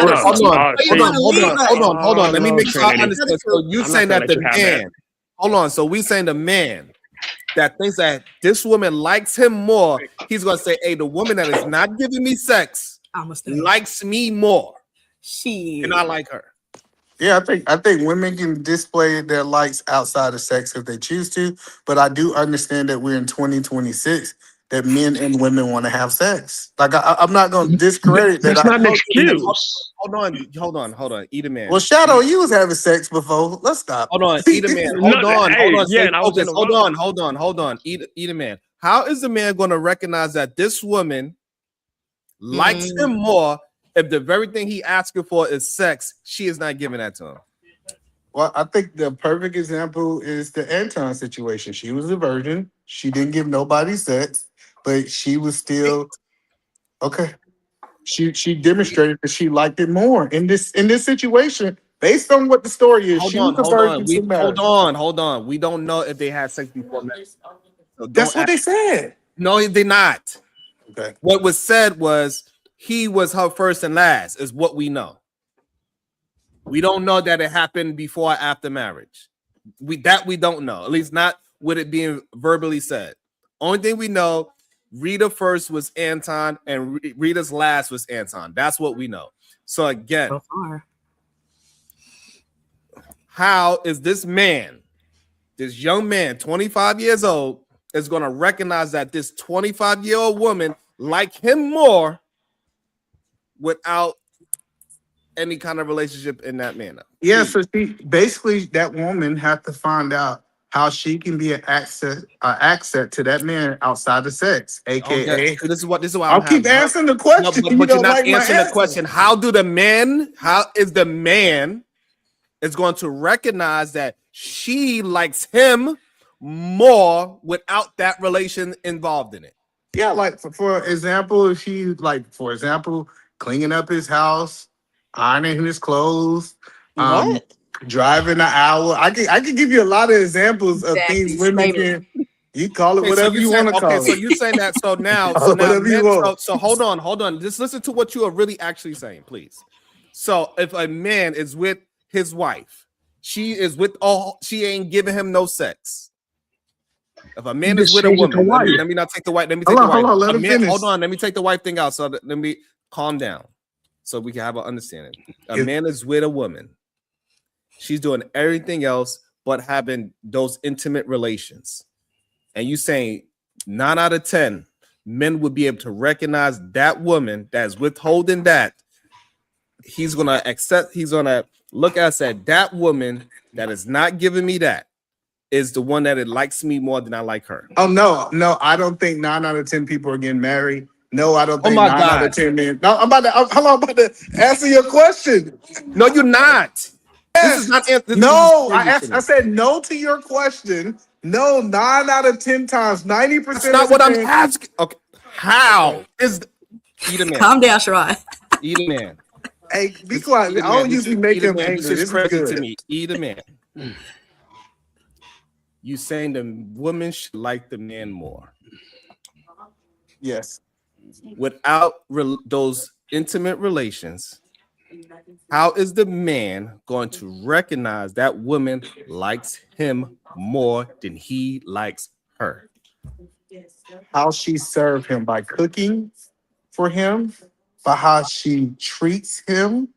on. Hold on. Let me make sure I understand. So you saying that the man? That. Hold on. So we saying the man that thinks that this woman likes him more, he's gonna say, "Hey, the woman that is not giving me sex likes me more. And I like her." Yeah, I think women can display their likes outside of sex if they choose to, but I do understand that we're in 2026 that men and women want to have sex. Like I'm not going to discredit that. That's not an excuse. Hold on. Eat a man. Well, Shadow, you was having sex before. Let's stop. Hold on, eat a man. Hold on. Eat a man. How is the man going to recognize that this woman likes him more if the very thing he asking for is sex? She is not giving that to him. Well, I think the perfect example is the Anton situation. She was a virgin. She didn't give nobody sex, but she was still okay. She demonstrated that she liked it more in this situation based on what the story is. Hold on. We don't know if they had sex before marriage. So that's what they said. No, they did not. Okay. What was said was he was her first and last, is what we know. We don't know that it happened before or after marriage. We don't know. At least not with it being verbally said. Only thing we know, Rita first was Anton, and Rita's last was Anton. That's what we know. So again, So far. how is this man, this young man, 25 years old, is going to recognize that this 25-year-old woman like him more without any kind of relationship in that manner? Yeah, so she basically that woman had to find out how she can be an accent to that man outside of sex, aka. Okay. So this is what I'll keep answering the question. No, You but you're don't not like my answering the answer. question. How is the man is going to recognize that she likes him more without that relation involved in it? Yeah, like for example, if she like, for example, cleaning up his house, ironing his clothes, driving an hour. I can give you a lot of examples of things women can. You call it whatever you want to call it. So you're saying that. So now, Whatever you want. so hold on. Just listen to what you are really actually saying, please. So if a man is with his wife, she ain't giving him no sex. If a man is with a woman, let me not take the wife. Let me take the wife. Hold on, let him finish. Hold on, let me take the wife thing out. So let me calm down, so we can have an understanding. A man is with a woman. She's doing everything else but having those intimate relations. And you saying 9 out of 10 men would be able to recognize that woman that's withholding that. He's gonna look at said that woman that is not giving me that is the one that it likes me more than I like her. Oh no, I don't think 9 out of 10 people are getting married. No, I don't think my 9 God. out of 10 men. No, I'm about to answer your question. No, you're not. Yes. This is not. I said no to your question. No, 9 out of 10 times, 90%. That's not what I'm asking. Okay, how is eat a man? Calm down, Sherrod. Eat a man. Hey, be quiet. I don't usually make him angry. This is crazy to me. Eat a man. You saying the woman should like the man more? Yes. Without those intimate relations, how is the man going to recognize that woman likes him more than he likes her? How she served him by cooking for him, by how she treats him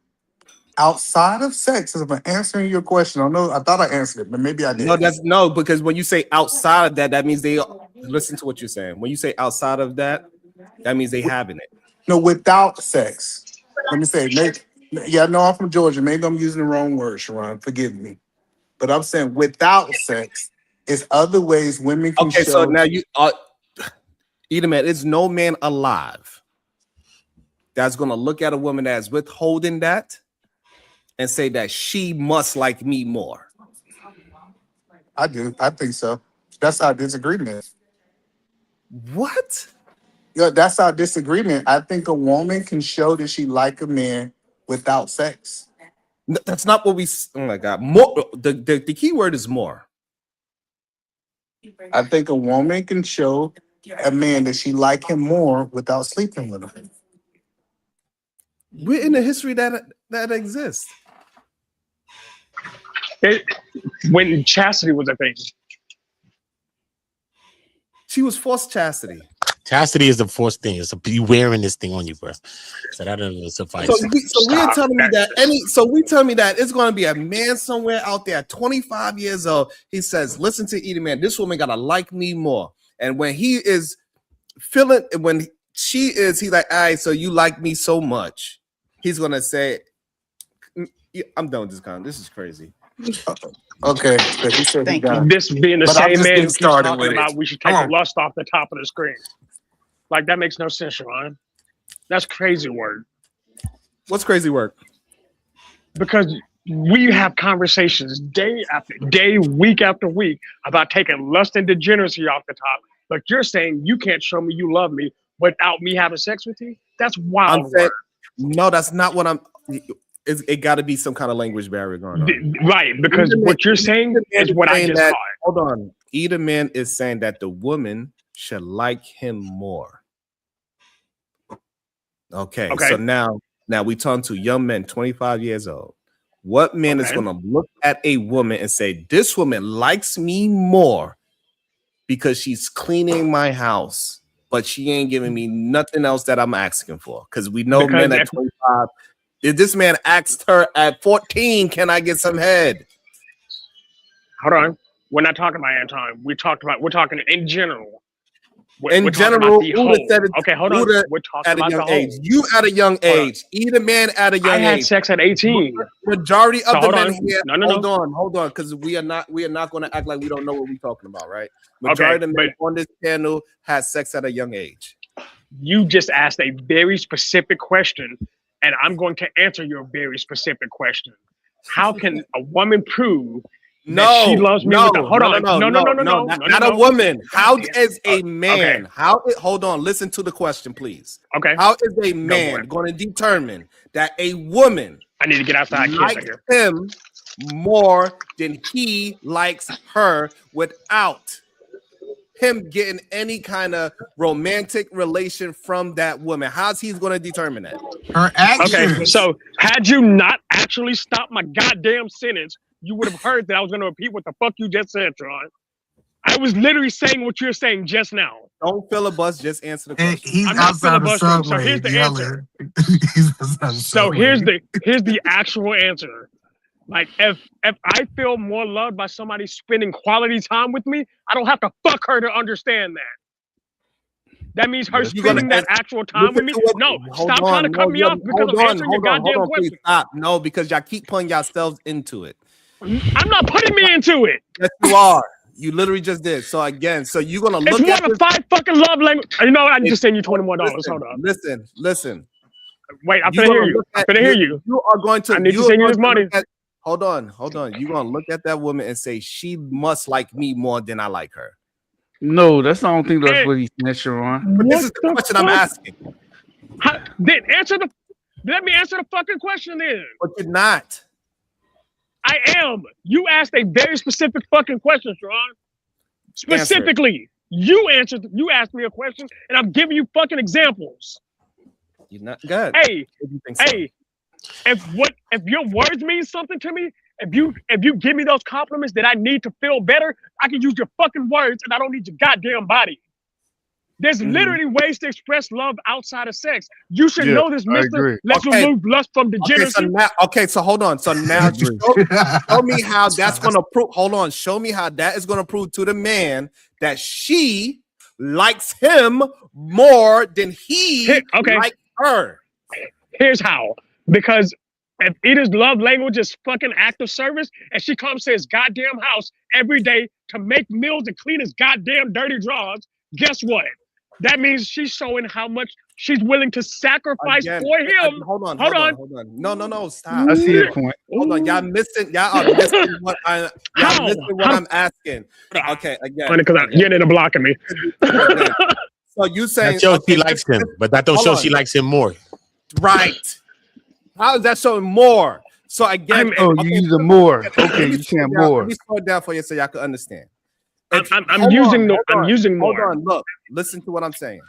outside of sex. If I'm answering your question, I thought I answered it, but maybe I didn't. No, because when you say outside of that, that means they listen to what you're saying. When you say outside of that, that means they having it. No, without sex. Let me say, I'm from Georgia. Maybe I'm using the wrong word, Sharon. Forgive me. But I'm saying without sex is other ways women can show. So now you either man, there's no man alive that's gonna look at a woman that's withholding that and say that she must like me more. I do. I think so. That's our disagreement. What? Yeah, that's our disagreement. I think a woman can show that she like a man without sex. No, that's not what we. Oh my God! More. The key word is more. I think a woman can show a man that she like him more without sleeping with him. We're in the history that exists. When chastity was a thing, she was forced chastity. Chastity is the forced thing. It's you wearing this thing on you, bro. So that doesn't suffice. So we're telling me that it's going to be a man somewhere out there, 25 years old. He says, "Listen to Edie, man. This woman gotta like me more." And when he is feeling, when she is, he's like, "All right, so you like me so much." He's gonna say, "I'm done with this con. This is crazy." Okay, so he said he done. this being the But I'm same just man getting who keeps started talking with about it. we should take the lust off the top of the screen. Like that makes no sense, Sharon. That's crazy word. What's crazy word? Because we have conversations day after day, week after week about taking lust and degeneracy off the top. But you're saying you can't show me you love me without me having sex with you? That's wild word. No, that's not what I'm. It got to be some kind of language barrier going on. Right, because what you're saying is what I just thought. Hold on. Either man is saying that the woman should like him more. Okay. So now we turn to young men, 25 years old. What man is going to look at a woman and say, this woman likes me more because she's cleaning my house, but she ain't giving me nothing else that I'm asking for? Because we know men at 25. If this man asked her at 14, can I get some head? Hold on. We're not talking about Anton. We're talking in general. In general, okay, hold on. We're talking at a about young the age. whole. You at a young age. Either man at a young age. I had sex at 18. Majority of the men here. No. Hold on, because we are not going to act like we don't know what we're talking about, right? Majority of the men on this panel has sex at a young age. You just asked a very specific question, and I'm going to answer your very specific question. How can a woman prove that she loves me? Not a woman. How is a man? Hold on, listen to the question, please. Okay. How is a man going to determine that a woman I need to get outside likes him more than he likes her without him getting any kind of romantic relation from that woman? How's he going to determine that? Her actions. Okay, so had you not actually stopped my goddamn sentence, you would have heard that I was going to repeat what the fuck you just said, Tron. I was literally saying what you're saying just now. Don't filibust, just answer the question. He's outside the subway. So here's the answer. So here's the actual answer. Like if I feel more loved by somebody spending quality time with me, I don't have to fuck her to understand that. That means her spending that actual time with me. No, stop trying to cut me off because I'm answering your goddamn question. Please stop. No, because y'all keep putting yourselves into it. I'm not putting me into it. Yes, you are. You literally just did. So again, you're gonna look at this. 5 fucking love language. You know what? I'm just saying you $21. Hold on. Listen. Wait, I'm gonna hear you. I'm gonna hear you. You are going to. I need to send you this money. Hold on. You're gonna look at that woman and say she must like me more than I like her. No, I don't think that's what he's said, Sharon. But this is the question I'm asking. Let me answer the fucking question then. But you're not. I am. You asked a very specific fucking question, Sharon. Specifically, you asked me a question, and I'm giving you fucking examples. You're not good. Hey, if your words mean something to me, if you give me those compliments that I need to feel better, I can use your fucking words, and I don't need your goddamn body. There's literally ways to express love outside of sex. You should know this, mister. Let's remove lust from degeneracy. So hold on. So now show me how that's going to prove. Hold on. Show me how that is going to prove to the man that she likes him more than he likes her. Here's how. Because if Edith's love language is fucking act of service, and she comes to his goddamn house every day to make meals and clean his goddamn dirty drawers, guess what? That means she's showing how much she's willing to sacrifice for him. Hold on. No, stop. I see your point. Hold on, y'all are missing what I'm asking. Okay, again. Because you're in blocking me. So you saying that shows she likes him, but that don't show she likes him more. Right. How is that showing more? So again, you use the more. Okay, you saying more. Let me slow it down for you so y'all can understand. I'm using more. Hold on, look, listen to what I'm saying.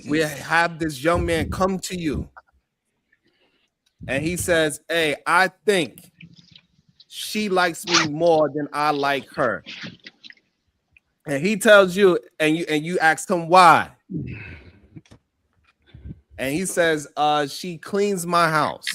We have this young man come to you, and he says, "Hey, I think she likes me more than I like her." And he tells you, and you ask him why. And he says, she cleans my house.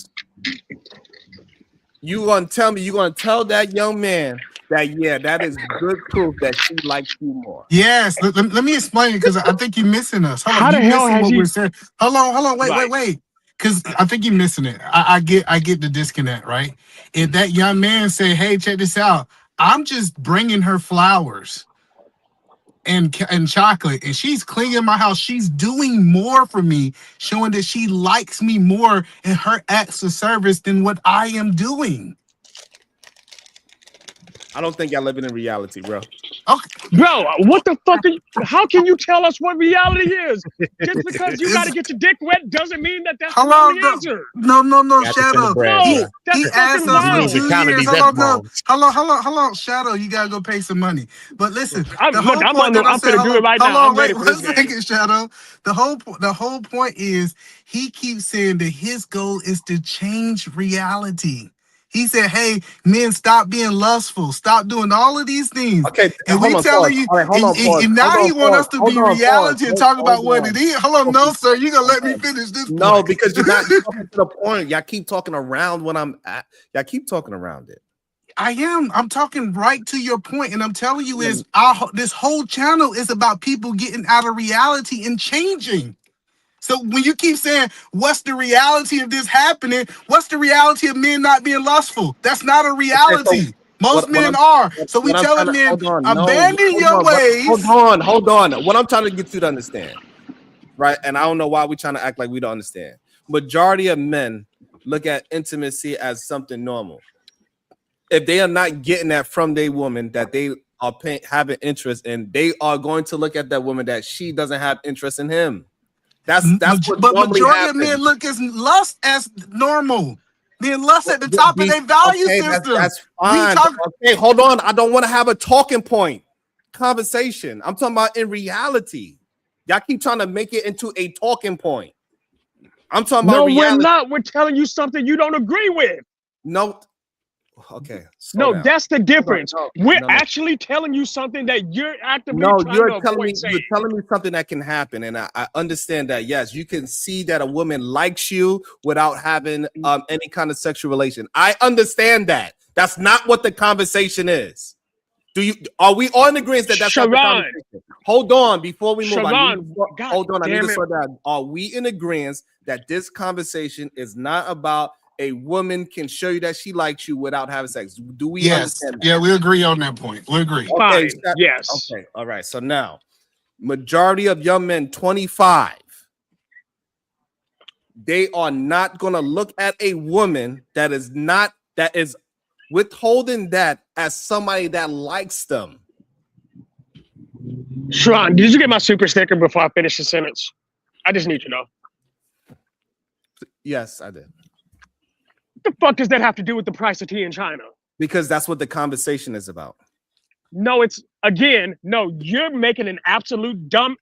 You're going to tell that young man that, that is good proof that she likes you more. Yes. Let me explain, because I think you're missing us. How the hell has we're saying. Hold on. Wait. Because I think you're missing it. I get the disconnect, right? If that young man say, hey, check this out, I'm just bringing her flowers and chocolate, and she's cleaning my house, she's doing more for me, showing that she likes me more in her acts of service than what I am doing. I don't think y'all living in reality, bro. Okay. Bro, what the fuck? How can you tell us what reality is? Just because you got to get your dick wet doesn't mean that that's the only answer. No, Got to send a Shadow. bread, No, bro. that's He asked fucking us for You ain't wrong. even 2 counting years. these F-bombs. Hold on, Shadow. You gotta go pay some money. But listen, the Look, whole point that I I'm said, finna do it right hold now. I'm on, ready wait for one this game. second, Shadow. The whole point is he keeps saying that his goal is to change reality. He said, "Hey, men, stop being lustful. Stop doing all of these things." Okay, And hold we on, pause. telling you, All right, hold on, pause. and Hold now he on, want pause. us to Hold be on, pause. reality and talk about Hold what on. it is. Hold on, no, sir. You gonna let me finish this No, point? because you're not talking to the point. Y'all keep talking around when I'm at. Y'all keep talking around it. I am. I'm talking right to your point, and I'm telling you Yeah. is this whole channel is about people getting out of reality and changing. So when you keep saying, "What's the reality of this happening?" What's the reality of men not being lustful? That's not a Okay, so reality. Most what men I'm are. So we what I'm trying telling to men, hold on. No, abandon hold your on. ways. Hold on. What I'm trying to get you to understand, right? And I don't know why we're trying to act like we don't understand. Majority of men look at intimacy as something normal. If they are not getting that from their woman that they are having interest in, they are going to look at that woman that she doesn't have interest in him. That's what But normally majority of men happens. look as lust as normal. Being lust at the top of their value Okay, system. that's We fine. talk. Okay, hold on. I don't want to have a talking point conversation. I'm talking about in reality. Y'all keep trying to make it into a talking point. I'm talking No, about we're reality. not. We're telling you something you don't agree with. No. Okay. Slow No, down. that's the difference. We're No. actually telling you something that you're actively No, trying to you're avoid saying. telling me something that can happen, and I understand that. Yes, you can see that a woman likes you without having any kind of sexual relation. I understand that. That's not what the conversation is. Are we all in agreement that that's not the Sharon. conversation? Hold on before we move. Sharon, God Hold on. I need damn to it. slow down. Are we in agreement that this conversation is not about a woman can show you that she likes you without having sex? Do we Yes. understand that? Yeah, we agree on that point. We agree. Okay. Fine. Yes. Okay. All right. So now, majority of young men, 25, they are not going to look at a woman that is withholding that as somebody that likes them. Sharon, did you get my super sticker before I finish the sentence? I just need to know. Yes, I did. What the fuck does that have to do with the price of tea in China? Because that's what the conversation is about. No, you're making an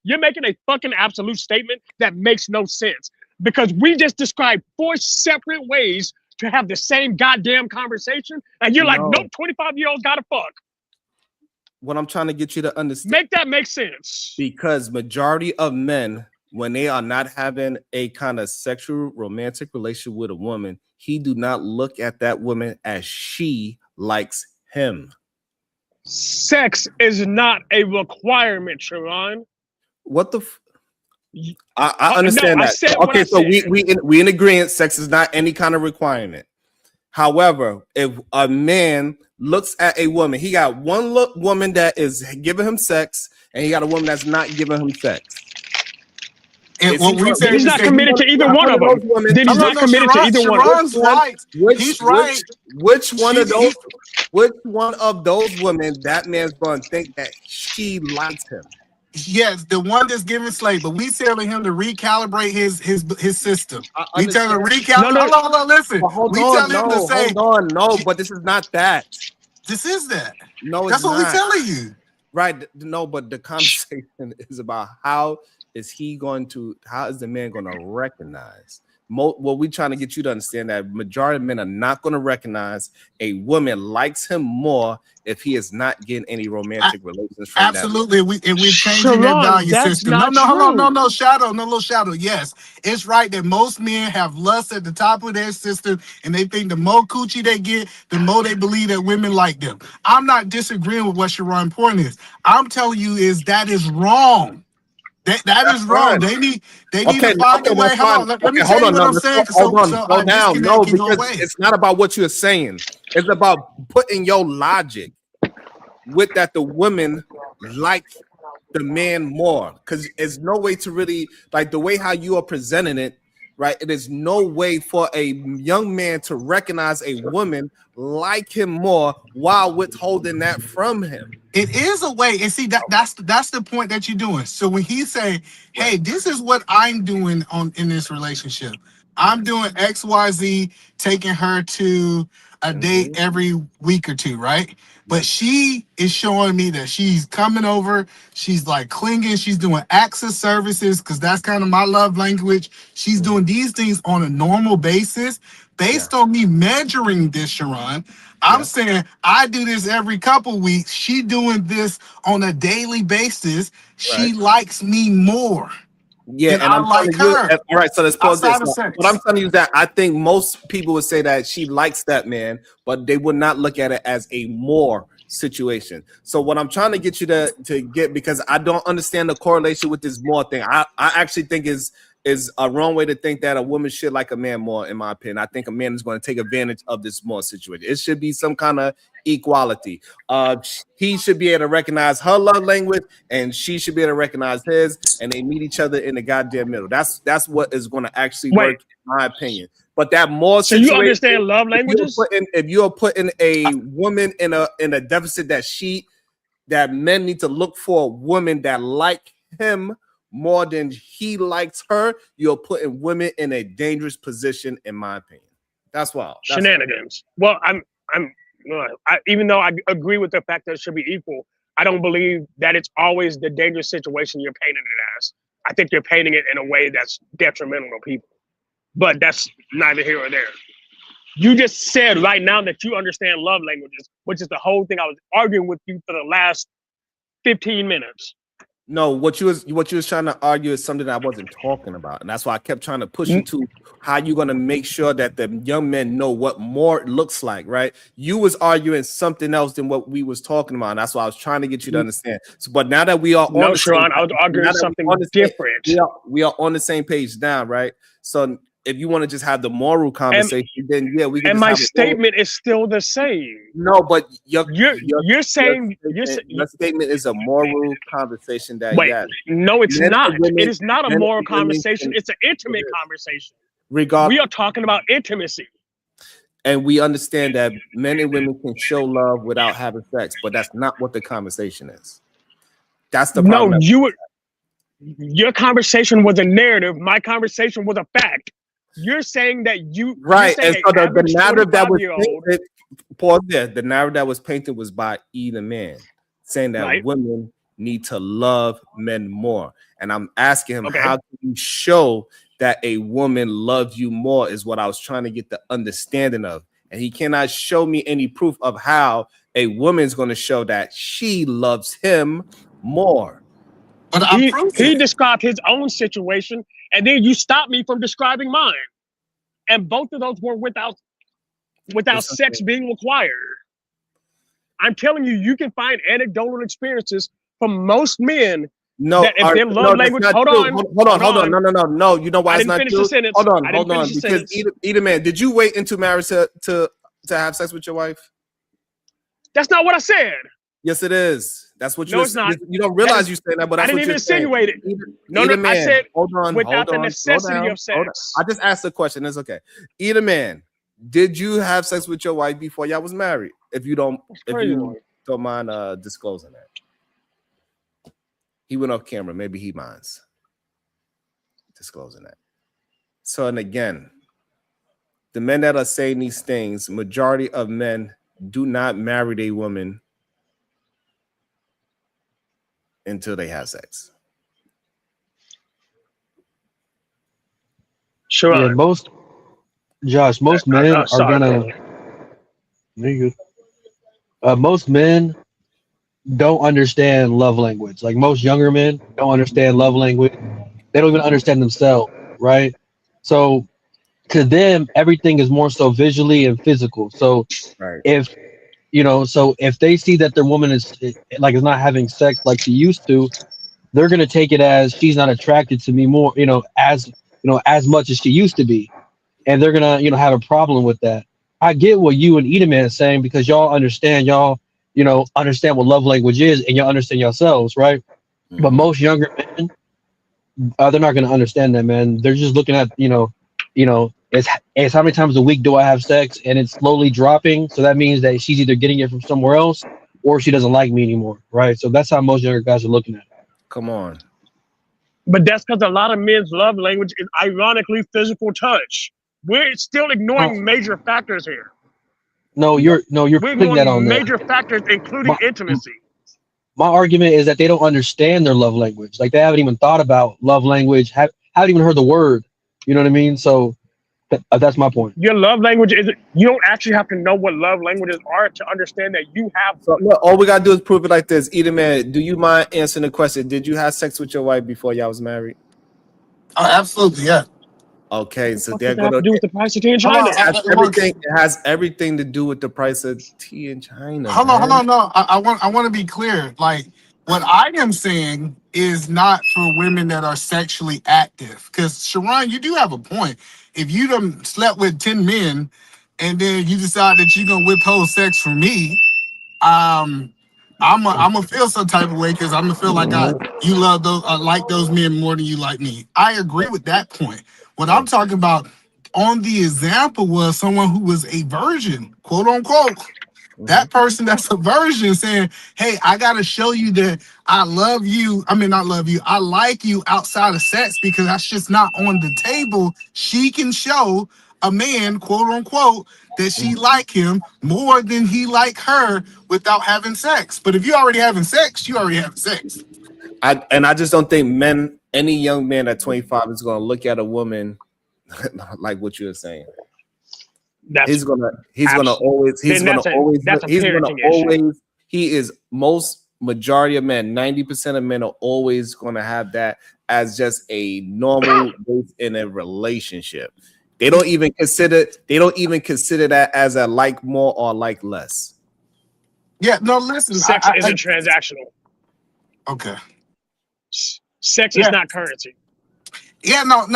you're making a fucking absolute statement that makes no sense. Because we just described 4 separate ways to have the same goddamn conversation, and you're like, nope, 25-year-olds gotta fuck. What I'm trying to get you to understand. Make that make sense. Because majority of men, when they are not having a kind of sexual romantic relationship with a woman, he do not look at that woman as she likes him. Sex is not a requirement, Sharon. What the? I understand no, that. I said Okay, so said. we in agreement. Sex is not any kind of requirement. However, if a man looks at a woman, he got one woman that is giving him sex, and he got a woman that's not giving him sex. And what we say He's is not committed to either one of them. Then he's not committed to either one. Sharon's right. He's right. Which one of those women that man's going to think that she likes him? Yes, the one that's giving slave, but we telling him to recalibrate his system. We tell him recalibrate. Hold on, listen. Hold we on, tell him to say, no, but this is not that. This is that. No, that's what we're telling you. Right? No, but the conversation is about how is the man going to recognize? What we trying to get you to understand that majority of men are not going to recognize a woman likes him more if he is not getting any romantic relations from absolutely. We're changing Sharon, that value system. Not Hold on, true. no, Shadow, no little Shadow. Yes, it's right that most men have lust at the top of their system, and they think the more coochie they get, the more they believe that women like them. I'm not disagreeing with what Sharon's point is. I'm telling you is that is wrong. That is wrong. They need to find a way. Hold on. Let me tell you what I'm saying. Hold on. So Slow down. No, can go because away. it's not about what you're saying. It's about putting your logic with that the women like the man more. Because there's no way to really like the way how you are presenting it, right? It is no way for a young man to recognize a woman like him more while withholding that from him. It is a way, and see that's the point that you're doing. So when he say, "Hey, this is what I'm doing in this relationship. I'm doing XYZ, taking her to a date every week or two, right? But she is showing me that she's coming over. She's like clinging. She's doing acts of services because that's kind of my love language. She's doing these things on a normal basis based on me measuring this, Sharon. I'm saying I do this every couple weeks. She doing this on a daily basis. She likes me more. Yeah, and I'm like telling you, her. all right, so let's pause this. Outside of sex. What I'm telling you is that I think most people would say that she likes that man, but they would not look at it as a more situation. So what I'm trying to get you to get, because I don't understand the correlation with this more thing. I actually think is a wrong way to think that a woman should like a man more, in my opinion. I think a man is going to take advantage of this more situation. It should be some kind of equality. He should be able to recognize her love language, and she should be able to recognize his, and they meet each other in the goddamn middle. That's what is going to actually work, in my opinion. But that more so you understand love languages? If you're putting a woman in a deficit that men need to look for a woman that like him more than he likes her, you're putting women in a dangerous position, in my opinion. That's wild. That's Shenanigans. Well, even though I agree with the fact that it should be equal, I don't believe that it's always the dangerous situation you're painting it as. I think you're painting it in a way that's detrimental to people. But that's neither here or there. You just said right now that you understand love languages, which is the whole thing I was arguing with you for the last 15 minutes. No, what you was trying to argue is something I wasn't talking about, and that's why I kept trying to push you to how you're gonna make sure that the young men know what more looks like, right? You was arguing something else than what we was talking about, and that's why I was trying to get you to understand. So, but now that we are no, Sharon, I was arguing something different. We are on the same page now, right? So if you want to just have the moral conversation, then yeah, we can. And my statement is still the same. No, but you're saying your statement is a moral conversation. That no, it's not. It is not a moral conversation. It's an intimate conversation. We are talking about intimacy. And we understand that men and women can show love without having sex, but that's not what the conversation is. That's the problem. No, your conversation was a narrative. My conversation was a fact. You're saying that and so the narrative that was painted, pause there. The narrative that was painted was by either man, saying that women need to love men more. And I'm asking him, how can you show that a woman loves you more? Is what I was trying to get the understanding of. And he cannot show me any proof of how a woman's going to show that she loves him more. But he described his own situation, and then you stopped me from describing mine. And both of those were without sex being required. I'm telling you, you can find anecdotal experiences from most men. No, that if their love language. Hold on. No. You know why it's not true? Hold on. Because either man, did you wait until marriage to have sex with your wife? That's not what I said. Yes, it is. That's what it's not. You don't realize you saying that, but that's I didn't even insinuate it. I said without the necessity of sex. I just asked a question. It's okay. Either man, did you have sex with your wife before y'all was married? If you don't mind disclosing that. He went off camera. Maybe he minds disclosing that. So, and again, the men that are saying these things, majority of men do not marry a woman until they have sex. Sure. Yeah, most men are gonna. Most men don't understand love language. Like most younger men don't understand love language. They don't even understand themselves, right? So to them, everything is more so visually and physical. So if they see that their woman is not having sex like she used to, they're gonna take it as she's not attracted to me more, as much as she used to be, and they're gonna have a problem with that. I get what you and Edaman is saying because y'all understand what love language is and y'all understand yourselves, right? Mm-hmm. But most younger men, they're not gonna understand that, man. They're just looking at you know, it's how many times a week do I have sex, and it's slowly dropping. So that means that she's either getting it from somewhere else or she doesn't like me anymore, right? So that's how most younger guys are looking at it. Come on. But that's because a lot of men's love language is ironically physical touch. We're still ignoring major factors here. No, you're We're putting that on ignoring there. major factors, including intimacy. My argument is that they don't understand their love language. Like they haven't even thought about love language, haven't even heard the word. You know what I mean? So that's my point. Your love language is you don't actually have to know what love languages are to understand that you have. So look, all we gotta do is prove it like this. Either man, do you mind answering the question? Did you have sex with your wife before y'all was married? Absolutely, yeah. Okay, so What they're does that have gonna. to do with the price of tea in Hold China? on, It has everything to do with the price of tea in China. hold Man. on. No, I want to be clear. Like, what I am saying is not for women that are sexually active. Because Sharon, you do have a point. If you done slept with 10 men and then you decide that you're gonna withhold sex from me, I'm gonna feel some type of way because I'm gonna feel like you love those like those men more than you like me. I agree with that point. What I'm talking about on the example was someone who was a virgin, quote unquote. That person that's a virgin saying, hey, I gotta show you that I love you. I mean, not love you. I like you outside of sex because that's just not on the table. She can show a man, quote unquote, that she like him more than he like her without having sex. But if you already having sex, you already have sex. I just don't think any young man at 25 is gonna look at a woman like what you're saying. He's gonna always he is most majority of men, 90% of men are always gonna have that as just a normal in a relationship. They don't even consider that as a like more or like less. Yeah, no, listen. Sex isn't transactional. Okay. Sex is not currency. Yeah, no,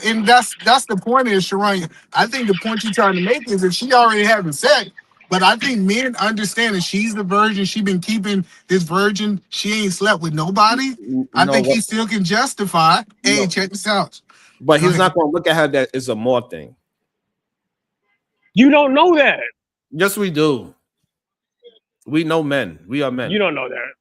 and that's the point is, Sharon. I think the point you're trying to make is that she already having sex, but I think men understand that she's the virgin. She been keeping this virgin. She ain't slept with nobody. I think he still can justify. Hey, check this out. But he's not going to look at her that it's a more thing. You don't know that. Yes, we do. We know men. We are men. You don't know that.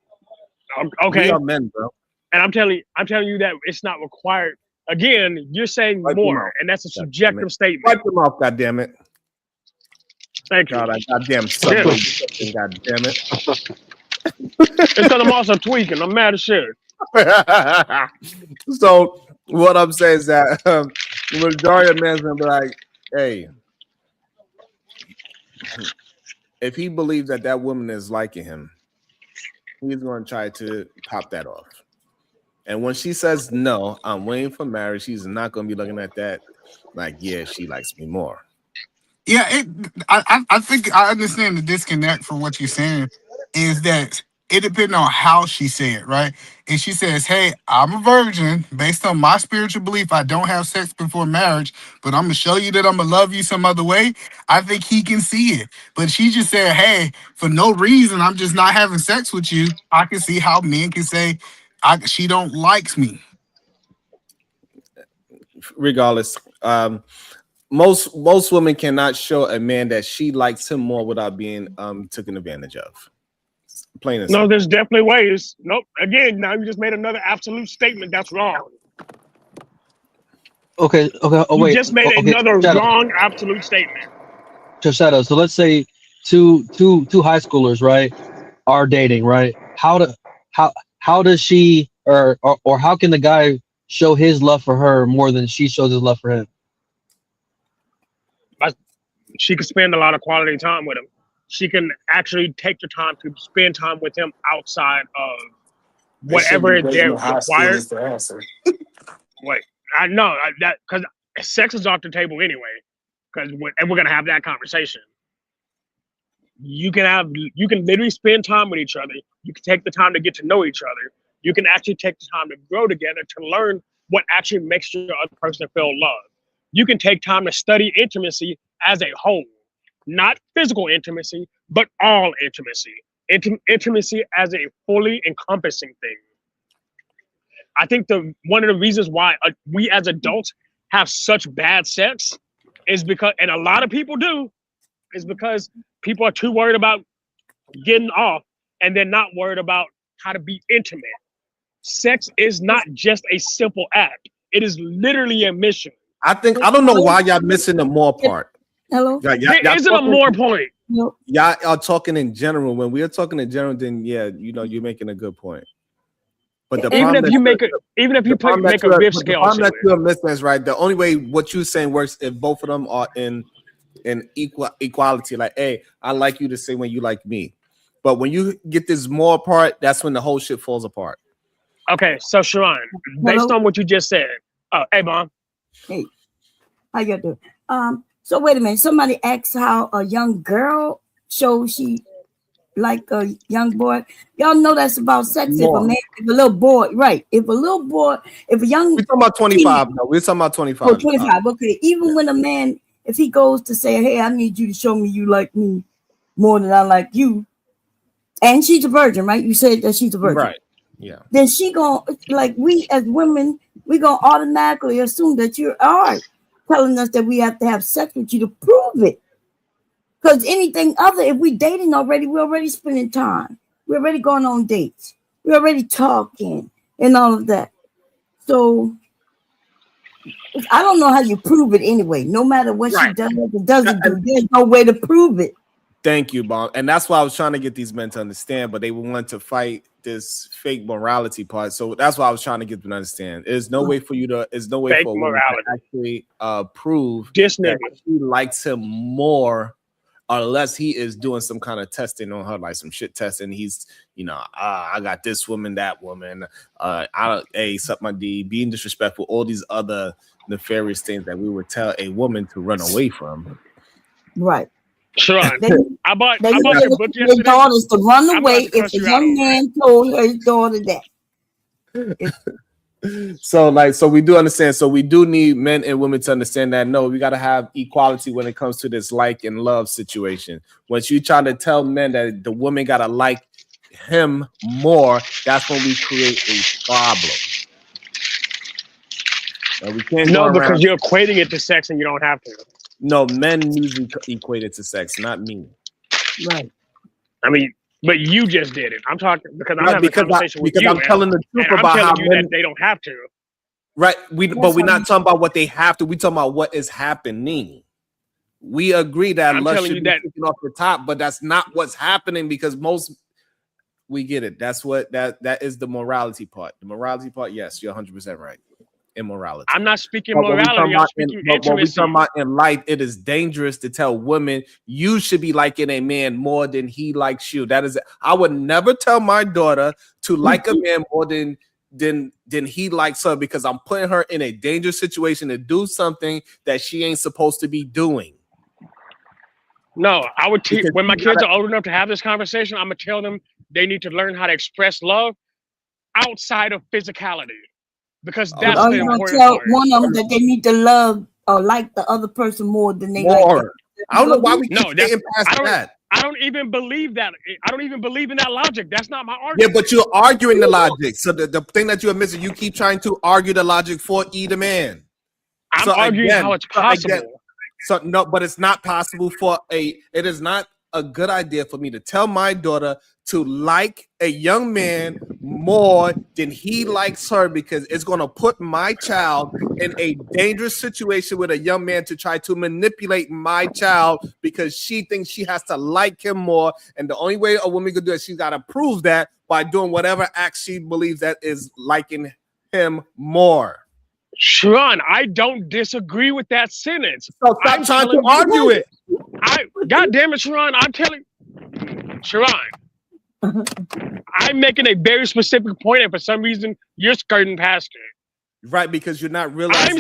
Okay. We are men, bro. And I'm telling you that it's not required. Again, you're saying more, and that's a subjective statement. Wipe them off, goddammit. Thank you. God, I goddamn subway. God damn it. It's because I'm also tweaking. I'm mad as shit. So what I'm saying is that the majority of men gonna be like, hey, if he believes that woman is liking him, he's going to try to pop that off. And when she says no, I'm waiting for marriage, he's not going to be looking at that like, yeah, she likes me more. Yeah, I think I understand the disconnect from what you're saying is that it depends on how she said it, right? And she says, hey, I'm a virgin. Based on my spiritual belief, I don't have sex before marriage, but I'm going to show you that I'm going to love you some other way. I think he can see it. But she just said, hey, for no reason, I'm just not having sex with you. I can see how men can say, she don't like me. Regardless, most women cannot show a man that she likes him more without being taken advantage of. Plain and no, simple. there's definitely ways. Nope. Again, now you just made another absolute statement that's wrong. Okay. Oh, wait. You just made another wrong absolute statement. Shadow. So let's say two high schoolers, right, are dating, right? How does she or how can the guy show his love for her more than she shows his love for him? She could spend a lot of quality time with him. She can actually take the time to spend time with him outside of whatever they're required. Wait, I know that because sex is off the table anyway. And we're gonna have that conversation. You can literally spend time with each other. You can take the time to get to know each other. You can actually take the time to grow together to learn what actually makes your other person feel loved. You can take time to study intimacy as a whole, not physical intimacy, but all intimacy. Intimacy as a fully encompassing thing. I think one of the reasons why we as adults have such bad sex is because, and a lot of people do, is because people are too worried about getting off and they're not worried about how to be intimate. Sex is not just a simple act. It is literally a mission. I don't know why y'all missing the more part. Hello? There isn't a more point. No. Y'all are talking in general. When we are talking in general, then yeah, you're making a good point. But the even if you make a rib scale, the problem that you're missing is right. The only way what you're saying works if both of them are in equality. Like, hey, I like you the same way you like me. But when you get this more part, that's when the whole shit falls apart. Okay, so Sharon, based on what you just said, hey, Mom. Hey, how you doing? So wait a minute. Somebody asked how a young girl shows she like a young boy. Y'all know that's about sex. More. If a little boy, right? If a little boy, if a young, we're talking about 25. No, we're talking about 25. Oh, 25. Okay. Even when a man, if he goes to say, "Hey, I need you to show me you like me more than I like you," and she's a virgin, right? You said that she's a virgin, right? Yeah. Then she gonna, like, we as women, we gonna automatically assume that you are telling us that we have to have sex with you to prove it. Because anything other, if we dating already, we're already spending time. We're already going on dates. We're already talking and all of that. So I don't know how you prove it anyway. No matter what she does or doesn't do, there's no way to prove it. Thank you, Bob. And that's why I was trying to get these men to understand, but they want to fight this fake morality part. So that's why I was trying to get them to understand. There's no way for you to, there's no way fake for morality to actually prove this that she likes him more unless he is doing some kind of testing on her, like some shit testing. He's, I got this woman, that woman, suck my D, being disrespectful, all these other nefarious things that we would tell a woman to run away from. Right. Sure. I bought your book yesterday. Their daughters to run away if a young man told his daughter that. So we do understand. So we do need men and women to understand that no, we got to have equality when it comes to this like and love situation. Once you try to tell men that the woman got to like him more, that's when we create a problem. And we can't because you're equating it to sex and you don't have to. No, men usually equate it to sex, not me. Right. I mean, but you just did it. I'm talking because I'm having a conversation with you. I'm telling the truth about how men, that they don't have to. Right. But we're not talking about what they have to. We're talking about what is happening. We agree that lust should be taken off the top, but that's not what's happening because we get it. That's what that is the morality part. The morality part, yes, you're 100% right. Immorality. I'm not speaking morality. I'm speaking intimacy. What we talking about in life, it is dangerous to tell women you should be liking a man more than he likes you. That is, I would never tell my daughter to like a man more than he likes her because I'm putting her in a dangerous situation to do something that she ain't supposed to be doing. No, I would teach when my kids are old enough to have this conversation. I'm gonna tell them they need to learn how to express love outside of physicality. Because that's the important tell one of them that they need to love or like the other person more than they like them. I don't know why we keep getting past that. I don't even believe that. I don't even believe in that logic. That's not my argument. Yeah, but you're arguing the logic. So the thing that you're missing, you keep trying to argue the logic for either man. I'm arguing how it's possible. No, but it's not possible it is not a good idea for me to tell my daughter to like a young man more than he likes her because it's going to put my child in a dangerous situation with a young man to try to manipulate my child because she thinks she has to like him more. And the only way a woman could do it, she's got to prove that by doing whatever act she believes that is liking him more. Sharon, I don't disagree with that sentence. So stop trying to argue it. God damn it, Sharon, I'm telling Sharon. I'm making a very specific point, and for some reason, you're skirting past it. Right, because you're not realizing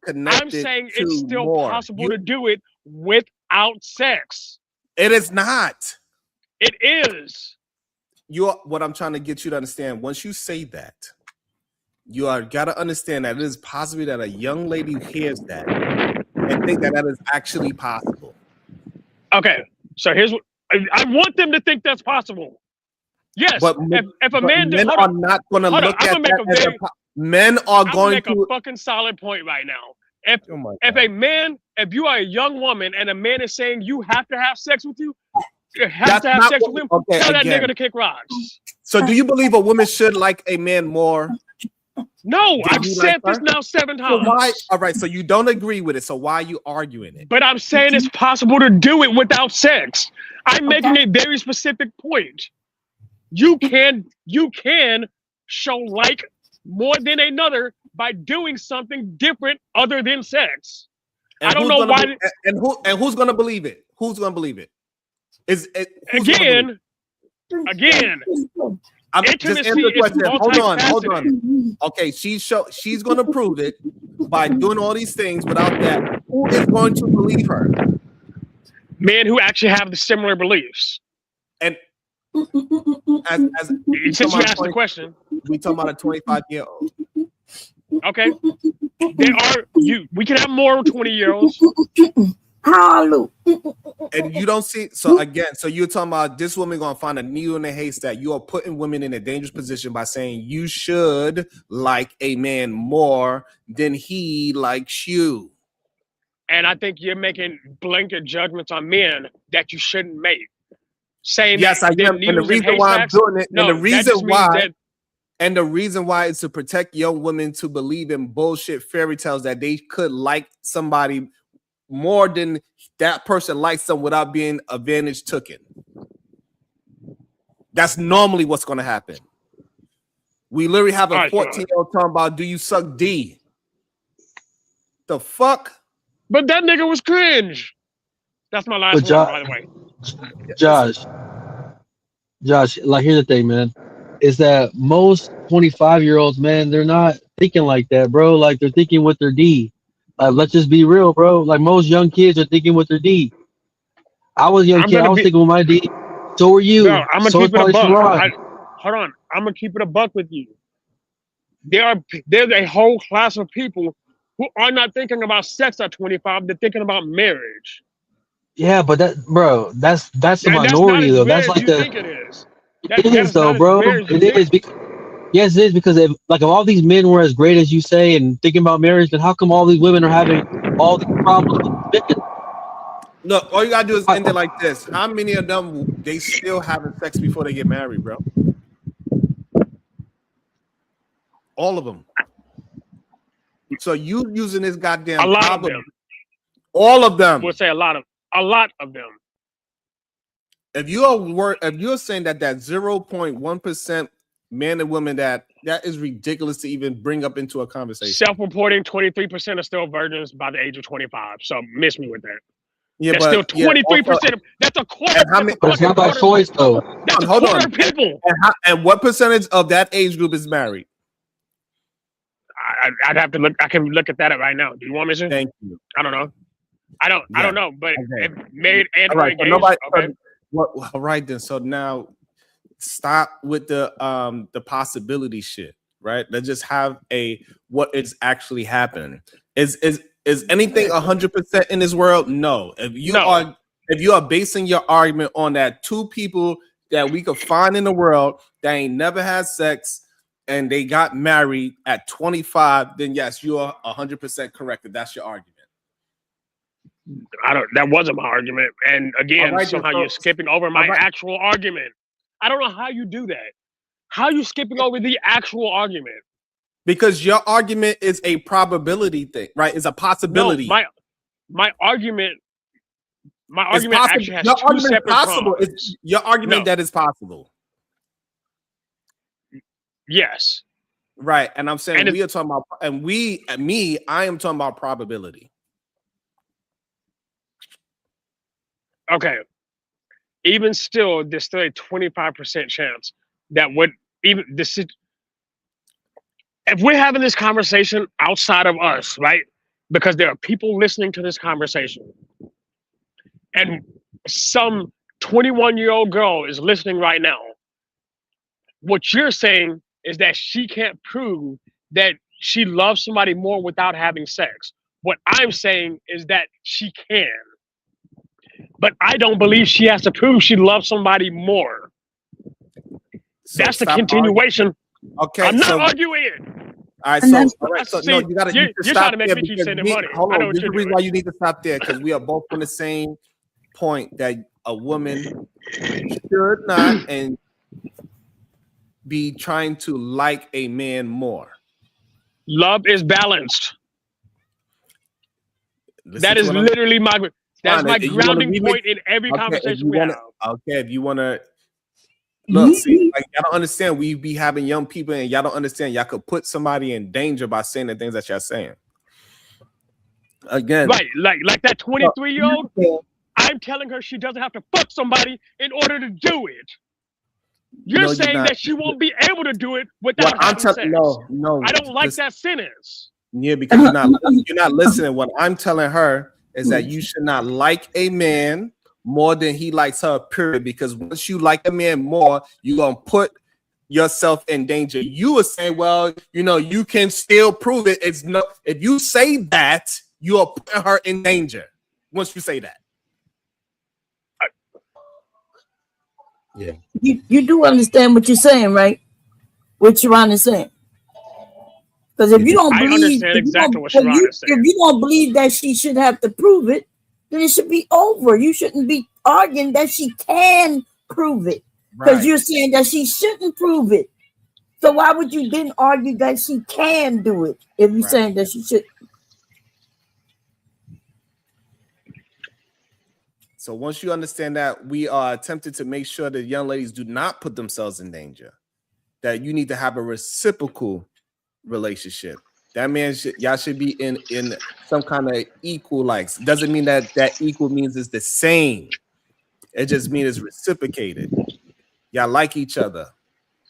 I'm saying it's still possible to do it without sex. It is not. It is. What I'm trying to get you to understand, once you say that, you are got to understand that it is possible that a young lady hears that and think that is actually possible. Okay, so here's what I want them to think that's possible. Yes, but if a man men are not going to look at that as men are going to make a fucking solid point right now. If you are a young woman and a man is saying you have to have sex with you, tell that nigga to kick rocks. So do you believe a woman should like a man more? No, I've said this now 7 times. So why? All right, so you don't agree with it. So why are you arguing it? But I'm saying it's possible to do it without sex. I'm making a very specific point. You can show like more than another by doing something different other than sex. And I don't know why. Who's gonna believe it? Who's gonna believe it? Again. Just answer the question. Hold on. Okay, she's gonna prove it by doing all these things. Without that, who is going to believe her? Men who actually have the similar beliefs. And since you asked the question, we talking about a 25-year-old. Okay, we can have more 20-year-olds. And you don't see, so you're talking about this woman gonna find a needle in a haystack. You are putting women in a dangerous position by saying you should like a man more than he likes you. And I think you're making blanket judgments on men that you shouldn't make. Saying yes, I am. And the reason why I'm doing it, and the reason why is to protect young women to believe in bullshit fairy tales that they could like somebody more than that person likes them without being advantage taken. That's normally what's going to happen. We literally have a 14-year-old talking about, do you suck D? The fuck? But that nigga was cringe. That's my last one, by the way. Josh, like, here's the thing, man, is that most 25-year-olds, man, they're not thinking like that, bro. Like, they're thinking with their D. Let's just be real, bro. Like, most young kids are thinking with their D. I was a young kid. I was thinking with my D. So were you. No, I'm gonna keep it a buck. Hold on. I'm gonna keep it a buck with you. There's a whole class of people who are not thinking about sex at 25. They're thinking about marriage. Yeah, but that's the minority, though. That's like the. It is, though, bro. It is. Yes, it is, because if all these men were as great as you say and thinking about marriage, then how come all these women are having all these problems with men? Look, all you gotta do is end it like this. How many of them they still having sex before they get married, bro? All of them. So you using this goddamn a lot problem. of them. All of them. We'll say a lot of them. If you're saying that 0.1% men and women, that is ridiculous to even bring up into a conversation. Self-reporting 23% are still virgins by the age of 25. So miss me with that. Yeah, that's but still 23%. That's a quarter. But it's not by choice, though. That's hold on. People. And what percentage of that age group is married? I'd have to look. I can look at that right now. Do you want me to? Thank you. I don't know. I don't know. But married and right, engaged. Okay. All right then. So now, stop with the possibility shit. Right. Let's just have what is actually happening. Is anything 100% in this world? No. If you are basing your argument on that two people that we could find in the world that ain't never had sex and they got married at 25, then yes, you are 100% correct if that's your argument. That wasn't my argument. And again, somehow you're skipping over my actual argument. I don't know how you do that. How are you skipping over the actual argument? Because your argument is a probability thing, right? It's a possibility. No, my argument actually has two separate possible. It's your argument that is possible. Yes. Right. And I'm saying we are talking about, I am talking about probability. Okay. Even still, there's still a 25% chance that if we're having this conversation outside of us, right? Because there are people listening to this conversation, and some 21-year-old girl is listening right now. What you're saying is that she can't prove that she loves somebody more without having sex. What I'm saying is that she can. But I don't believe she has to prove she loves somebody more. So that's the continuation. Okay, I'm not arguing. All right, And so no, you gotta You're stop trying to make there me keep because sending money. hold I know on. what This is you're the reason doing. why you need to stop there because we are both on the same point that a woman should not and be trying to like a man more. Love is balanced. Listen That to is what I'm literally my fine. my If you want to grounding point in every okay, conversation we have. if you want to look, see, like y'all don't understand. We be having young people, and y'all don't understand. Y'all could put somebody in danger by saying the things that y'all saying. Again, Right, like that 23-year-old. I'm telling her she doesn't have to fuck somebody in order to do it. You're saying that she won't be able to do it without having sex. No. I don't like that sentence. Yeah, because you're not listening. What I'm telling her is that you should not like a man more than he likes her, period. Because once you like a man more, you're gonna put yourself in danger. You were saying, well, you can still prove it. It's no, if you say that, you are putting her in danger. Once you say that. Yeah. You do understand what you're saying, right? What Sharon is saying. Because if you don't believe, understand exactly what Sharon is saying. If you don't believe that she should have to prove it, then it should be over. You shouldn't be arguing that she can prove it. Because you're saying that she shouldn't prove it. So why would you then argue that she can do it if you're saying that she should? So once you understand that, we are attempting to make sure that young ladies do not put themselves in danger. That you need to have a reciprocal relationship. That man, y'all should be in some kind of equal likes. Doesn't mean that equal means it's the same. It just means it's reciprocated. Y'all like each other.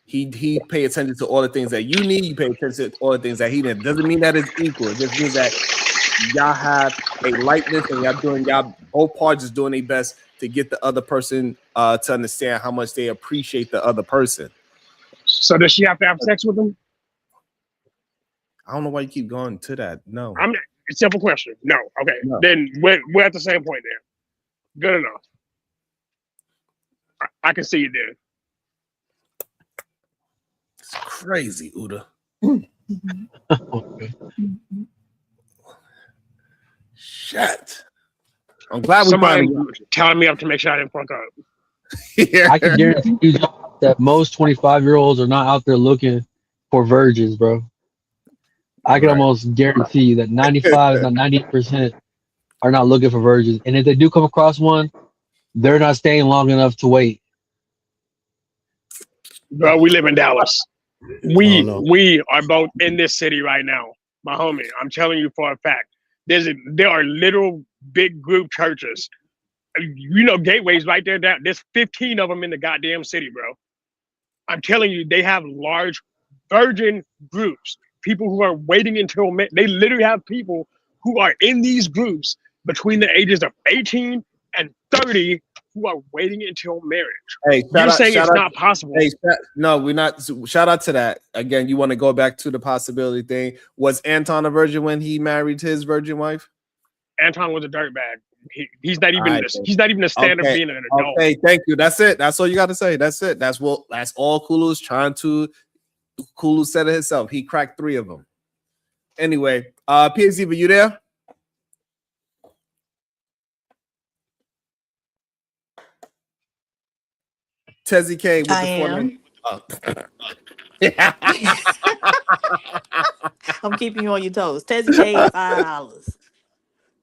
He pay attention to all the things that you need. You pay attention to all the things that he need. Doesn't mean that it's equal. It just means that y'all have a likeness and y'all both parties doing their best to get the other person to understand how much they appreciate the other person. So does she have to have sex with him? I don't know why you keep going to that. No. It's a simple question. No. Okay. No. Then we're at the same point there. Good enough. I can see you there. It's crazy, Uda. Shit. I'm glad somebody telling me up to make sure I didn't fuck up. Yeah. I can guarantee you that most 25-year-olds are not out there looking for virgins, bro. I can almost guarantee you that 95, not 90% are not looking for virgins. And if they do come across one, they're not staying long enough to wait. Bro, we live in Dallas. We are both in this city right now. My homie, I'm telling you for a fact. There are literal big group churches. Gateways right there. There's 15 of them in the goddamn city, bro. I'm telling you, they have large virgin groups. People who are waiting until they literally have people who are in these groups between the ages of 18 and 30 who are waiting until marriage. Hey, you're saying it's not possible. Hey, no, we're not. Shout out to that. Again, you want to go back to the possibility thing. Was Anton a virgin when he married his virgin wife? Anton was a dirtbad. He's not even a standard being an adult. Okay, thank you. That's it. That's all you got to say. That's it. That's all Kulu's trying to. Kulu said it himself. He cracked 3 of them. Anyway, PhD, were you there? Tezzy K with I the I'm keeping you on your toes. Tezzy K, $5.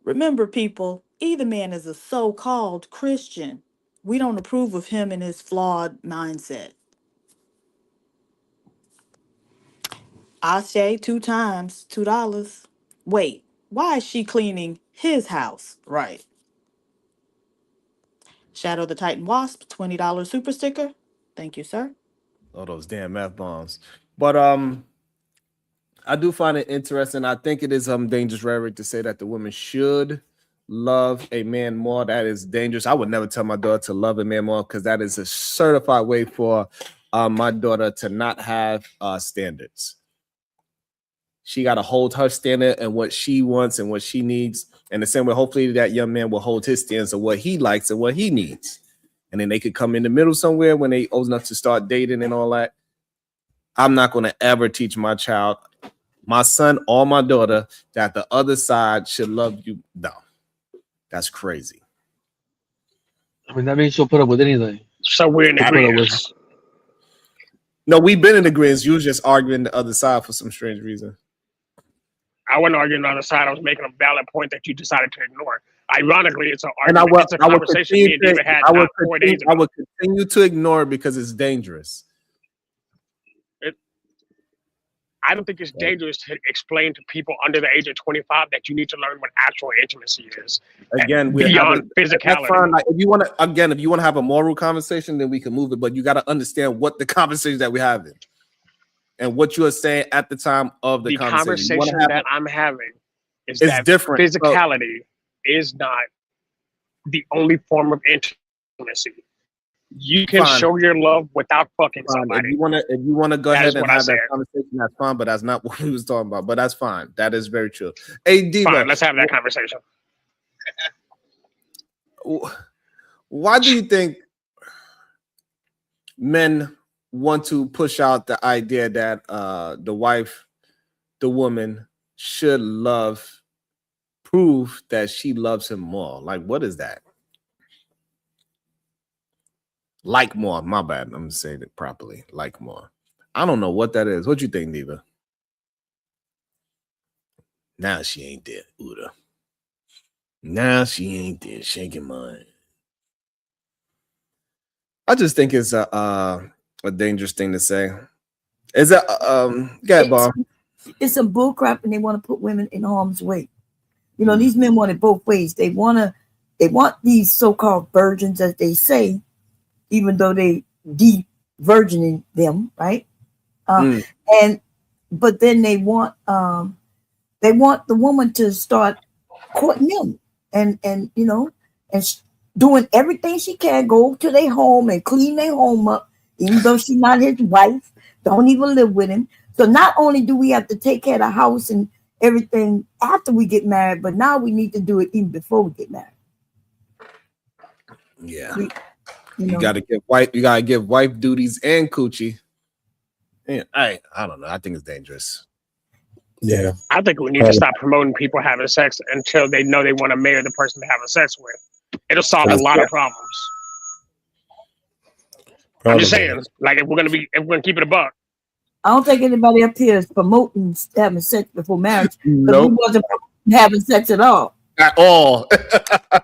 Remember, people, either man is a so-called Christian. We don't approve of him and his flawed mindset. I say 2 times, $2. Wait, why is she cleaning his house? Right. Shadow the Titan Wasp, $20 super sticker. Thank you, sir. Oh, those damn F bombs. But I do find it interesting. I think it is dangerous rhetoric to say that the woman should love a man more. That is dangerous. I would never tell my daughter to love a man more because that is a certified way for my daughter to not have standards. She got to hold her standard and what she wants and what she needs. And the same way, hopefully that young man will hold his standards of what he likes and what he needs. And then they could come in the middle somewhere when they old enough to start dating and all that. I'm not going to ever teach my child my son or my daughter that the other side should love you. No, that's crazy. I mean, that means she'll put up with anything. So we're in She'll put up agreement. with. No, we've been in agreement. You was just arguing the other side for some strange reason. I wasn't arguing on the side. I was making a valid point that you decided to ignore. Ironically, it's an And argument. It's a conversation me and David had not 4 days ago. I would continue to ignore it because it's dangerous. I don't think it's dangerous to explain to people under the age of 25 that you need to learn what actual intimacy is. Again, we're beyond having, physicality. fine. Like, if you want to have a moral conversation, then we can move it. But you got to understand what the conversation that we're having and what you are saying at the time of the conversation. That I'm having is that different. Physicality is not the only form of intimacy. You can show your love without fucking somebody. If you wanna go ahead and have that conversation, that's fine. But that's not what we was talking about. But that's fine. That is very true. Hey, Diva, fine, let's have that conversation. Why do you think men want to push out the idea that the woman should prove that she loves him more? Like, what is that? Like more, my bad. I'm saying it properly. Like more. I don't know what that is. What you think, Diva? Now she ain't there, Uda. Now she ain't there, shaking mine. I just think it's a dangerous thing to say. Is that go ahead, Bob? It's some bullcrap, and they want to put women in harm's way. You know, these men want it both ways. They want these so-called virgins, as they say, even though they de-virgining them, right? But then they want the woman to start courting them and you know, and doing everything she can, go to their home and clean their home up, even though she's not his wife, don't even live with him. So not only do we have to take care of the house and everything after we get married, but now we need to do it even before we get married. Yeah. You gotta give wife duties and coochie. Yeah, I don't know. I think it's dangerous. Yeah. I think we need to stop promoting people having sex until they know they want to marry the person they're having sex with. It'll solve a lot of problems. I'm just saying, like if we're gonna keep it a buck. I don't think anybody up here is promoting having sex before marriage. Nope. We wasn't having sex at all. At all.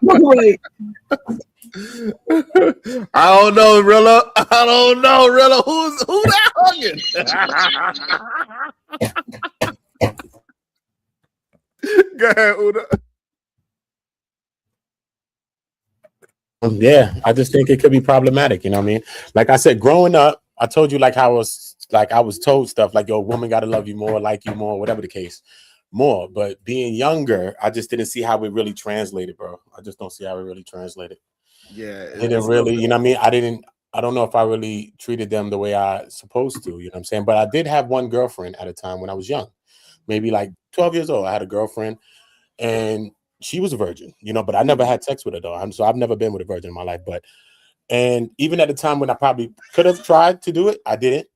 Wait. I don't know, Rilla. I don't know, Rilla. Who that hugging? Go ahead, Uda. Yeah, I just think it could be problematic. You know what I mean? Like I said, growing up, I told you I was told stuff like, "Yo, woman got to love you more, like you more, whatever the case, more." But being younger, I just didn't see how it really translated, bro. I just don't see how it really translated. Yeah, it didn't really. You know what I mean? I don't know if I really treated them the way I supposed to. You know what I'm saying? But I did have one girlfriend at a time when I was young, maybe like 12 years old. I had a girlfriend, and she was a virgin, you know, but I never had sex with her though. So I've never been with a virgin in my life. And even at the time when I probably could have tried to do it, I didn't.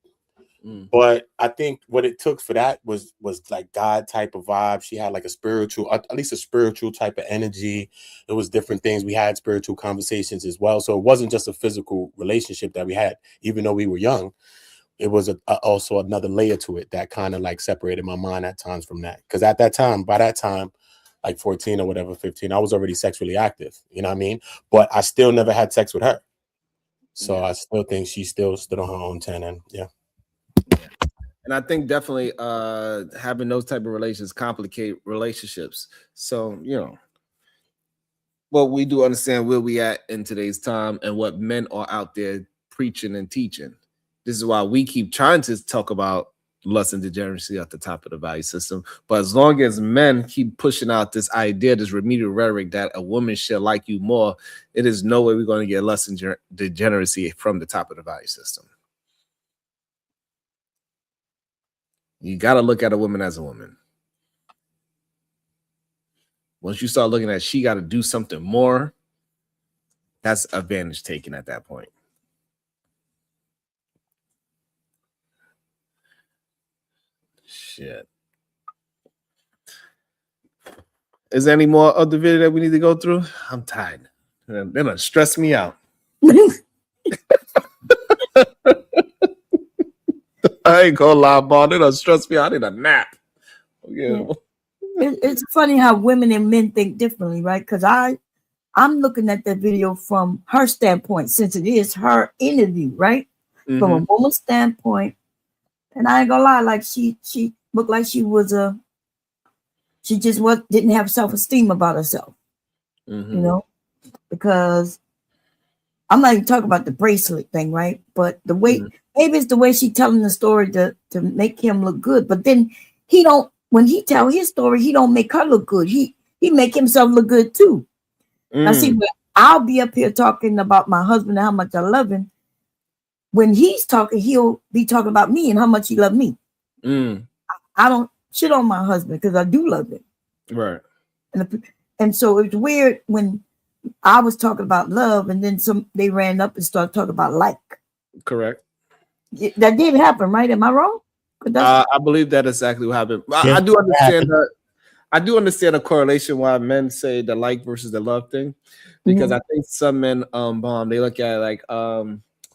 But I think what it took for that was like God type of vibe. She had like a spiritual, at least a spiritual type of energy. It was different things. We had spiritual conversations as well. So it wasn't just a physical relationship that we had, even though we were young. It was also another layer to it that kind of like separated my mind at times from that. Because by that time, like 14 or whatever, 15, I was already sexually active, you know what I mean? But I still never had sex with her. So I still think she still stood on her own 10 and yeah. And I think definitely having those type of relations complicate relationships. So, you know, well, we do understand where we at in today's time and what men are out there preaching and teaching. This is why we keep trying to talk about lust and degeneracy at the top of the value system. But as long as men keep pushing out this idea, this remedial rhetoric that a woman should like you more, it is no way we're going to get lust and degeneracy from the top of the value system. You got to look at a woman as a woman. Once you start looking at she got to do something more, that's advantage taken at that point. Shit. Is there any more of the video that we need to go through? I'm tired. They're gonna stress me out. I ain't gonna lie, Bob. They're gonna stress me out. I need a nap. Yeah. It's funny how women and men think differently, right? Because I'm looking at that video from her standpoint, since it is her interview, right? From a woman's standpoint. And I ain't gonna lie, like she looked like she just didn't have self-esteem about herself. You know, because I'm not even talking about the bracelet thing, right? But the way maybe it's the way she telling the story to make him look good. But then when he tell his story, he don't make her look good. He make himself look good too. Now see, I'll be up here talking about my husband and how much I love him. When he's talking, he'll be talking about me and how much he loved me. I don't shit on my husband because I do love him. Right. And so it's weird when I was talking about love and then they ran up and started talking about like. Correct. That did happen, right? Am I wrong? I believe that is exactly what happened. Yeah, I do understand that. I do understand the correlation why men say the like versus the love thing, because I think some men, Bomb, they look at it like,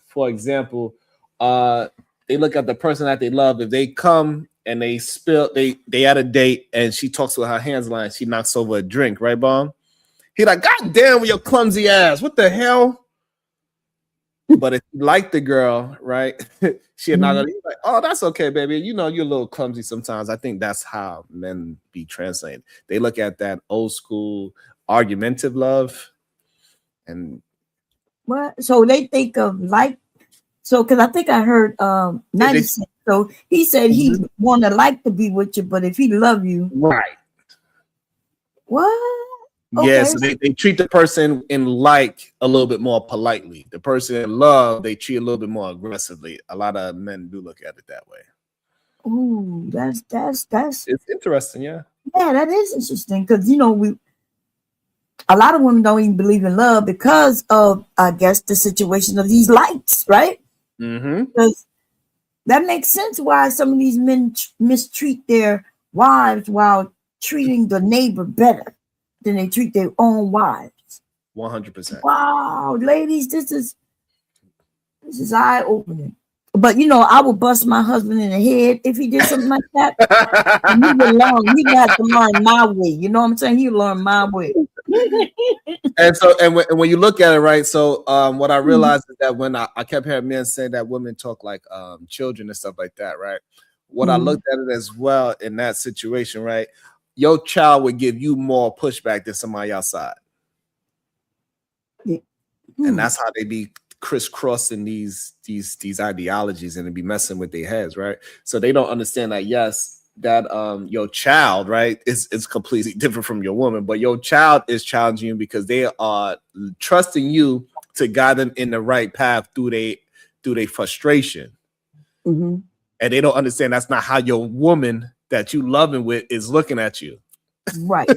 for example, they look at the person that they love. If they come and they spill, they at a date and she talks with her hands lying, she knocks over a drink, right, Bomb? He like, God damn, with your clumsy ass, what the hell? But if you like the girl, right, she's not gonna be like, oh, that's okay, baby. You know, you're a little clumsy sometimes. I think that's how men be translated. They look at that old school argumentative love, and what? So they think of like, so because I think I heard 90 Cent. So he said he want to like to be with you, but if he love you, right? What? Yeah, so they treat the person in like a little bit more politely. The person in love, they treat a little bit more aggressively. A lot of men do look at it that way. Ooh, that's it's interesting, yeah. Yeah, that is interesting because you know a lot of women don't even believe in love because of, I guess, the situation of these likes, right? Because that makes sense why some of these men mistreat their wives while treating the neighbor better than they treat their own wives. 100%. Wow, ladies, this is eye-opening. But you know, I would bust my husband in the head if he did something like that. And he would learn. He would have to learn my way. You know what I'm saying? He would learn my way. And so, and when you look at it, right? So, what I realized is that when I kept hearing men say that women talk like children and stuff like that, right? What I looked at it as well in that situation, right? Your child would give you more pushback than somebody outside, and that's how they be crisscrossing these ideologies and they be messing with their heads, right? So they don't understand that that your child, right, is completely different from your woman, but your child is challenging you because they are trusting you to guide them in the right path through their frustration, and they don't understand that's not how your woman that you loving with is looking at you. Right.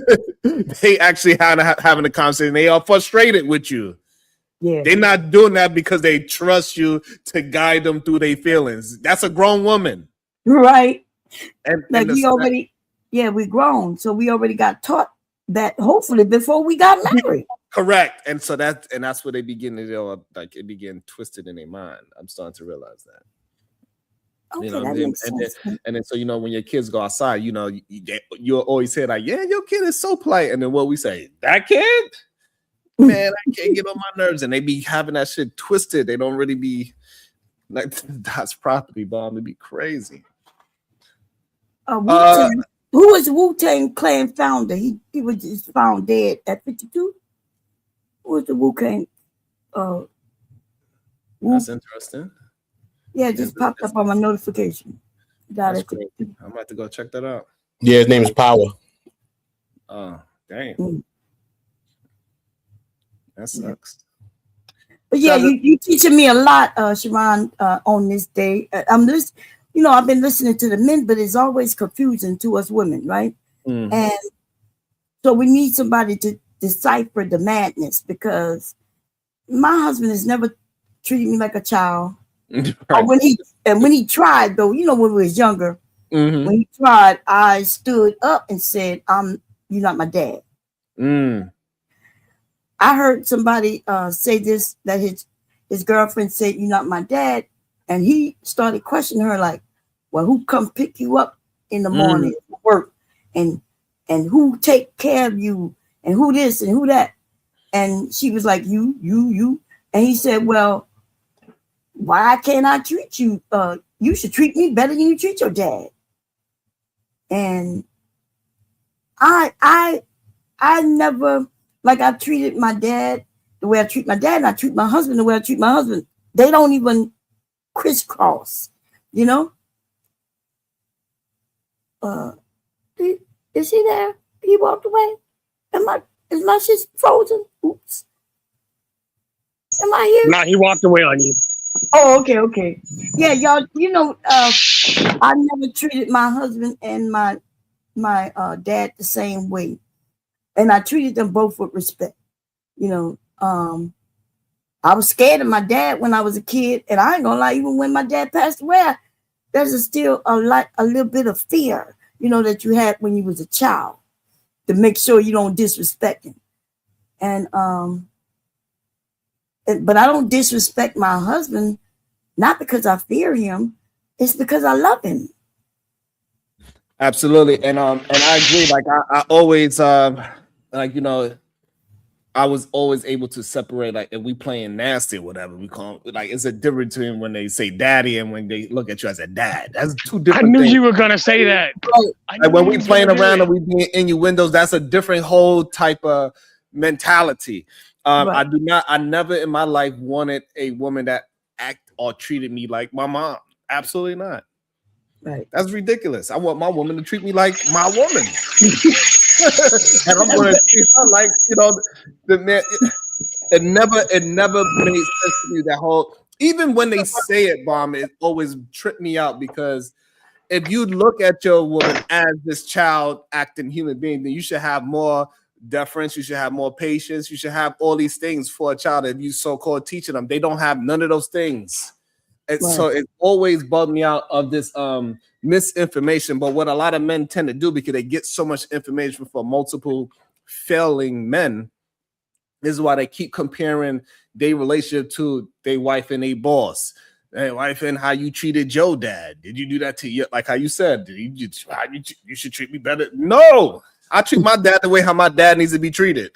They actually having a conversation. They are frustrated with you. Yeah. They're not doing that because they trust you to guide them through their feelings. That's a grown woman. Right. And like we're grown. So we already got taught that hopefully before we got married. Correct. And so that's where they begin to like it begin twisted in their mind. I'm starting to realize that. Okay, You know, that makes sense. And then so you know when your kids go outside, you know, you'll always say like, yeah, your kid is so polite. And then what we say, that kid, man, I can't get on my nerves. And they be having that shit twisted. They don't really be like that's property, Bomb. It'd be crazy. Wu-Tang, who was Wu-Tang Clan founder? He was just found dead at 52. Who was the Wu-Tang? That's interesting. Yeah, it just popped up on my notification. That's great. I'm about to go check that out. Yeah, his name is Power. Oh, dang. That sucks. But yeah, you teaching me a lot, Sharon, on this day. I'm just, you know, I've been listening to the men, but it's always confusing to us women, right? And so we need somebody to decipher the madness because my husband has never treated me like a child. Right. When he tried, though, you know, when we was younger, when he tried, I stood up and said, "You're not my dad." I heard somebody say this, that his girlfriend said, "You're not my dad," and he started questioning her like, "Well, who come pick you up in the morning for work, and who take care of you, and who this and who that?" And she was like, "You," and he said, "Well, why can't I treat you? You should treat me better than you treat your dad." And I never, like, I treated my dad the way I treat my dad, and I treat my husband the way I treat my husband. They don't even crisscross, you know. Is he there? He walked away. Is my shit frozen? Oops. Am I here? Nah, he walked away on you. Oh, okay. Yeah, y'all, you know, I never treated my husband and my dad the same way. And I treated them both with respect. You know, I was scared of my dad when I was a kid, and I ain't gonna lie, even when my dad passed away, there's still a little bit of fear, you know, that you had when you was a child, to make sure you don't disrespect him. And but I don't disrespect my husband, not because I fear him, it's because I love him. Absolutely. And I agree. Like I always like, you know, I was always able to separate, like, if we playing nasty or whatever, we call it, like, it's a difference between when they say daddy and when they look at you as a dad. That's two different I knew things. you were gonna say that. Like when we playing around and we being innuendos, that's a different whole type of mentality. Right. I never in my life wanted a woman that act or treated me like my mom. Absolutely not. Right. That's ridiculous. I want my woman to treat me like my woman. And I'm going to treat her like, you know, the man. It never made sense to me, that whole, even when they say it, Bomb, it always tripped me out, because if you look at your woman as this child acting human being, then you should have more deference, you should have more patience, you should have all these things for a child. If you so-called teaching them, they don't have none of those things. And so it always bugged me out of this misinformation. But what a lot of men tend to do, because they get so much information from multiple failing men, this is why they keep comparing their relationship to their wife and their boss. Hey, wife, and how you treated Joe dad. Did you do that to you? Like how you said, you should treat me better. No, I treat my dad the way how my dad needs to be treated.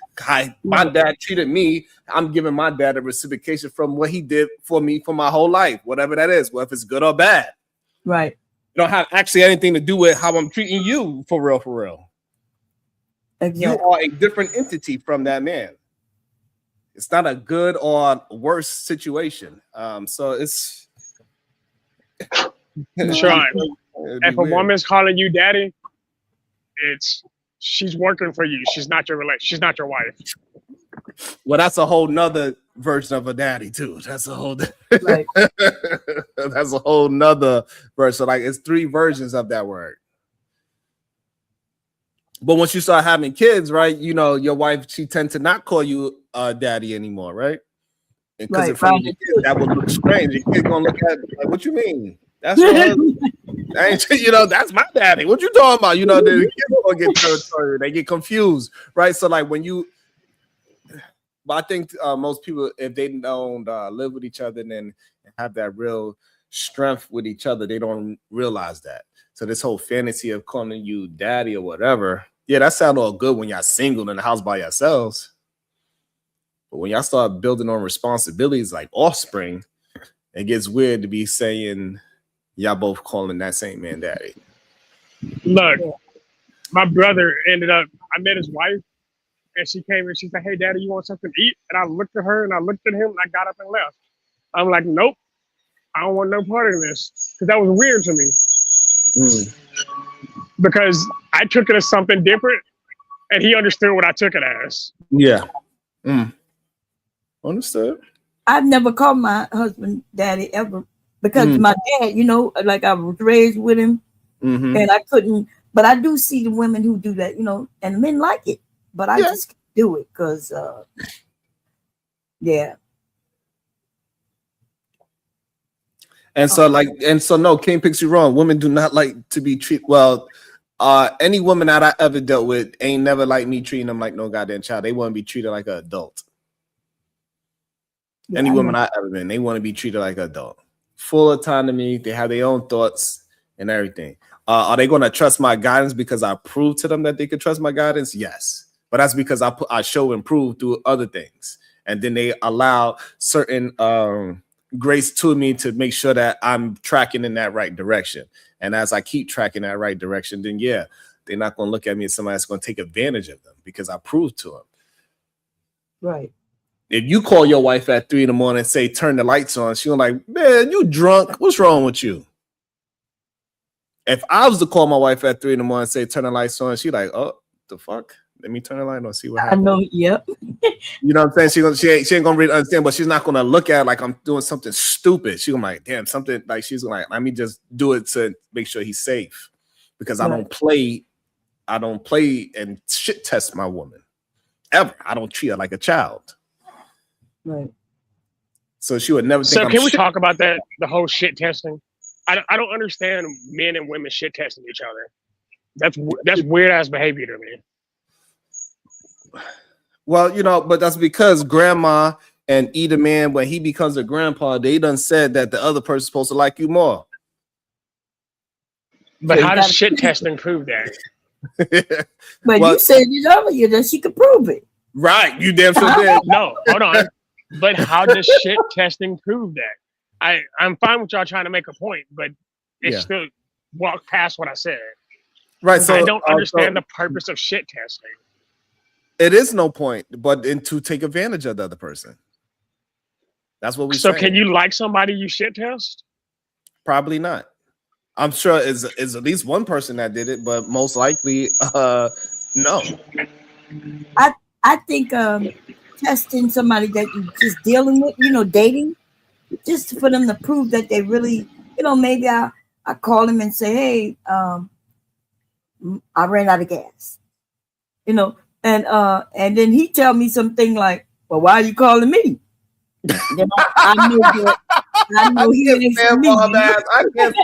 My dad treated me. I'm giving my dad a reciprocation from what he did for me for my whole life, whatever that is, whether it's good or bad. Right. It don't have actually anything to do with how I'm treating you, for real, for real. Exactly. You are a different entity from that man. It's not a good or worse situation. So it's Sean, if a woman's calling you daddy, she's working for you. She's not your she's not your wife. Well, that's a whole nother version of a daddy too. That's a whole right. That's a whole nother version. So, like, it's three versions of that word. But once you start having kids, right, you know, your wife, she tend to not call you daddy anymore, right? Because in front of your kids, that would look strange. Your kid's gonna look at it like, what you mean? That's your husband. You know, that's my daddy. What you talking about? You know, the kids gonna get territorial. They get confused, right? So, like, when you, but I think most people, if they don't live with each other and then have that real strength with each other, they don't realize that. So this whole fantasy of calling you daddy or whatever, yeah, that sounds all good when y'all single in the house by yourselves. But when y'all start building on responsibilities like offspring, it gets weird to be saying y'all both calling that same man daddy. Look, my brother ended up, I met his wife, and she came and she said, "Hey, daddy, you want something to eat?" And I looked at her and I looked at him and I got up and left. I'm like, nope, I don't want no part of this. Because that was weird to me. Because I took it as something different and he understood what I took it as. Yeah. Understood. I've never called my husband daddy ever, because my dad, you know, like, I was raised with him and I couldn't, but I do see the women who do that, you know, and men like it, but I just can't do it because, yeah. And so, like, and so, no, King picks you wrong. Women do not like to be treated well. Any woman that I ever dealt with ain't never like me treating them like no goddamn child. They want to be treated like an adult. Yeah, Any I woman know. I ever been, they want to be treated like an adult. Full autonomy. They have their own thoughts and everything. Are they going to trust my guidance because I proved to them that they could trust my guidance? Yes, but that's because I show and prove through other things, and then they allow certain grace to me to make sure that I'm tracking in that right direction. And as I keep tracking that right direction, then yeah, they're not going to look at me as somebody that's going to take advantage of them because I proved to them. Right. If you call your wife at 3 a.m. and say, turn the lights on, she'll like, man, you drunk. What's wrong with you? If I was to call my wife at 3 a.m. and say, turn the lights on, she like, oh, the fuck? Let me turn the light on, see what happens. I know, yep. You know what I'm saying? She ain't gonna really understand, but she's not gonna look at it like I'm doing something stupid. She's gonna like, damn, something like she's gonna like, let me just do it to make sure he's safe. Because I don't play and shit test my woman. Ever. I don't treat her like a child. Right. So she would never think So I'm can we shit. talk about that, the whole shit testing? I don't understand men and women shit testing each other. That's weird ass behavior to me. Well, you know, but that's because grandma and either man, when he becomes a grandpa, they done said that the other person's supposed to like you more. But how does shit testing prove that? But Well, you said it earlier that she could prove it. Right, you damn sure did. No, hold on. But how does shit testing prove that? I'm fine with y'all trying to make a point, but it's Yeah. still walk past what I said. Right, so I don't understand the purpose of shit testing. It is no point, but then to take advantage of the other person. That's what we So say. can you like somebody you shit test? Probably not. I'm sure is at least one person that did it, but most likely, no. I think testing somebody that you just dealing with, you know, dating, just for them to prove that they really, you know, maybe I call him and say, hey, I ran out of gas, you know, and then he tell me something like, well, why are you calling me? Then I know that I know he ain't for me. I can't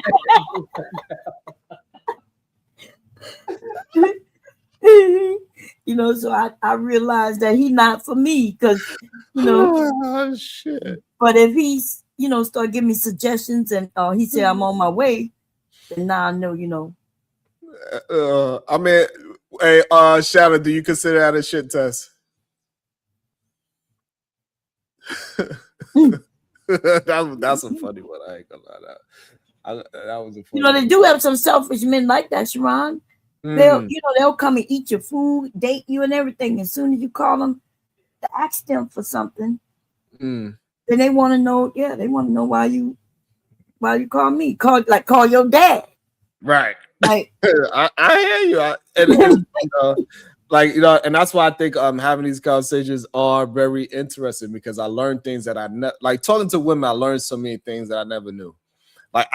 You know, so I realized that he not for me because, you know, oh shit. But if he's, you know, start giving me suggestions and he said I'm on my way, then now I know, you know. I mean, hey, Shannon, do you consider that a shit test? That's a funny one. I ain't gonna lie. That was a funny You know, they one. do have some selfish men like that, Sharon. They'll, you know, they'll come and eat your food, date you, and everything. As soon as you call them to ask them for something, then they want to know. Yeah, they want to know why you call me. Call your dad. Right. Like I hear you. And, you know, like, you know, and that's why I think having these conversations are very interesting because I learned things that I like talking to women. I learned so many things that I never knew. Like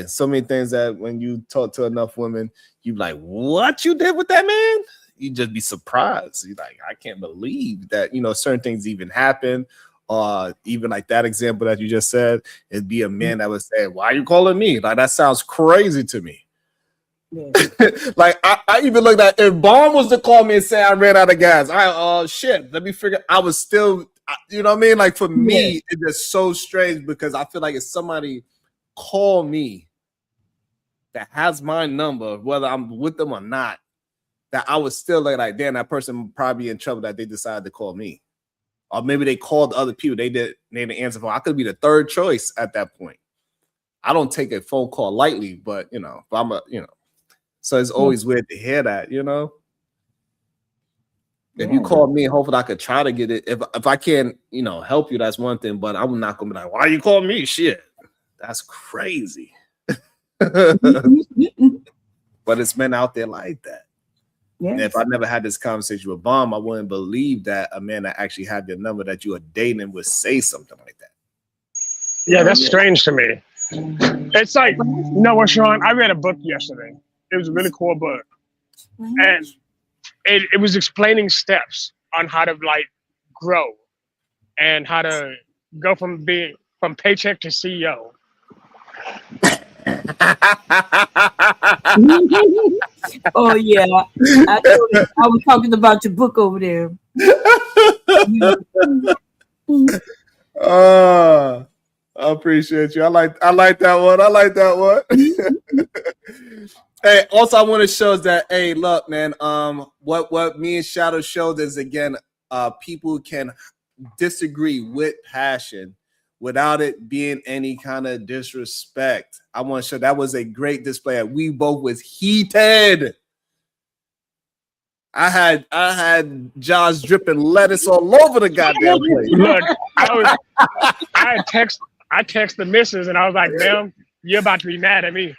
so many things that when you talk to enough women, you like, what you did with that man? You just be surprised. You're like, I can't believe that, you know, certain things even happen. Even like that example that you just said, it'd be a man that would say, why are you calling me? Like, that sounds crazy to me. Yeah. Like, I even looked at, if Bomb was to call me and say I ran out of gas, shit, let me figure, I was still, you know what I mean? Like, for me, it's just so strange because I feel like if somebody call me that has my number, whether I'm with them or not, that I was still like, damn, that person probably in trouble that they decided to call me. Or maybe they called other people. They didn't answer phone. I could be the third choice at that point. I don't take a phone call lightly, but you know, if I'm so it's always weird to hear that, you know. If you call me, hopefully I could try to get it. If I can't, you know, help you, that's one thing. But I'm not gonna be like, why you call me? Shit, that's crazy. But it's men out there like that. Yes. And if I never had this conversation with Bomb, I wouldn't believe that a man that actually had your number that you are dating would say something like that. Yeah, that's strange to me. It's like, you know what, Sean? I read a book yesterday. It was a really cool book. And it was explaining steps on how to like grow and how to go from paycheck to CEO. Oh yeah, I was talking about your book over there. I appreciate you. I like that one. I like that one. Hey, also I want to show that, hey, look, man, what me and Shadow showed is, again, people can disagree with passion without it being any kind of disrespect. I want to show that was a great display. We both was heated. I had Josh dripping lettuce all over the goddamn place. Look, I text the missus and I was like, "Ma'am, you're about to be mad at me."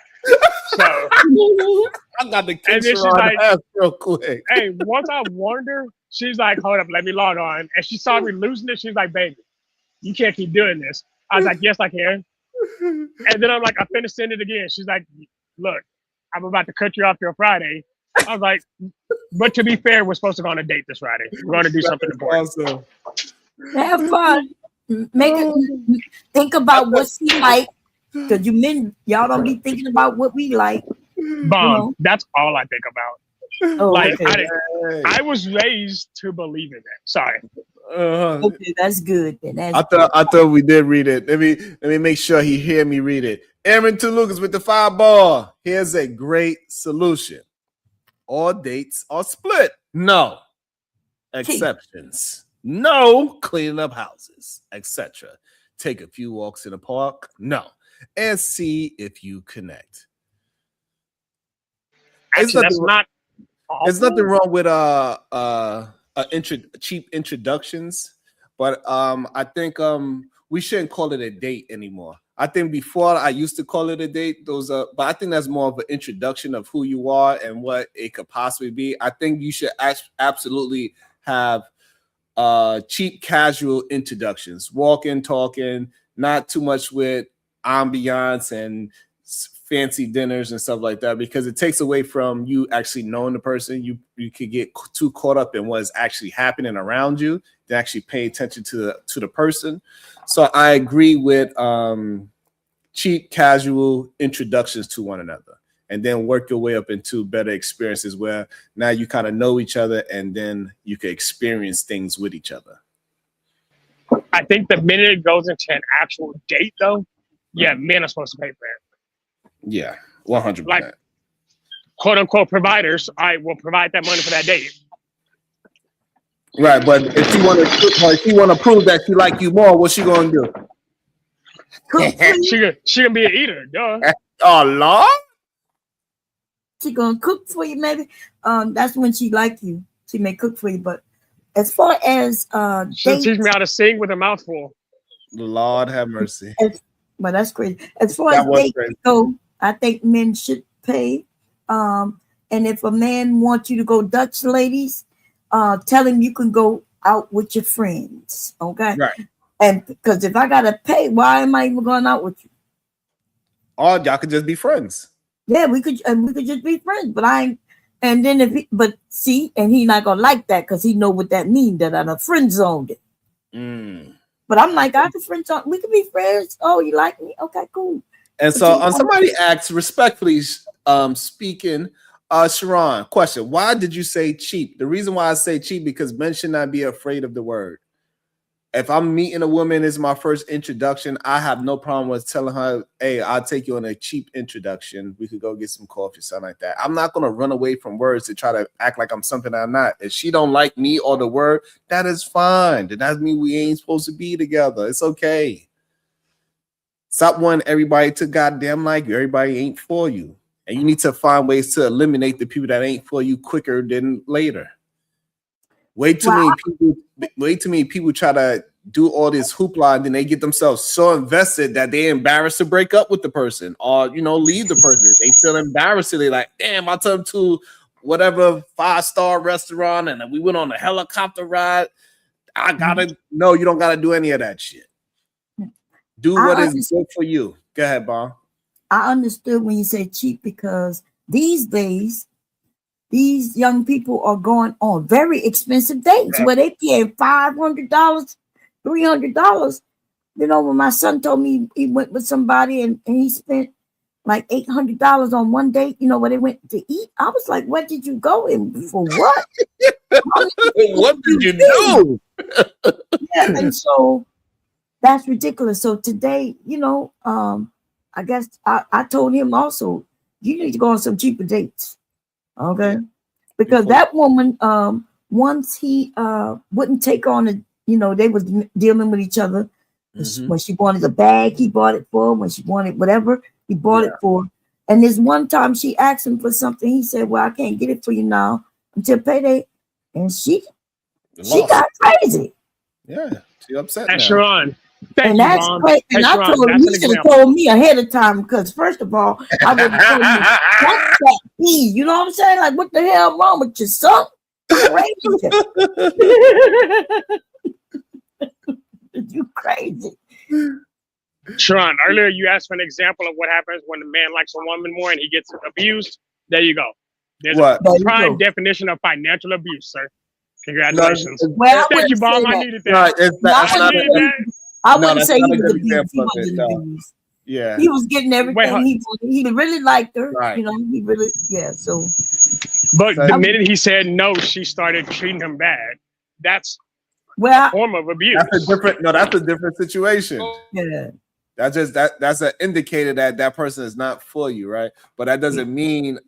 So I got the kids like, real quick. Hey, once I warned her, she's like, "Hold up, let me log on." And she saw me losing it. She's like, "Baby, you can't keep doing this." I was like, "Yes, I can." And then I'm like, "I finished sending it again." She's like, "Look, I'm about to cut you off till Friday." I was like, "But to be fair, we're supposed to go on a date this Friday. We're going to do something important." Awesome. Have fun. Think about what she like, because you men, y'all don't be thinking about what we like. Bomb. That's all I think about. Oh, like okay. I was raised to believe in that. Sorry. Okay, that's good. Then I thought we did read it. Let me make sure he hear me read it. Aaron Two Lucas with the 5 ball. Here's a great solution. All dates are split. No exceptions. No cleaning up houses, etc. Take a few walks in the park. No, and see if you connect. Actually, that's not. There's nothing wrong with cheap introductions, but I think we shouldn't call it a date anymore. I think before I used to call it a date, but I think that's more of an introduction of who you are and what it could possibly be. I think you should absolutely have cheap, casual introductions, walking, talking, not too much with ambiance and fancy dinners and stuff like that, because it takes away from you actually knowing the person. You could get too caught up in what is actually happening around you to actually pay attention to the person. So I agree with cheap, casual introductions to one another, and then work your way up into better experiences where now you kind of know each other, and then you can experience things with each other. I think the minute it goes into an actual date, though, yeah, men are supposed to pay for it. Yeah, 100%. Like, quote unquote providers, I will provide that money for that date. Right, but if you want to prove that she like you more, what's she gonna do? she gonna be an eater, duh. Oh Lord. She gonna cook for you, maybe. That's when she like you. She may cook for you, but as far as she'll teach me how to sing with a mouthful. Lord have mercy. But that's crazy. As far as dates go, I think men should pay. And if a man wants you to go Dutch ladies, tell him you can go out with your friends. Okay. Right. And because if I gotta pay, why am I even going out with you? Or y'all could just be friends. Yeah, we could just be friends, but I ain't. And then and he not gonna like that because he know what that means, that I'm a friend zoned it. But I'm like, I can friend zone. We could be friends. Oh, you like me? Okay, cool. And so somebody asked, respectfully speaking, Sharon, question: why did you say cheap? The reason why I say cheap because men should not be afraid of the word. If I'm meeting a woman, it's my first introduction, I have no problem with telling her, hey, I'll take you on a cheap introduction. We could go get some coffee, something like that. I'm not going to run away from words to try to act like I'm something I'm not. If she don't like me or the word, that is fine. That doesn't mean we ain't supposed to be together. It's okay. Stop wanting everybody to goddamn like you. Everybody ain't for you. And you need to find ways to eliminate the people that ain't for you quicker than later. Way too many people try to do all this hoopla, and then they get themselves so invested that they're embarrassed to break up with the person or leave the person. They feel embarrassed. They're like, damn, I took them to whatever 5-star restaurant and we went on a helicopter ride. I gotta no, you don't gotta do any of that shit. Do what is good for you. Go ahead, Bob. I understood when you say cheap because these days these young people are going on very expensive dates where they paying $500, $300. When my son told me he went with somebody and he spent like $800 on one date, you know, where they went to eat. I was like, where did you go and for what? What did you do? Yeah, and so that's ridiculous. So today, you know, I guess I told him also, you need to go on some cheaper dates. Okay. Yeah. Because that woman, once he wouldn't take on a, you know, they was dealing with each other. Mm-hmm. When she wanted a bag, he bought it for her. When she wanted whatever, he bought it for her. And this one time she asked him for something, he said, well, I can't get it for you now until payday. And she got crazy. Yeah, she upset and now. Sharon, thank and you, that's Mom. great. And Hey, I Sharon, told him that's he an should have example. told me ahead of time because first of all, I would have told you that's that E. You know what I'm saying? Like, what the hell wrong with your son? Crazy. You crazy. Sharon, earlier you asked for an example of what happens when a man likes a woman more and he gets abused. There you go. There's a prime definition of financial abuse, sir. Congratulations. Well, thank you, Bob. I needed that. I wouldn't say he was abused. He wasn't abused. Yeah. He was getting everything. He really liked her. Right. You know, he really, so. But the minute he said no, she started treating him bad. That's a form of abuse. That's a different situation. Yeah. That's an indicator that person is not for you, right? But that doesn't mean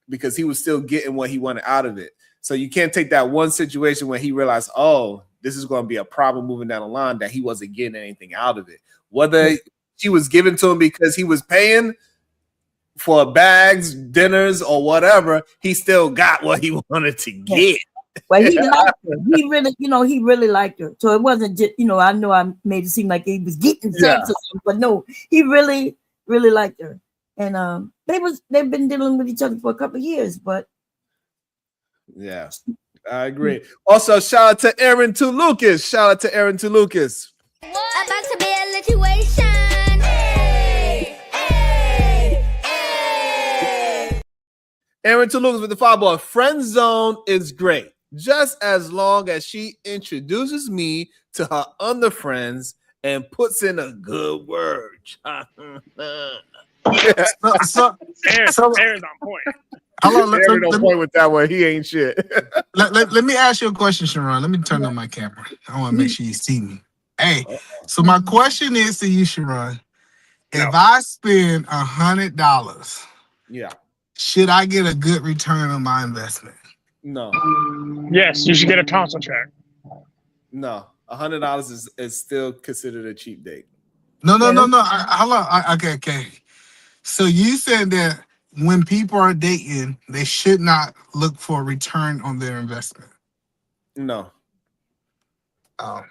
because he was still getting what he wanted out of it. So you can't take that one situation when he realized, oh, this is going to be a problem moving down the line, that he wasn't getting anything out of it. Whether she was given to him because he was paying for bags, dinners, or whatever, he still got what he wanted to get. Well, he liked her. He really, he really liked her. So it wasn't just, I know I made it seem like he was getting sex or something, but no, he really, really liked her. And they've been dealing with each other for a couple of years, but yeah, I agree. Also, shout out to Aaron Tulucas. Shout out to Aaron Tulucas. About to be a situation. Aaron Tulucas with the 5-ball. Friend zone is great, just as long as she introduces me to her other friends and puts in a good word. Aaron's on point. Aaron on point with that one. He ain't shit. Let me ask you a question, Sharon. Let me turn on my camera. I want to make sure you see me. Hey, so my question is to you, Sharon. If I spend $100, should I get a good return on my investment? No. Yes, you should get a tonsil check. No, $100 is still considered a cheap date. No. Okay. So you said that when people are dating, they should not look for a return on their investment. No. Oh.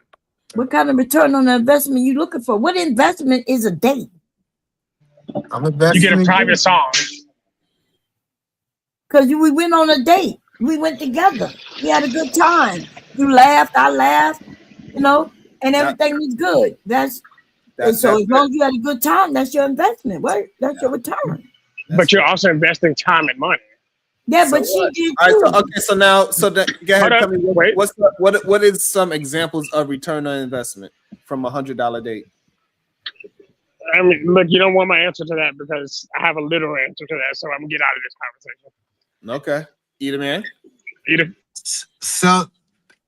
What kind of return on the investment you looking for? What investment is a date? You get a private song. Because we went on a date. We went together. We had a good time. You laughed, I laughed, and everything was good. So as long as you had a good time, that's your investment, right? That's your return. But you're also investing time and money. Yeah, but she did too. All right, so go ahead. Tell me what is some examples of return on investment from $100 date? I mean, look, you don't want my answer to that because I have a literal answer to that, so I'm gonna get out of this conversation. Okay. Eat it, man. Eat it. So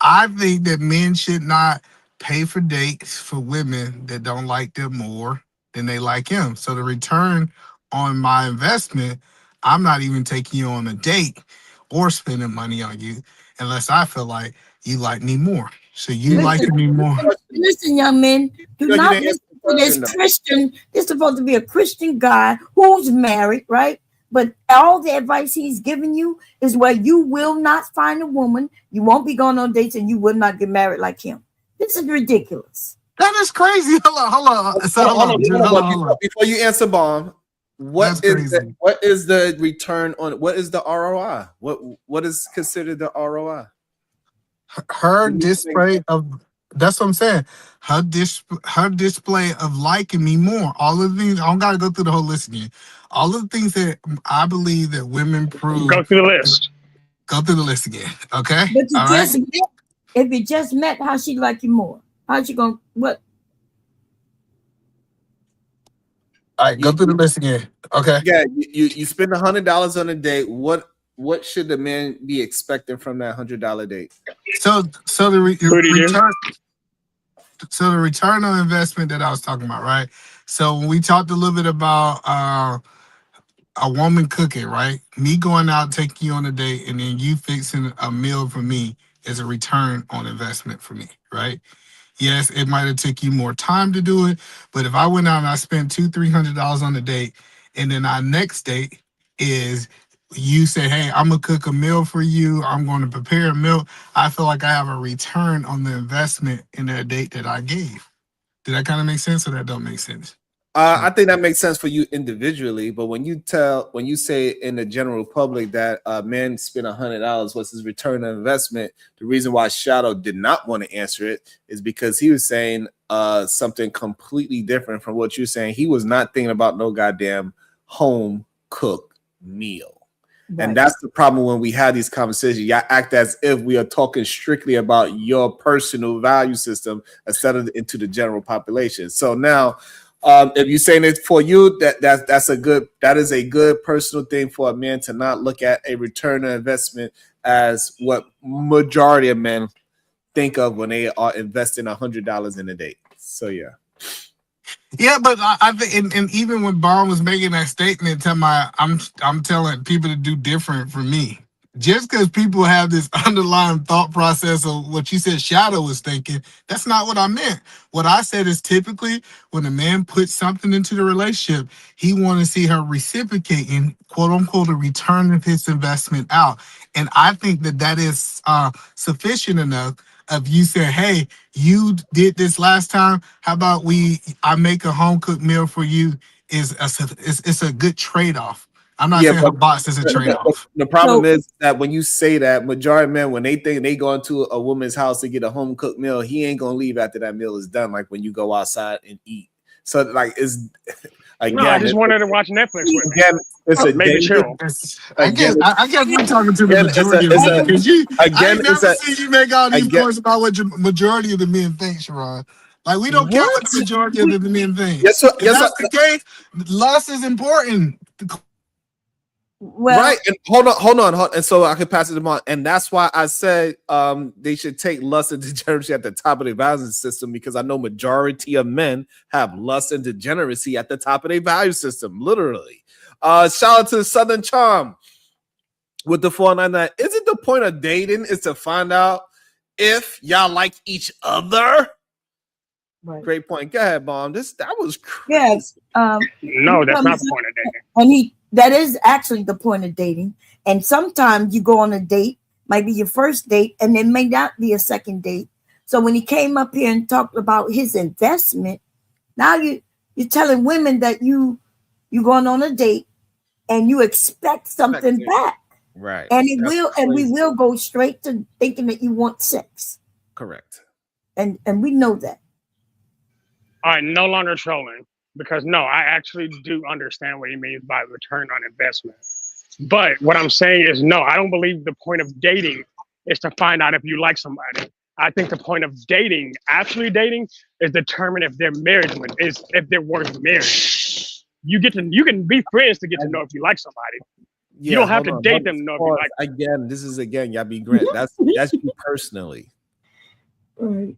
I think that men should not pay for dates for women that don't like them more than they like him. So the return on my investment, I'm not even taking you on a date or spending money on you unless I feel like you like me more. So you like me more. Listen, young men, do not listen to this Christian. This is supposed to be a Christian guy who's married, right? But all the advice he's giving you is where you will not find a woman, you won't be going on dates, and you will not get married like him. This is ridiculous. That is crazy. Hold on. Before you answer, Bomb, what is the return on? What is the ROI? What is considered the ROI? Her display of. That's what I'm saying. Her display of liking me more. All of the things. I don't gotta go through the whole list again. All of the things that I believe that women prove. Go through the list. Go through the list again. Okay. But if you just met, how she like you more? How she gonna what? All right, go through the list again. Okay. Yeah, you spend $100 on a date. What should the man be expecting from that $100 date? So the return. So the return on investment that I was talking about, right? So when we talked a little bit about a woman cooking, right? Me going out, taking you on a date, and then you fixing a meal for me is a return on investment for me, right? Yes, it might have took you more time to do it, but if I went out and I spent $200-300 on the date, and then our next date is you say, hey, I'm gonna cook a meal for you, I'm going to prepare a meal, I feel like I have a return on the investment in that date that I gave. Did that kind of make sense, or that don't make sense? I think that makes sense for you individually, but when you say in the general public that a man spent $100, what's his return on investment? The reason why Shadow did not want to answer it is because he was saying something completely different from what you're saying. He was not thinking about no goddamn home cooked meal. Right. And that's the problem when we have these conversations. Y'all act as if we are talking strictly about your personal value system instead of into the general population. So now, if you're saying it for you, that is a good personal thing for a man to not look at a return on investment as what majority of men think of when they are investing $100 in a date. So yeah. Yeah, but I think, and even when Bond was making that statement, I'm telling people to do different for me. Just because people have this underlying thought process of what you said Shadow was thinking, that's not what I meant. What I said is typically when a man puts something into the relationship, he wants to see her reciprocating, quote unquote, a return of his investment out. And I think that is sufficient enough. If you say, hey, you did this last time, how about I make a home cooked meal for you, it's a good trade-off. I'm not saying her box is a trade-off. The problem is that when you say that, majority of men, when they think they go into a woman's house to get a home cooked meal, he ain't gonna leave after that meal is done. Like when you go outside and eat. So like it's again. No, I just wanted to watch Netflix with me. Again, it's a maybe chill. I guess we're talking to the majority of men. I never see you make all these points about what majority of the men think, Sharon. Like we don't care what the majority of the men think. If that's the case, lust is important. Well, right, and hold on, and so I can pass it on, and that's why I said they should take lust and degeneracy at the top of their value system, because I know majority of men have lust and degeneracy at the top of their value system, literally. Shout out to the Southern Charm with the 499. Isn't the point of dating is to find out if y'all like each other? Right. Great point. Go ahead, Bomb. That was crazy. Yes. No, that's not the point of dating. And that is actually the point of dating. And sometimes you go on a date, might be your first date, and it may not be a second date. So when he came up here and talked about his investment, now you're telling women that you're going on a date and you expect something back. Right. And we will go straight to thinking that you want sex. Correct. And we know that. All right, no longer trolling, because no, I actually do understand what he means by return on investment. But what I'm saying is, no, I don't believe the point of dating is to find out if you like somebody. I think the point of dating, actually dating, is determine if they're marriageable, if they're worth marrying. You can be friends to get to know if you like somebody. Yeah, you don't have to date them to know if you like them. Again, y'all be great. That's you personally. Right.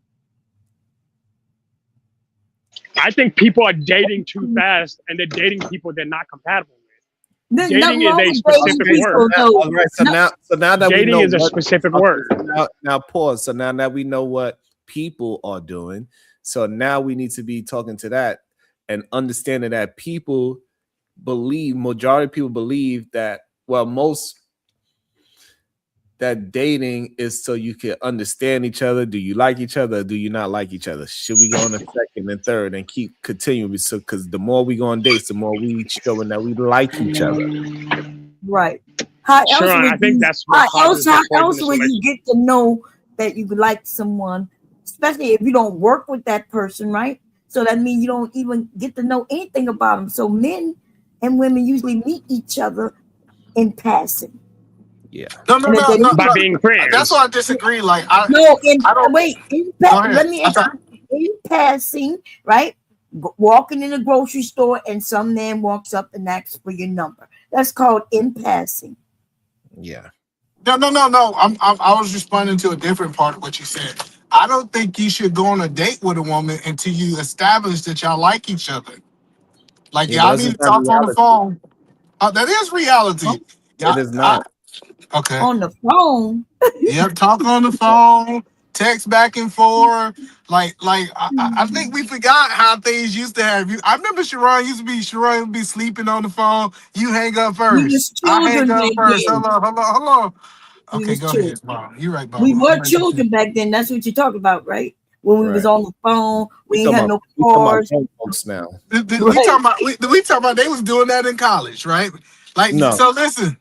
I think people are dating too fast, and they're dating people they're not compatible with. Dating is a specific word. All right, so now that dating we know is a specific word. Now pause. So now that we know what people are doing, so now we need to be talking to that and understanding that majority of people believe that, well, that dating is so you can understand each other. Do you like each other? Or do you not like each other? Should we go on a second and third and keep continuing? So, because the more we go on dates, the more we showing that we like each other. Right. How else would you get to know that you like someone, especially if you don't work with that person, right? So that means you don't even get to know anything about them. So men and women usually meet each other in passing. Yeah. No. By being friends. That's why I disagree. Like in passing, right? walking in a grocery store and some man walks up and asks for your number. That's called in passing. Yeah. No. I was responding to a different part of what you said. I don't think you should go on a date with a woman until you establish that y'all like each other. Like Yeah, but y'all that's need just to not talk on the reality. phone. That is reality. It is not. Okay. On the phone. Yep, talk on the phone, text back and forth. I think we forgot how things used to have you. I remember Sharon would be sleeping on the phone. You hang up We was first. I hang children up back first. then. Hold on. We Okay, was go ahead, children. Mom. You're right, We Mama. were children back then. That's what you're talking about, right? When we was Right. on the phone, we We ain't had talking no about, we talking about cars. grown folks now. We talking about they was doing that in college, right? Like, No. so listen.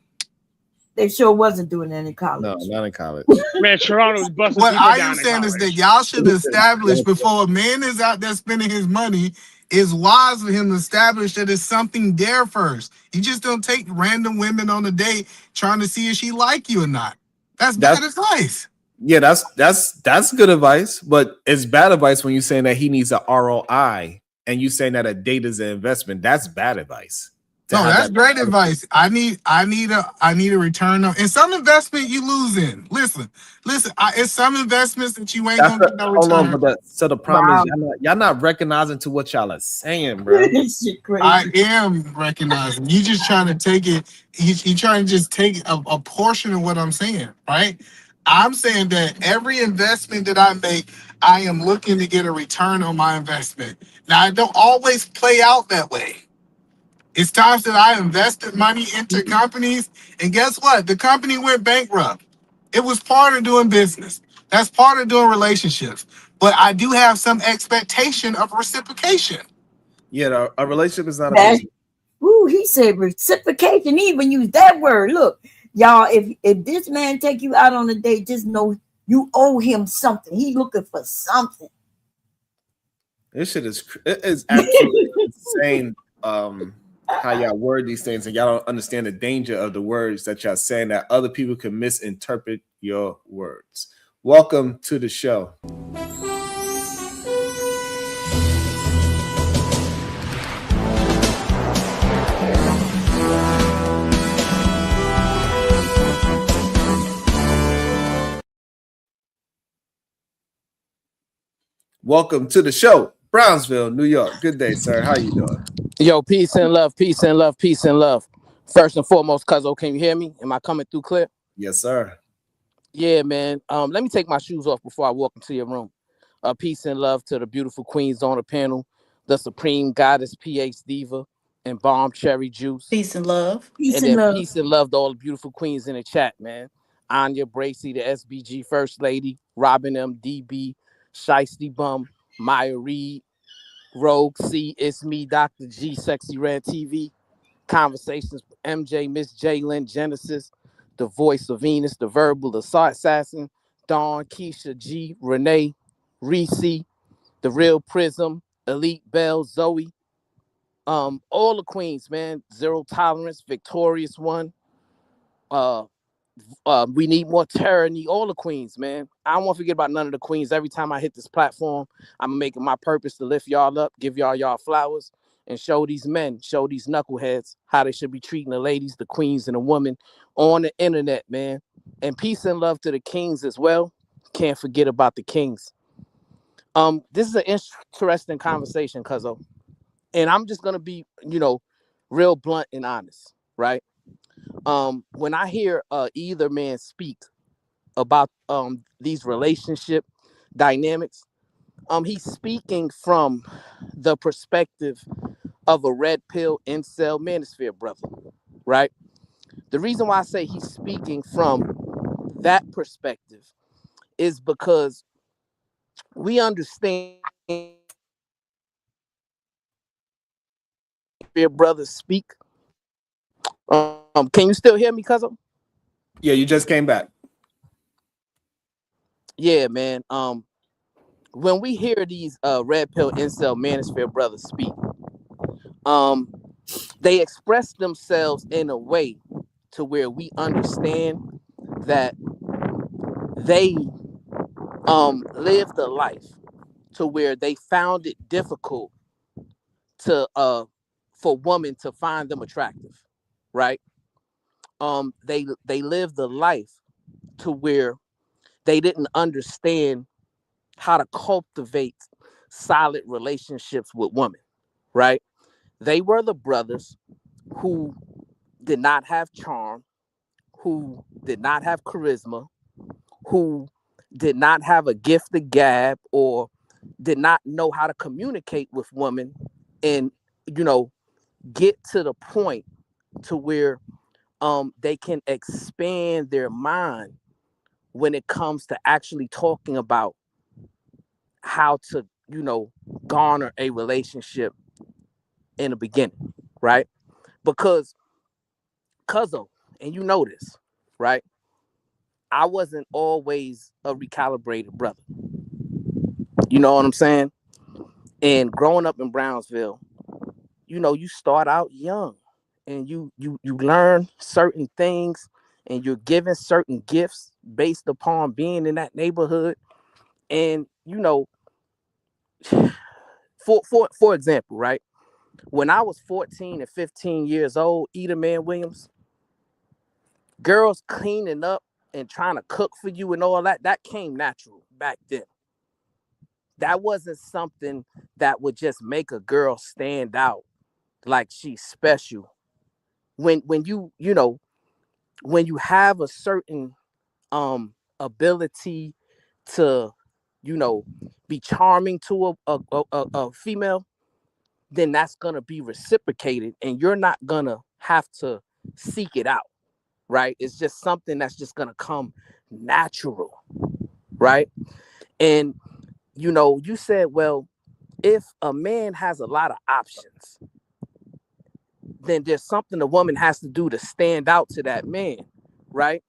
They sure wasn't doing that in college. No, not in college. Man, Toronto was busting What people I down am in saying is that college. y'all should establish before a man is out there spending his money, it's wise for him to establish that it's something there first. You just don't take random women on a date trying to see if she like you or not. That's bad advice. Yeah, that's good advice, but it's bad advice when you're saying that he needs an ROI and you saying that a date is an investment. That's bad advice. No, that's great advice. I need a return on. In some investment you lose in. Listen. It's some investments that you ain't gonna get no Hold on, return. but so the problem is y'all not recognizing to what y'all are saying, bro. I am recognizing. You just trying to take it. You trying to just take a portion of what I'm saying, right? I'm saying that every investment that I make, I am looking to get a return on my investment. Now, it don't always play out that way. It's times that I invested money into companies, and guess what? The company went bankrupt. It was part of doing business. That's part of doing relationships. But I do have some expectation of reciprocation. Yeah, a relationship is not a That, business. ooh, he said reciprocation. He even used that word. Look, y'all, if this man take you out on a date, just know you owe him something. He looking for something. This shit is absolutely insane. How y'all word these things and y'all don't understand the danger of the words that y'all saying that other people can misinterpret your words. Welcome to the show. Welcome to the show, Brownsville, New York. Good day, sir. How you doing? Yo, peace and love, peace and love, peace and love. First and foremost, Cuzzo, can you hear me? Am I coming through clear? Yes, sir. Yeah, man. Let me take my shoes off before I walk into your room. Peace and love to the beautiful queens on the panel, the supreme goddess PH Diva and Bomb Cherry Juice. Peace and love. Peace And and then love. peace and love to all the beautiful queens in the chat, man. Anya Bracy, the SBG First Lady, Robin M. DB, Shiesty Bum, Maya Reed, Rogue C, It's Me, Dr. G, Sexy Red TV, Conversations, MJ, Miss Jalen, Genesis, the voice of Venus, the verbal assassin, Dawn, Keisha, G, Renee, Reese, the real Prism, Elite Bell, Zoe, all the queens, man. Zero Tolerance, Victorious One, we need more tyranny, all the queens, man. I don't want to forget about none of the queens. Every time I hit this platform, I'm making my purpose to lift y'all up, give y'all flowers, and show these men, show these knuckleheads how they should be treating the ladies, the queens, and the women on the internet, man. And peace and love to the kings as well. Can't forget about the kings. This is an interesting conversation, Cuzzo. And I'm just gonna be, real blunt and honest, right? When I hear either man speak about these relationship dynamics, he's speaking from the perspective of a red pill incel manosphere brother, right? The reason why I say he's speaking from that perspective is because we understand brothers speak. Can you still hear me, cousin? Yeah, you just came back. Yeah, man. When we hear these red pill incel manosphere brothers speak, they express themselves in a way to where we understand that they lived a life to where they found it difficult to for women to find them attractive, right? They lived a life to where they didn't understand how to cultivate solid relationships with women, right? They were the brothers who did not have charm, who did not have charisma, who did not have a gift of gab, or did not know how to communicate with women and, you know, get to the point to where they can expand their mind when it comes to actually talking about how to, you know, garner a relationship in the beginning, right? Because Cuzzo, and you know this, right? I wasn't always a recalibrated brother. You know what I'm saying? And growing up in Brownsville, you know, you start out young and you learn certain things and you're given certain gifts based upon being in that neighborhood. And, you know, for example, right? When I was 14 and 15 years old, Eda Man Williams, girls cleaning up and trying to cook for you and all that, that came natural back then. That wasn't something that would just make a girl stand out like she's special. When you know, when you have a certain ability to, you know, be charming to a female, then that's gonna be reciprocated and you're not gonna have to seek it out, right? It's just something that's just gonna come natural, right? And you know, you said, well, if a man has a lot of options, then there's something a woman has to do to stand out to that man, right?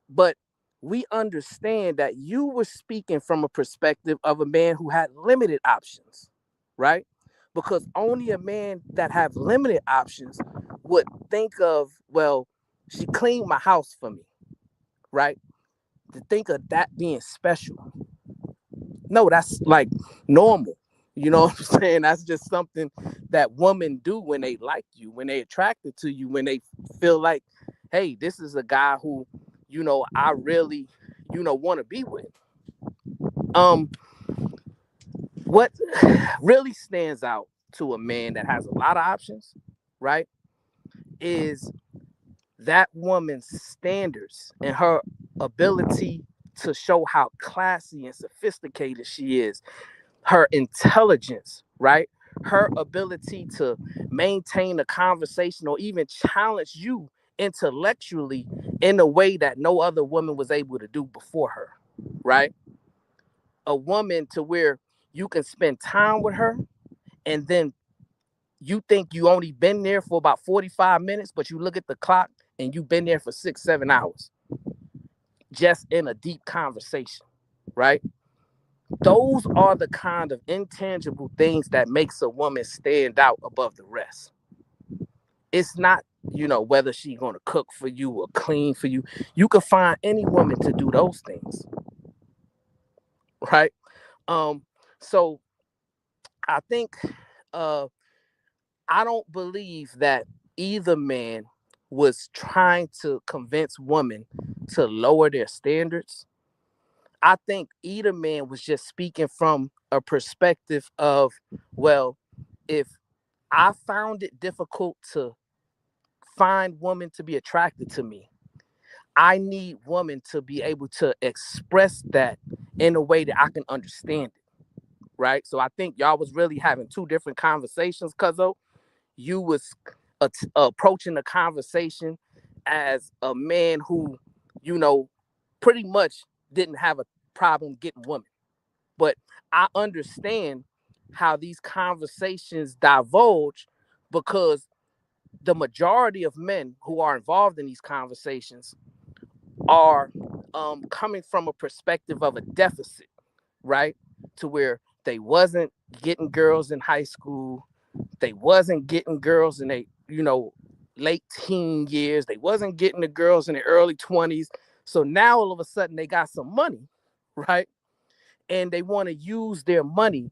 But we understand that you were speaking from a perspective of a man who had limited options, right? Because only a man that have limited options would think of, well, she cleaned my house for me, right? To think of that being special. No, that's like normal. You know what I'm saying? That's just something that women do when they like you, when they attracted to you, when they feel like, hey, this is a guy who, you know, I really, you know, want to be with. What really stands out to a man that has a lot of options, right, is that woman's standards and her ability to show how classy and sophisticated she is, her intelligence, right? Her ability to maintain a conversation or even challenge you intellectually in a way that no other woman was able to do before her, right? A woman to where you can spend time with her and then you think you only been there for about 45 minutes, but you look at the clock and you've been there for 6-7 hours just in a deep conversation, right? Those are the kind of intangible things that makes a woman stand out above the rest. It's not, you know, whether she's going to cook for you or clean for you. You can find any woman to do those things, right? So I think I don't believe that either man was trying to convince women to lower their standards. I think either man was just speaking from a perspective of, well, if I found it difficult to find women to be attracted to me, I need women to be able to express that in a way that I can understand it, right? So I think y'all was really having two different conversations, Cuzzo. You was approaching the conversation as a man who, you know, pretty much didn't have a problem getting women. But I understand how these conversations divulge because the majority of men who are involved in these conversations are coming from a perspective of a deficit, right? To where they wasn't getting girls in high school, they wasn't getting girls in a, you know, late teen years, they wasn't getting the girls in the early 20s. So now all of a sudden they got some money, right? And they want to use their money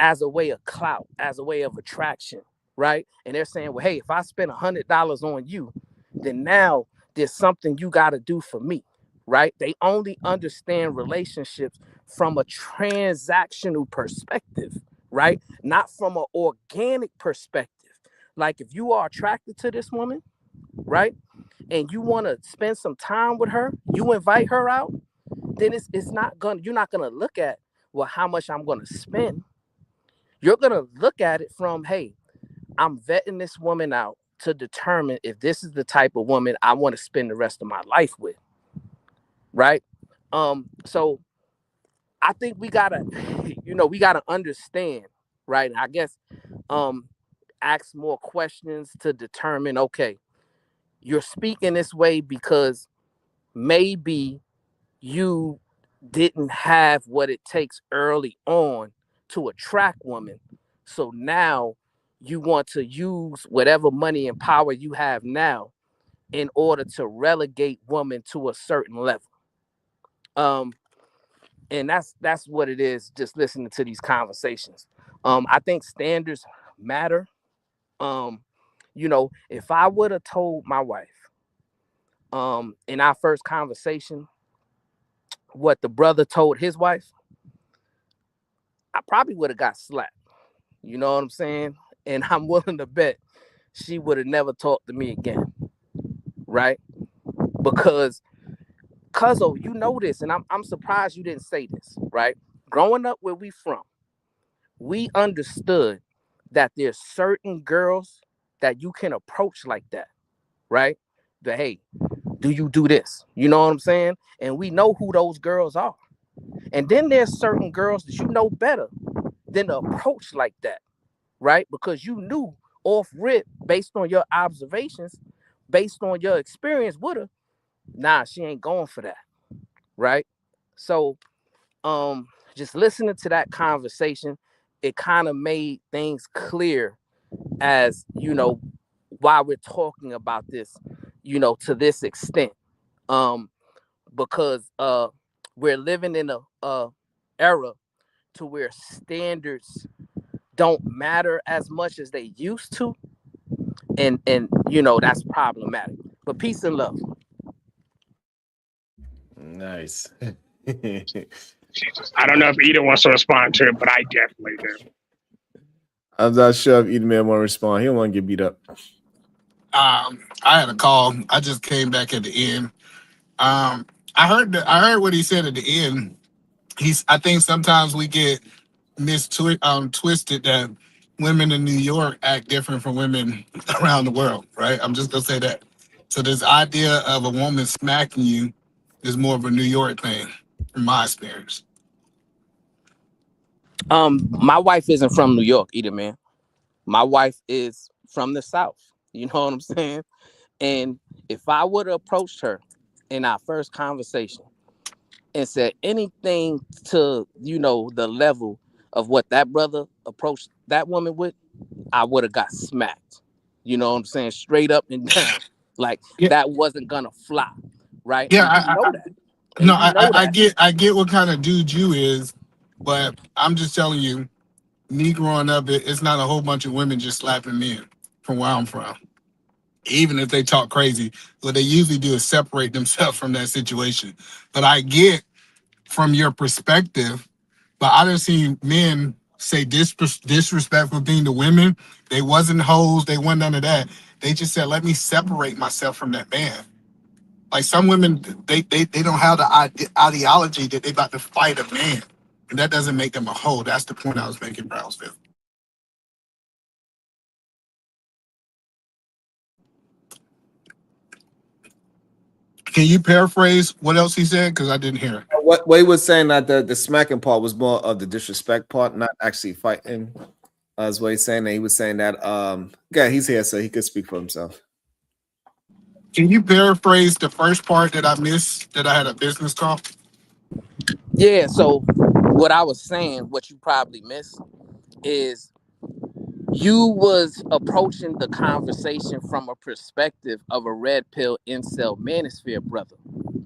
as a way of clout, as a way of attraction, right? And they're saying, well, hey, if I spend $100 on you, then now there's something you got to do for me, right? They only understand relationships from a transactional perspective, right? Not from an organic perspective. Like if you are attracted to this woman, right, and you want to spend some time with her, you invite her out, then you're not gonna look at, well, how much I'm gonna spend. You're gonna look at it from, hey, I'm vetting this woman out to determine if this is the type of woman I want to spend the rest of my life with, right? So I think we gotta, we gotta understand, right? I guess ask more questions to determine, okay, you're speaking this way because maybe you didn't have what it takes early on to attract women. So now you want to use whatever money and power you have now in order to relegate women to a certain level. And that's what it is, just listening to these conversations. I think standards matter. If I would have told my wife in our first conversation what the brother told his wife, I probably would have got slapped. You know what I'm saying? And I'm willing to bet she would have never talked to me again. Right? Because Cuzzo, you know this, and I'm surprised you didn't say this, right? Growing up where we from, we understood that there's certain girls that you can approach like that, right? That, hey, do you do this? You know what I'm saying? And we know who those girls are. And then there's certain girls that you know better than to approach like that, right? Because you knew off rip, based on your observations, based on your experience with her, nah, she ain't going for that, right? So just listening to that conversation, it kind of made things clear as, why we're talking about this, to this extent. Because we're living in a era to where standards don't matter as much as they used to, and that's problematic. But peace and love. Nice. I don't know if Eden wants to respond to it, but I definitely do. I'm not sure if Eden man want to respond. He don't want to get beat up. I had a call. I just came back at the end. I heard what he said at the end. I think sometimes we get twisted that women in New York act different from women around the world, right? I'm just gonna say that. So this idea of a woman smacking you is more of a New York thing, from my experience. My wife isn't from New York either, man. My wife is from the South. You know what I'm saying? And if I would have approached her in our first conversation and said anything to, the level of what that brother approached that woman with, I would have got smacked. You know what I'm saying? Straight up and down. Like that wasn't gonna fly. Right? Yeah, And you know that. I get what kind of dude you is, but I'm just telling you, me growing up, it's not a whole bunch of women just slapping men from where I'm from. Even if they talk crazy, what they usually do is separate themselves from that situation. But I get from your perspective, but I done seen men say disrespectful thing to women. They wasn't hoes, they wasn't none of that. They just said, let me separate myself from that man. Like some women, they don't have the ideology that they about to fight a man. And that doesn't make them a hoe. That's the point I was making, Brownsville. Can you paraphrase what else he said? Because I didn't hear it. What he was saying that the smacking part was more of the disrespect part, not actually fighting. Is what he's saying. And he was saying that yeah, he's here, so he could speak for himself. Can you paraphrase the first part that I missed, that I had a business call? Yeah, so what I was saying, what you probably missed, is you was approaching the conversation from a perspective of a red pill incel manosphere brother.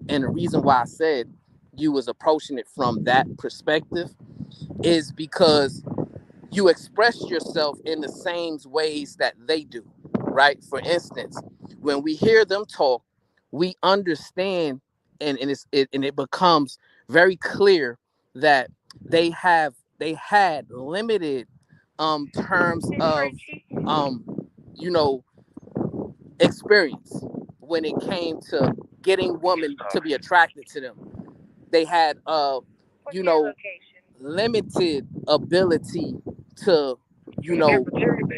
And the reason why I said you was approaching it from that perspective is because you express yourself in the same ways that they do, right? For instance, when we hear them talk, we understand, and it becomes very clear that they had limited terms of um you know experience when it came to getting women to be attracted to them. They had you know limited ability to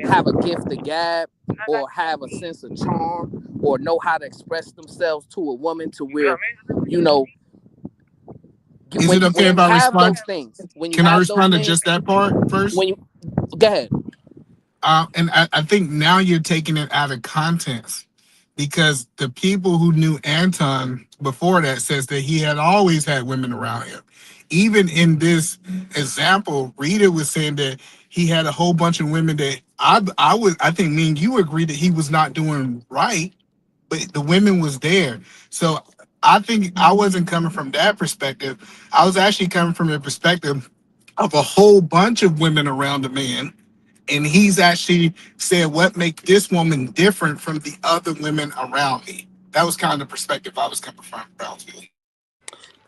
have a gift of gab or have a sense of charm or know how to express themselves to a woman to where you know Is it okay when if you I have respond? those things Can I respond to just that part first? when you go ahead. And I think now you're taking it out of context because the people who knew Anton before that says that he had always had women around him. Even in this example, Rita was saying that he had a whole bunch of women that I think me and you agreed that he was not doing right, but the women was there. So I think I wasn't coming from that perspective. I was actually coming from the perspective of a whole bunch of women around the man, and he's actually said what make this woman different from the other women around me. That was kind of the perspective I was coming from, Brownsville.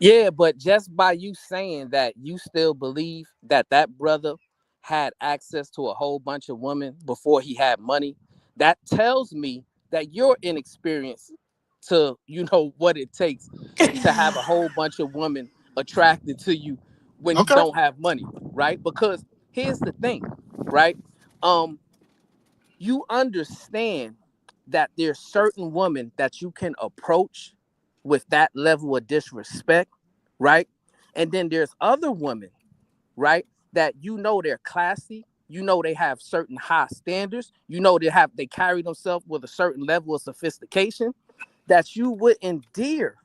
Yeah, but just by you saying that, you still believe that that brother had access to a whole bunch of women before he had money. That tells me that you're inexperienced to, what it takes to have a whole bunch of women attracted to you when you Okay. don't have money, right? Because here's the thing, right? Um, you understand that there's certain women that you can approach with that level of disrespect, right? And then there's other women, right, that they're classy, they have certain high standards, they carry themselves with a certain level of sophistication that you wouldn't dare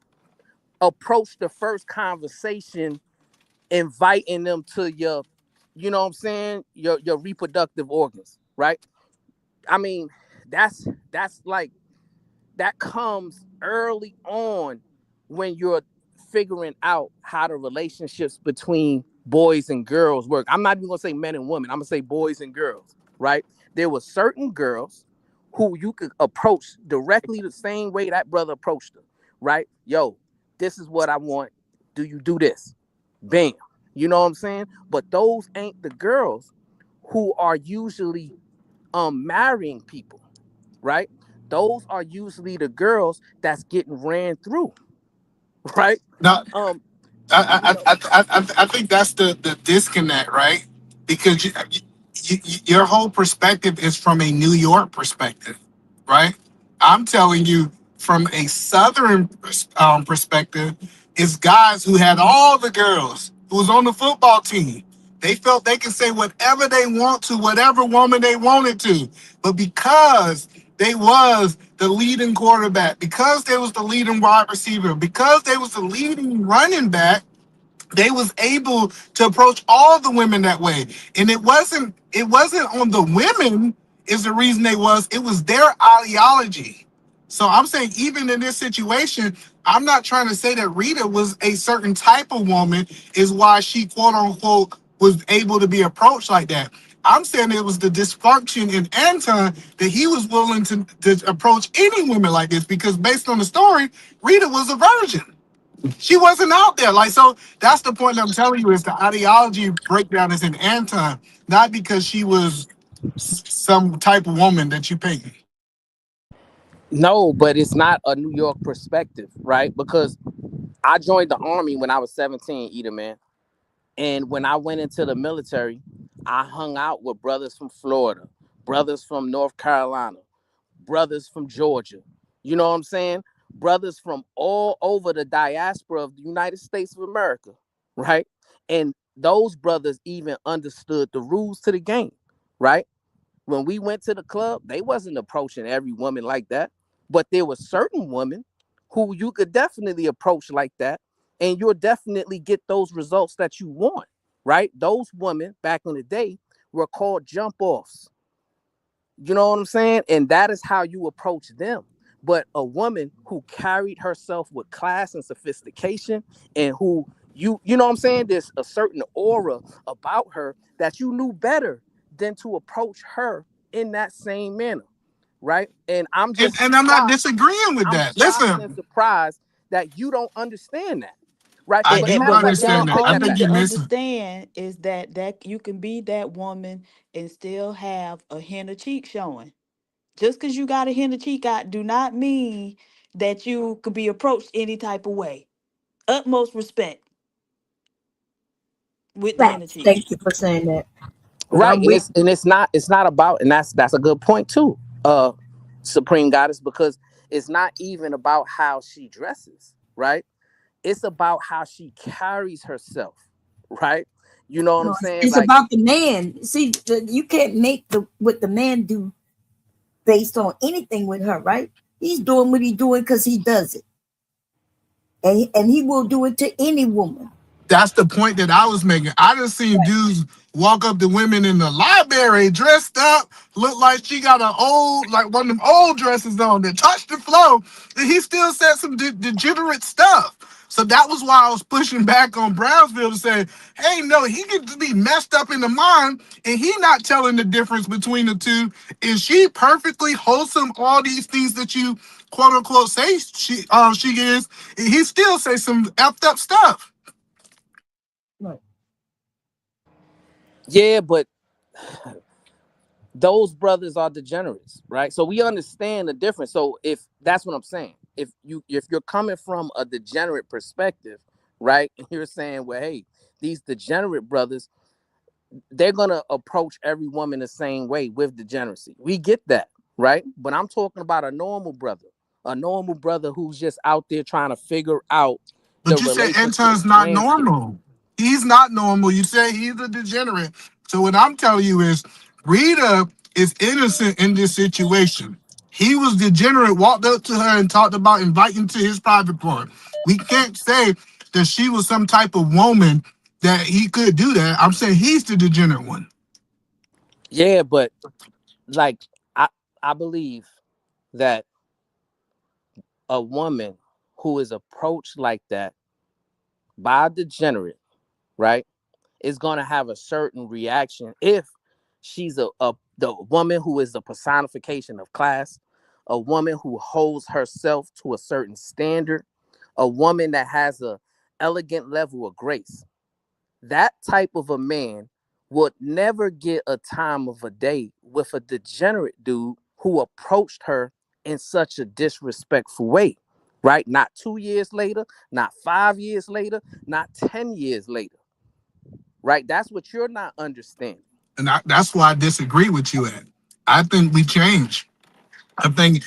approach the first conversation inviting them to your, your reproductive organs, right? I mean, that's like that comes early on when you're figuring out how the relationships between boys and girls work. I'm not even gonna say men and women. I'm gonna say boys and girls, right? There were certain girls who you could approach directly the same way that brother approached her, right? Yo, this is what I want. Do you do this? Bam. You know what I'm saying? But those ain't the girls who are usually marrying people, right? Those are usually the girls that's getting ran through, right? Now, Um, I think that's the disconnect, right? Because your whole perspective is from a New York perspective, right? I'm telling you from a Southern perspective, it's guys who had all the girls who was on the football team. They felt they could say whatever they want to whatever woman they wanted to, but because they was the leading quarterback, because they was the leading wide receiver, because they was the leading running back, they was able to approach all the women that way. And it wasn't on the women is the reason it was their ideology. So I'm saying even in this situation, I'm not trying to say that Rita was a certain type of woman is why she quote unquote was able to be approached like that. I'm saying it was the dysfunction in Anton that he was willing to approach any woman like this because based on the story, Rita was a virgin. She wasn't out there. Like, so that's the point I'm telling you is the ideology breakdown is in Anton, not because she was some type of woman that you pick. no, but it's not a New York perspective, right? Because I joined the army when I was 17, either man. And when I went into the military, I hung out with brothers from Florida, brothers from North Carolina, brothers from Georgia. You know what I'm saying? Brothers from all over the diaspora of the United States of America, right? And those brothers even understood the rules to the game, right? When we went to the club, they wasn't approaching every woman like that, but there were certain women who you could definitely approach like that, and you'll definitely get those results that you want, right? Those women back in the day were called jump offs. You know what I'm saying? And that is how you approach them. But a woman who carried herself with class and sophistication and who you know what I'm saying? There's a certain aura about her that you knew better than to approach her in that same manner, right? And I'm just and I'm not disagreeing with I'm that. shocked and Listen, surprised that you don't understand that, right? I But do matter of fact, let me understand that. take I all that you think need back. you to missing. understand is that you can be that woman and still have a hen of cheek showing. Just because you got a hen of cheek out, do not mean that you could be approached any type of way. Utmost respect with the hen of Facts. cheek. Thank you for saying that. Because Right. I'm And with it's not about, and that's a good point too, Supreme Goddess, because it's not even about how she dresses, right? It's about how she carries herself, right? You know what I'm no, saying? it's Like, about the man. See, you can't make the what the man do based on anything with her, right? He's doing what he's doing because he does it, and he will do it to any woman. That's the point that I was making. I just seen dudes walk up to women in the library dressed up, look like she got an old, like one of them old dresses on that touched the floor, and he still said some degenerate stuff. So that was why I was pushing back on Brownsville to say, hey, no, he could just be messed up in the mind, and he not telling the difference between the two. Is she perfectly wholesome? All these things that you quote unquote say she is, and he still say some effed up stuff. Right. yeah, but those brothers are degenerates, right? So we understand the difference. So if that's what I'm saying, if you're coming from a degenerate perspective, right, and you're saying, well, hey, these degenerate brothers, they're gonna approach every woman the same way with degeneracy. We get that, right? But I'm talking about a normal brother who's just out there trying to figure out the But you said relationship Anton's not landscape. normal. He's not normal. You say he's a degenerate. So what I'm telling you is Rita is innocent in this situation. He was degenerate, walked up to her and talked about inviting to his private part. We can't say that she was some type of woman that he could do that. I'm saying he's the degenerate one. Yeah, but like I believe that a woman who is approached like that by a degenerate, right, is gonna have a certain reaction if she's a the woman who is the personification of class, a woman who holds herself to a certain standard, a woman that has a elegant level of grace. That type of a man would never get a time of a day with a degenerate dude who approached her in such a disrespectful way, right? Not 2 years later, not 5 years later, not 10 years later, right? That's what you're not understanding. And that's why I disagree with you at. I think we change. I think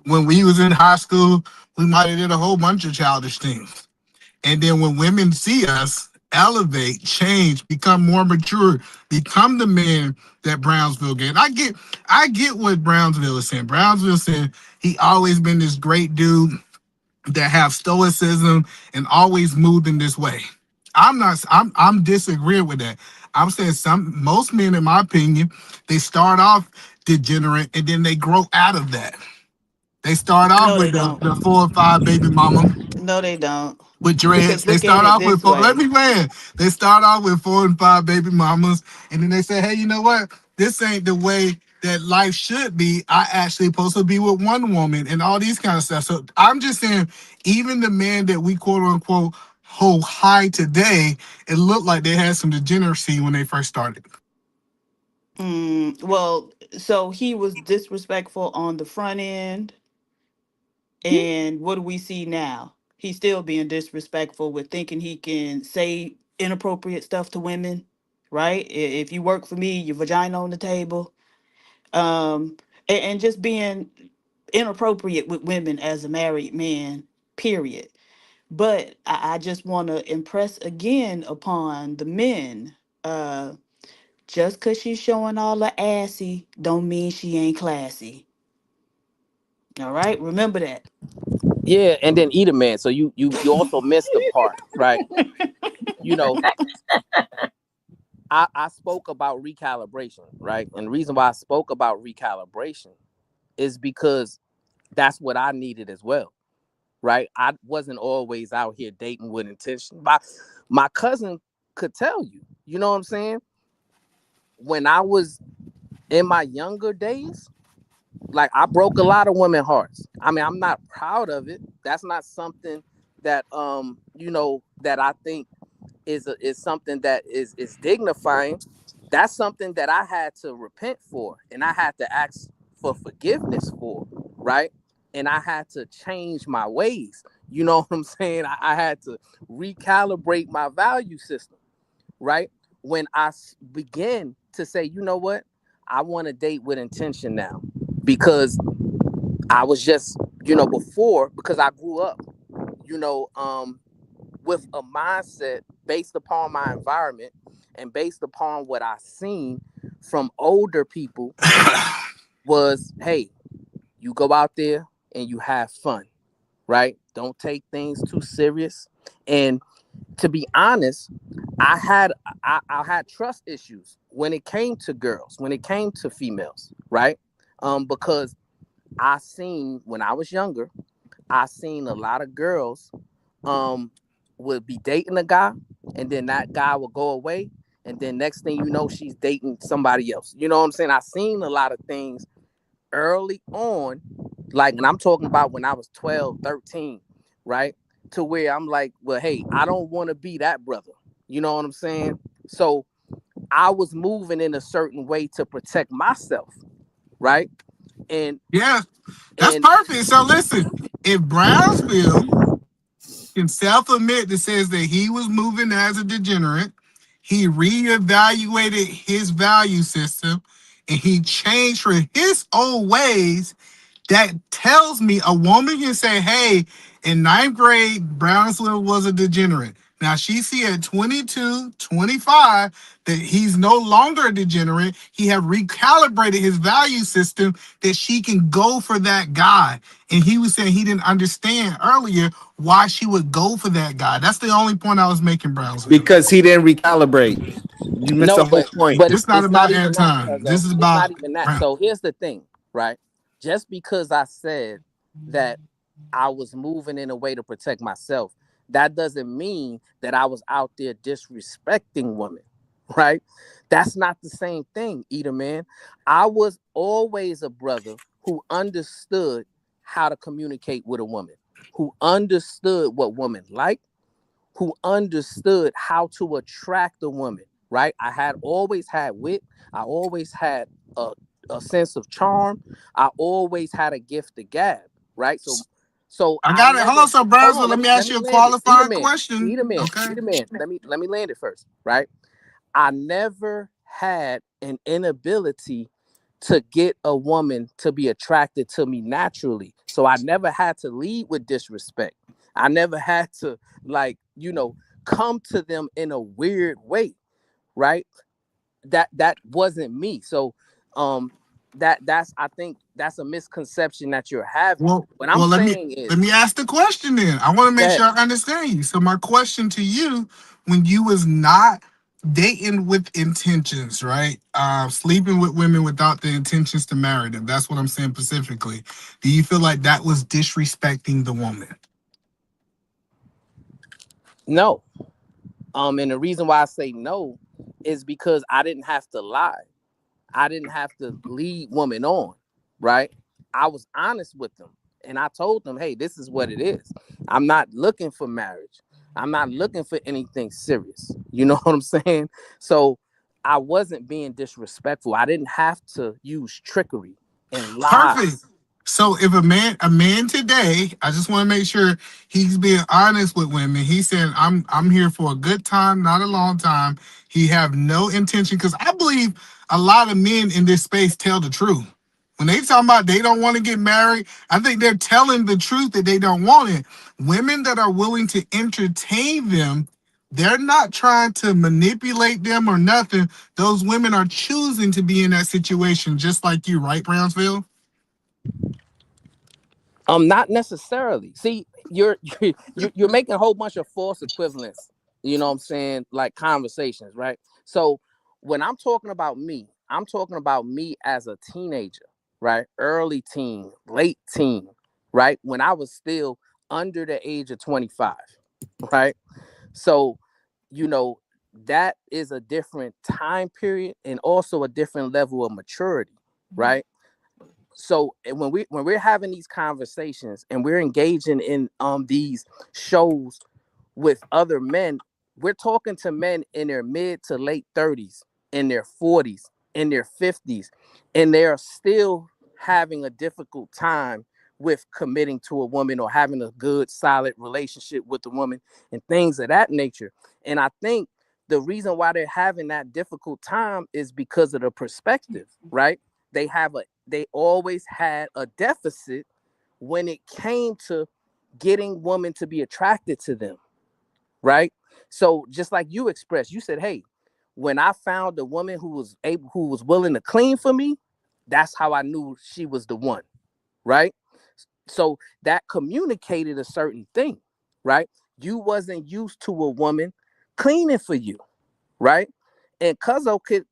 when we was in high school, we might have did a whole bunch of childish things. And then when women see us elevate, change, become more mature, become the men that Brownsville get. I get what Brownsville is saying. Brownsville said he always been this great dude that have stoicism and always moved in this way. I'm disagreeing with that. I'm saying most men, in my opinion, they start off degenerate and then they grow out of that. They start off No, they with don't. the 4 or 5 baby mama No, they don't. with dreads. Because They look at start it off with this four. Let way. me land. They start off with 4 and 5 baby mamas, and then they say, "Hey, you know what? This ain't the way that life should be. I actually supposed to be with one woman, and all these kind of stuff." So I'm just saying, even the men that we quote unquote hold high today, it looked like they had some degeneracy when they first started. Well, so he was disrespectful on the front end. And what do we see now? He's still being disrespectful with thinking he can say inappropriate stuff to women, right? If you work for me, your vagina on the table. And just being inappropriate with women as a married man, period. But I just want to impress again upon the men. Just cause she's showing all the assy don't mean she ain't classy. All right, remember that. Yeah, and then eat a man. So you also missed the part, right? You know, I spoke about recalibration, right? And the reason why I spoke about recalibration is because that's what I needed as well, right? I wasn't always out here dating with intention. My cousin could tell you, you know what I'm saying? when I was in my younger days, like I broke a lot of women's hearts. I mean, I'm not proud of it. That's not something that that I think is something that is dignifying. That's something that I had to repent for, and I had to ask for forgiveness for, right? And I had to change my ways. You know what I'm saying? I had to recalibrate my value system, right? When I began to say, you know what, I want to date with intention now, because I was just, before, because I grew up, with a mindset based upon my environment and based upon what I seen from older people was, hey, you go out there and you have fun, right? Don't take things too serious. And to be honest, I had trust issues when it came to girls, when it came to females, right? Because I seen, when I was younger, I seen a lot of girls would be dating a guy, and then that guy will go away, and then next thing you know, she's dating somebody else. You know what I'm saying? I seen a lot of things early on, like, and I'm talking about when I was 12, 13, right? To where I'm like, well, hey, I don't want to be that brother. You know what I'm saying? So I was moving in a certain way to protect myself, right? And yeah, that's perfect. So listen, if Brownsville can self-admit that says that he was moving as a degenerate, he reevaluated his value system, and he changed from his old ways, that tells me a woman can say, hey, in ninth grade, Brownsville was a degenerate. Now she see at 22, 25 that he's no longer a degenerate. He have recalibrated his value system that she can go for that guy. And he was saying he didn't understand earlier why she would go for that guy. That's the only point I was making, Brownsville. Because he didn't recalibrate. You missed the whole point. It's not about Anton. This is about not even that. So here's the thing, right? Just because I said that I was moving in a way to protect myself, that doesn't mean that I was out there disrespecting women, right? That's not the same thing, either, man. I was always a brother who understood how to communicate with a woman, who understood what women like, who understood how to attract a woman, right? I had always had wit. I always had a sense of charm. I always had a gift of gab, right? So I got it. Hold on, so Brownsville, let me ask you a qualifying question. Be the man. Let me land it first, right? I never had an inability to get a woman to be attracted to me naturally. So I never had to lead with disrespect. I never had to, like, come to them in a weird way, right? That wasn't me. So that's I think that's a misconception that you're having. What I'm saying is, let me ask the question then. I want to make sure I understand you. So my question to you, when you was not dating with intentions, right? Sleeping with women without the intentions to marry them. That's what I'm saying specifically. Do you feel like that was disrespecting the woman? No. And the reason why I say no is because I didn't have to lie. I didn't have to lead women on, right? I was honest with them. And I told them, hey, this is what it is. I'm not looking for marriage. I'm not looking for anything serious. You know what I'm saying? So I wasn't being disrespectful. I didn't have to use trickery and lies. Perfect. So if a man today, I just want to make sure he's being honest with women. He said, I'm here for a good time, not a long time. He have no intention, because I believe a lot of men in this space tell the truth. When they talk about they don't want to get married, I think they're telling the truth that they don't want it. Women that are willing to entertain them, they're not trying to manipulate them or nothing. Those women are choosing to be in that situation, just like you, right, Brownsville? Not necessarily. See, you're making a whole bunch of false equivalents. You know what I'm saying? Like conversations, right? So when I'm talking about me, I'm talking about me as a teenager, right? Early teen, late teen, right? When I was still under the age of 25, right? So, that is a different time period and also a different level of maturity, right? So when we're having these conversations and we're engaging in these shows with other men, we're talking to men in their mid to late 30s, in their 40s, in their 50s, and they are still having a difficult time with committing to a woman or having a good, solid relationship with a woman and things of that nature. And I think the reason why they're having that difficult time is because of the perspective, right? They always had a deficit when it came to getting women to be attracted to them, right? So just like you expressed, you said, hey, when I found a woman who was willing to clean for me, that's how I knew she was the one, right? So that communicated a certain thing, right? You wasn't used to a woman cleaning for you, right? And Cuzzo could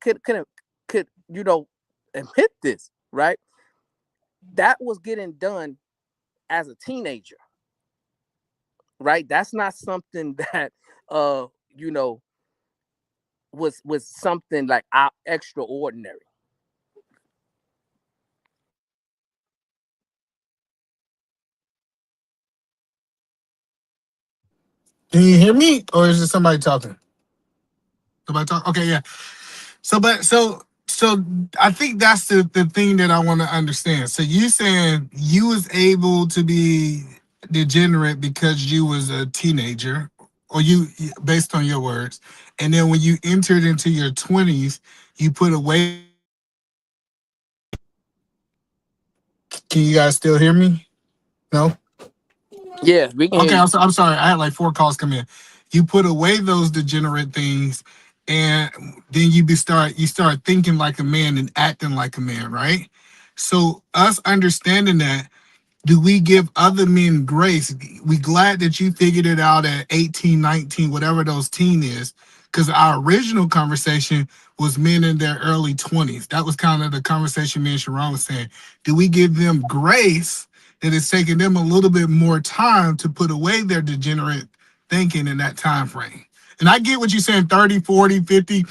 admit this, right? That was getting done as a teenager, right? That's not something that you know was something like extraordinary. Can you hear me, or is it somebody talking? Somebody talk? Okay, yeah. So I think that's the thing that I want to understand. So you saying you was able to be degenerate because you was a teenager, or you based on your words, and then when you entered into your 20s, you put away. Can you guys still hear me? No. Yeah, we can hear Okay, you. I'm sorry. I had like 4 calls come in. You put away those degenerate things, and then you start thinking like a man and acting like a man, right? So us understanding that, do we give other men grace? We glad that you figured it out at 18, 19, whatever those teen is, because our original conversation was men in their early 20s. That was kind of the conversation me and Sharon was saying. Do we give them grace that it's taking them a little bit more time to put away their degenerate thinking in that time frame? And I get what you're saying, 30, 40, 50.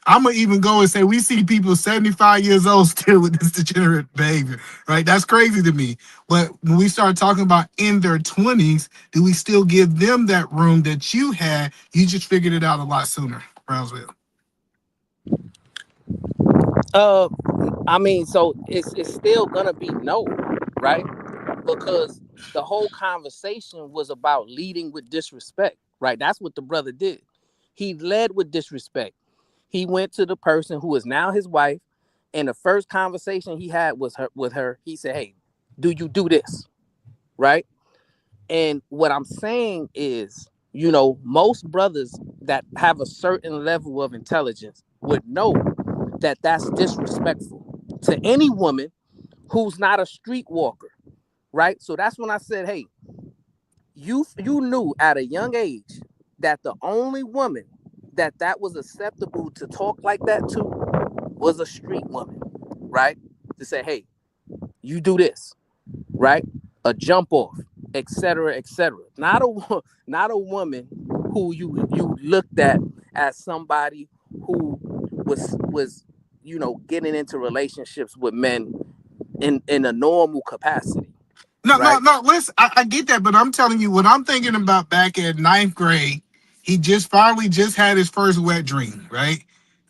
I'm going to even go and say we see people 75 years old still with this degenerate behavior, right? That's crazy to me. But when we start talking about in their 20s, do we still give them that room that you had? You just figured it out a lot sooner, Brownsville. I mean, so it's still gonna be no, right? Because the whole conversation was about leading with disrespect, right? That's what the brother did. He led with disrespect. He went to the person who is now his wife, and the first conversation he had was with her. He said, "Hey, do you do this?" Right? And what I'm saying is, most brothers that have a certain level of intelligence would know that that's disrespectful to any woman who's not a streetwalker, right? So that's when I said, hey, you knew at a young age that the only woman that was acceptable to talk like that to was a street woman, right? To say, hey, you do this, right? A jump off, etc., etc. Not a woman who you looked at as somebody who was getting into relationships with men in a normal capacity, right? No. Listen, I get that, but I'm telling you what I'm thinking about back in 9th grade. He just finally just had his first wet dream, right?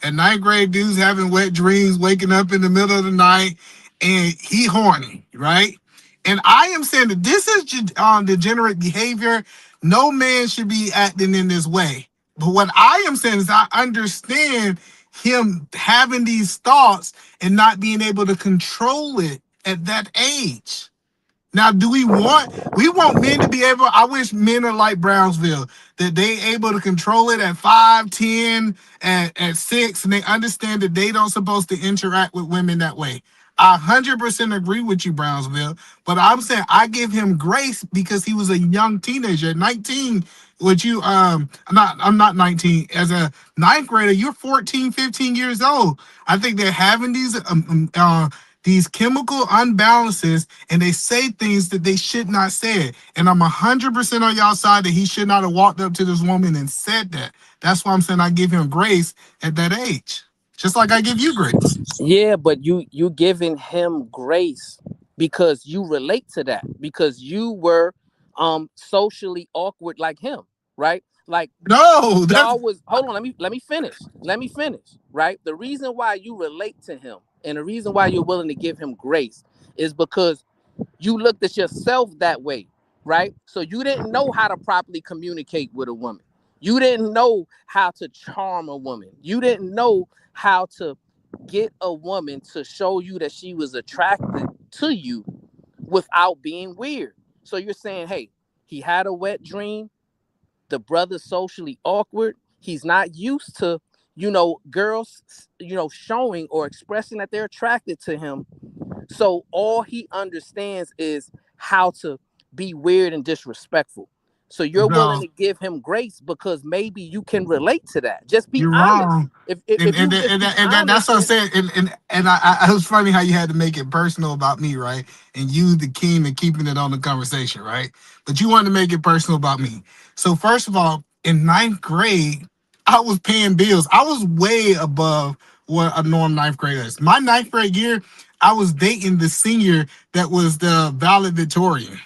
At 9th grade, dudes having wet dreams, waking up in the middle of the night, and he horny, right? And I am saying that this is degenerate behavior. No man should be acting in this way. But what I am saying is I understand him having these thoughts and not being able to control it at that age. Now, do we want men to be able, I wish men are like Brownsville, that they able to control it at 5, 10, at 6, and they understand that they don't supposed to interact with women that way. I 100% agree with you, Brownsville, but I'm saying I give him grace because he was a young teenager at 19. Would you, I'm not 19. As a 9th grader, you're 14, 15 years old. I think they're having these chemical unbalances, and they say things that they should not say. And I'm 100% on y'all side that he should not have walked up to this woman and said that. That's why I'm saying I give him grace at that age, just like I give you grace. Yeah, but you giving him grace because you relate to that, because you were socially awkward like him, right? Like, no, y'all was, hold on, let me finish. Right? The reason why you relate to him and the reason why you're willing to give him grace is because you looked at yourself that way, right? So you didn't know how to properly communicate with a woman. You didn't know how to charm a woman. You didn't know how to get a woman to show you that she was attracted to you without being weird. So you're saying, hey, he had a wet dream. The brother's socially awkward. He's not used to, girls, showing or expressing that they're attracted to him. So all he understands is how to be weird and disrespectful. So you're willing No, to give him grace because maybe you can relate to that. Just be you're honest. wrong. If you just be That's honest, what I'm then saying. It was funny how you had to make it personal about me, right? And you, the king, and keeping it on the conversation, right? But you wanted to make it personal about me. So first of all, in ninth grade, I was paying bills. I was way above what a norm ninth grader is. My ninth grade year, I was dating the senior that was the valedictorian.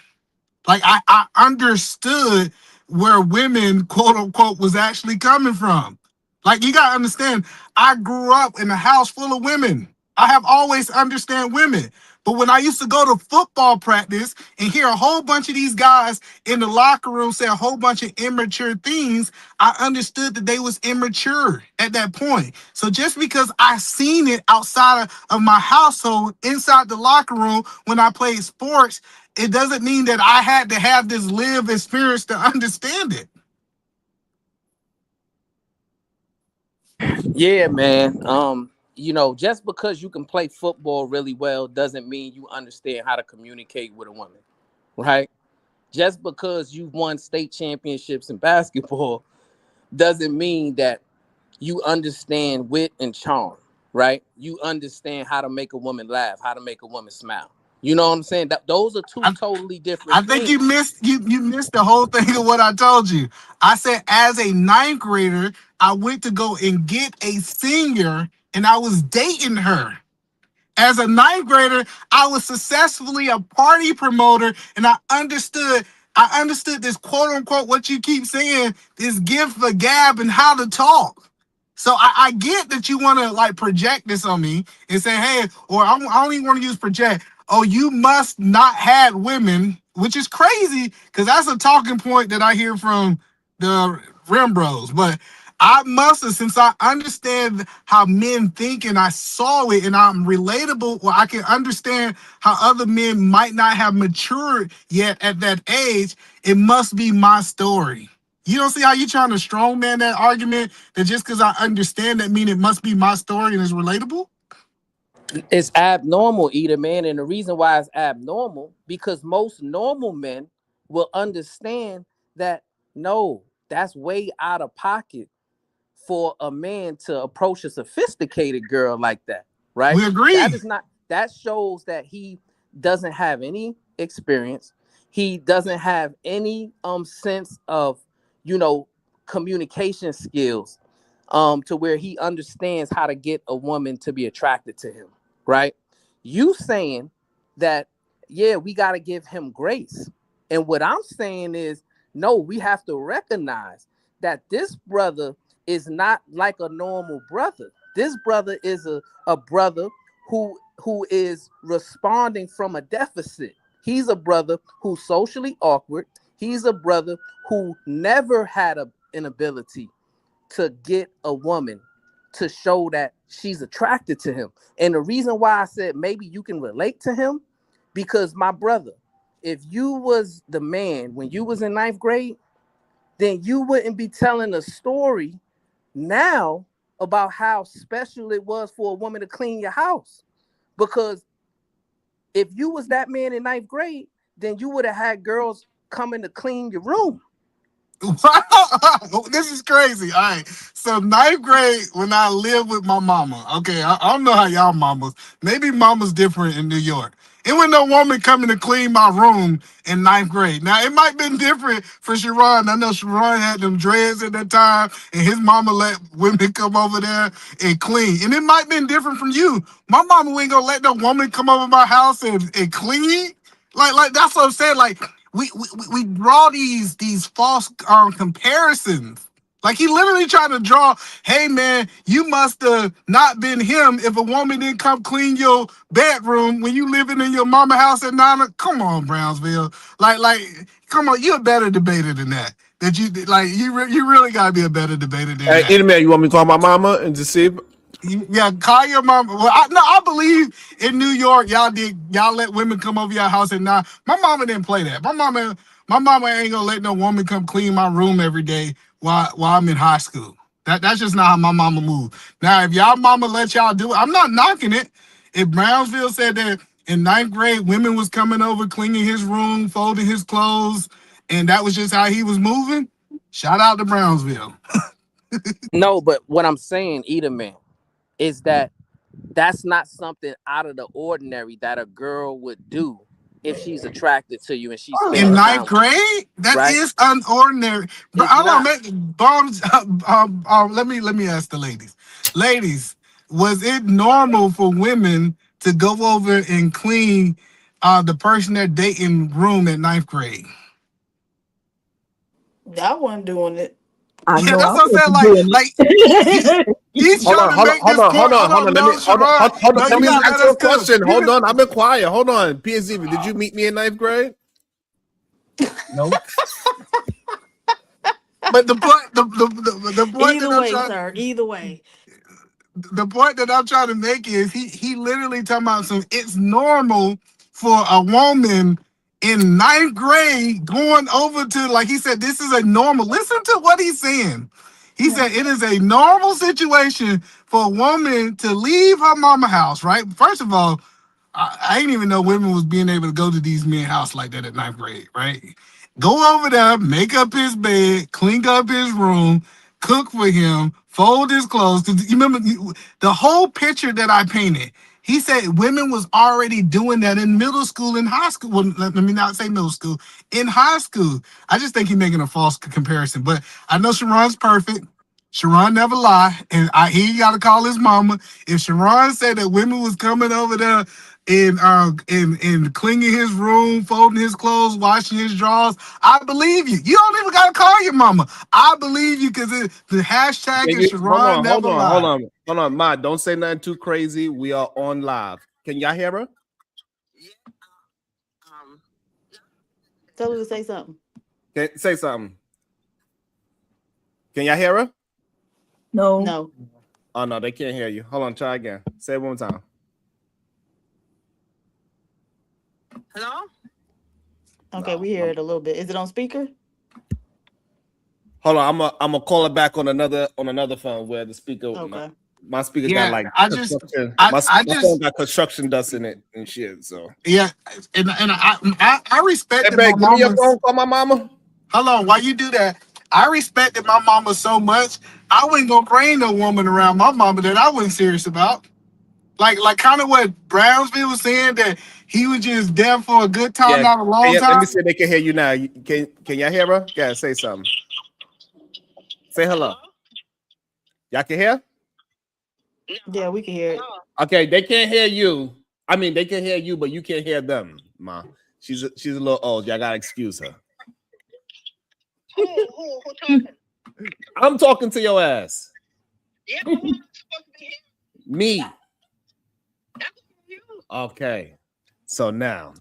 Like I understood where women, quote unquote, was actually coming from. Like you gotta understand, I grew up in a house full of women. I have always understand women. But when I used to go to football practice and hear a whole bunch of these guys in the locker room say a whole bunch of immature things, I understood that they was immature at that point. So just because I seen it outside of my household, inside the locker room when I played sports, it doesn't mean that I had to have this lived experience to understand it. yeah, man. Just because you can play football really well doesn't mean you understand how to communicate with a woman, right? Just because you've won state championships in basketball doesn't mean that you understand wit and charm, right? You understand how to make a woman laugh, how to make a woman smile. You know what I'm saying? That those are two totally I different think things. you missed the whole thing of what I told you. I said as a ninth grader, I went to go and get a senior, and I was dating her. As a ninth grader, I was successfully a party promoter, and I understood this quote unquote what you keep saying, this gift for gab and how to talk. So I get that you want to like project this on me and say, hey, or I don't even want to use project. Oh, you must not had women, which is crazy because that's a talking point that I hear from the Rim Bros. But I must have, since I understand how men think and I saw it and I'm relatable, or I can understand how other men might not have matured yet at that age, it must be my story. You don't see how you trying to strongman that argument that just because I understand that mean it must be my story and it's relatable? It's abnormal, either, man. And the reason why it's abnormal, because most normal men will understand that no, that's way out of pocket for a man to approach a sophisticated girl like that, right? We agree. That shows that he doesn't have any experience. He doesn't have any sense of, you know, communication skills to where he understands how to get a woman to be attracted to him, right? You saying that, yeah, we got to give him grace. And what I'm saying is, no, we have to recognize that this brother is not like a normal brother. This brother is a brother who is responding from a deficit. He's a brother who's socially awkward. He's a brother who never had an ability to get a woman to show that she's attracted to him. And the reason why I said maybe you can relate to him, because my brother, if you was the man when you was in ninth grade, then you wouldn't be telling a story now about how special it was for a woman to clean your house. Because if you was that man in ninth grade, then you would have had girls coming to clean your room. This is crazy. All right. So ninth grade, when I lived with my mama, okay, I don't know how y'all mamas, maybe mama's different in New York. It was no woman coming to clean my room in ninth grade. Now, it might have been different for Sharon. I know Sharon had them dreads at that time, and his mama let women come over there and clean. And it might have been different from you. My mama ain't gonna let no woman come over my house and clean. Like that's what I'm saying. Like, we draw these false comparisons. Like he literally trying to draw, hey man, you must have not been him if a woman didn't come clean your bedroom when you living in your mama house at 9. Come on, Brownsville. Like, come on, you're a better debater than that. That you like you really gotta be a better debater than Hey, that. either man, you want me to call my mama and just see? Yeah, call your mom. Well, I believe in New York, y'all let women come over your house at 9. My mama didn't play that. My mama ain't gonna let no woman come clean my room every day while I'm in high school. That's just not how my mama moved. Now, if y'all mama let y'all do it, I'm not knocking it. If Brownsville said that in ninth grade, women was coming over, cleaning his room, folding his clothes, and that was just how he was moving, shout out to Brownsville. No, but what I'm saying, Edelman, is that that's not something out of the ordinary that a girl would do if she's attracted to you and she's In spending ninth time with you, grade, that right? is unordinary. But It's I don't not. make bombs. Let me ask the ladies. Ladies, was it normal for women to go over and clean the person they're dating room at ninth grade? I wasn't doing it. I Yeah, know that's I what I'm saying. wasn't doing Like it. he's Hold trying on, to hold on, make hold this on, hold point. on, Hold hold on. on, Let me no, Sharon. No, let you me gotta ask let you us a cook. question. Hold on, I've been quiet. Hold on, PSV, did you meet me in ninth grade? No. But the point that Either I'm way, trying sir. Either way. the point that I'm trying to make is he literally talking about some it's normal for a woman in ninth grade going over to, like he said, this is a normal. Listen to what he's saying. He said it is a normal situation for a woman to leave her mama house, right? First of all, I didn't even know women was being able to go to these men's house like that at ninth grade, right? Go over there, make up his bed, clean up his room, cook for him, fold his clothes. 'Cause you remember the whole picture that I painted. He said women was already doing that in middle school and high school. Well, let me not say middle school. In high school. I just think he's making a false comparison. But I know Sharon's perfect. Sharon never lie, and he got to call his mama. If Sharon said that women was coming over there and cleaning his room, folding his clothes, washing his drawers, I believe you. You don't even gotta call your mama. I believe you because the hashtag is Hold Sharon on, hold never on, hold lie. on, hold on, Ma. Don't say nothing too crazy. We are on live. Can y'all hear her? Tell her to say something. Say something. Can y'all hear her? No. No. Oh no, they can't hear you. Hold on, try again. Say it one more time. Hello? Okay, we hear it a little bit. Is it on speaker? Hold on, I'm gonna call it back on another phone where the speaker. Okay. My speaker got Yeah, like I construction. I My phone just got construction dust in it and shit. So yeah, and I hey, respected my babe, give me your mama's. phone. Call my mama. Hold on, why you do that? I respected my mama so much. I wasn't gonna bring no woman around my mama that I wasn't serious about. Like kind of what Brownsville was saying, that he was just there for a good time, Yeah, not a long yeah. Let me time. see if they can hear you now. Can y'all hear her? Yeah, say something. Say hello. Y'all can hear? Yeah, we can hear it. Okay, they can't hear you. I mean, they can hear you, but you can't hear them, Ma. She's a little old. Y'all gotta excuse her. Who talking? I'm talking to your ass. Yeah, but who am I supposed to be hearing? Me. That's you. Okay. So now,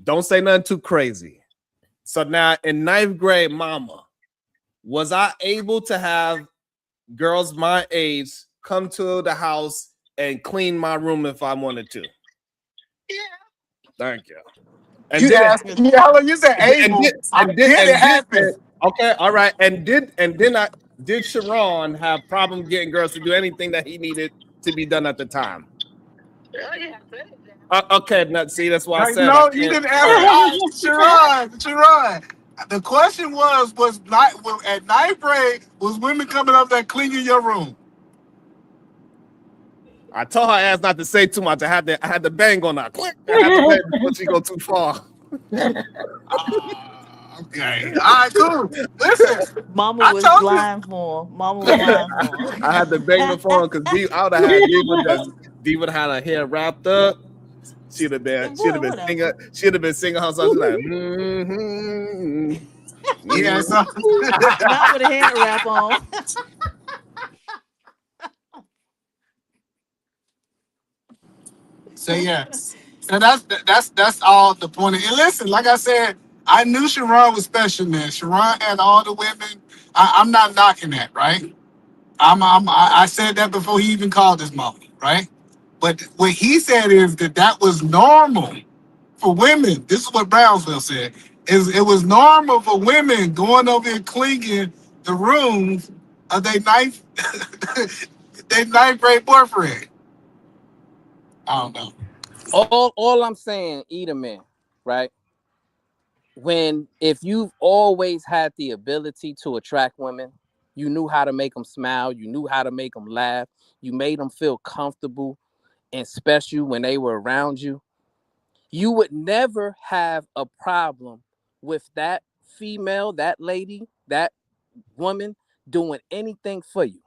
don't say nothing too crazy. So now in ninth grade, Mama, was I able to have girls my age come to the house and clean my room if I wanted to? Yeah. Thank you. And You did it asked, you said and able. did and did Did it and did happen? okay, all right. And did Sharon have problem getting girls to do anything that he needed to be done at the time? Oh, yeah. Okay, now see, that's why I Like, said I no, you can't. didn't All answer. right. Sharon. The question was not at ninth grade, was women coming up there cleaning your room? I told her ass not to say too much. I had to bang on her. Click. I had to bang before she go too far. Okay. All right, cool. Listen, Mama I was told you. blind for him. Mama was blind for him. I had to bang before because I would have had Diva had her hair wrapped up. She'd have been singing her song. She's like, Yeah, so not with a hair wrap on. Say yes. And that's all the point. And listen, like I said, I knew Sharon was special, man. Sharon had all the women. I'm not knocking that, right? I said that before he even called his mom, right? But what he said is that was normal for women. This is what Brownsville said. Is it was normal for women going over and cleaning the rooms of their ninth their ninth grade boyfriend. I don't know. All I'm saying, eat a man, right? If you've always had the ability to attract women, you knew how to make them smile, you knew how to make them laugh, you made them feel comfortable and special when they were around you, you would never have a problem with that female, that lady, that woman doing anything for you.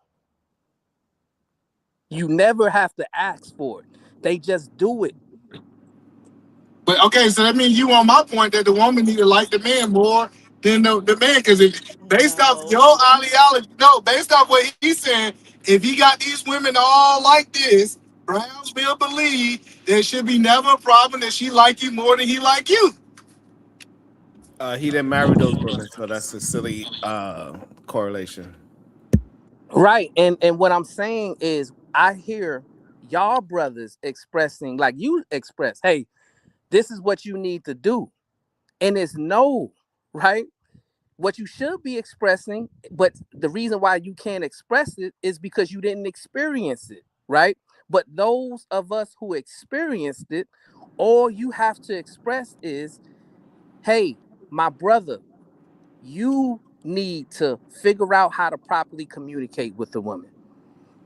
You never have to ask for it. They just do it. But okay, so that means you on my point that the woman need to like the man more than the man, because based off your ideology, based off what he's saying, if he got these women all like this, Brownsville believe there should be never a problem that she like you more than he like you. he didn't marry those women, so that's a silly correlation. Right. And what I'm saying is I hear y'all brothers expressing, like you express, hey, this is what you need to do. And it's no, right? What you should be expressing, but the reason why you can't express it is because you didn't experience it, right? But those of us who experienced it, all you have to express is, hey, my brother, you need to figure out how to properly communicate with the woman.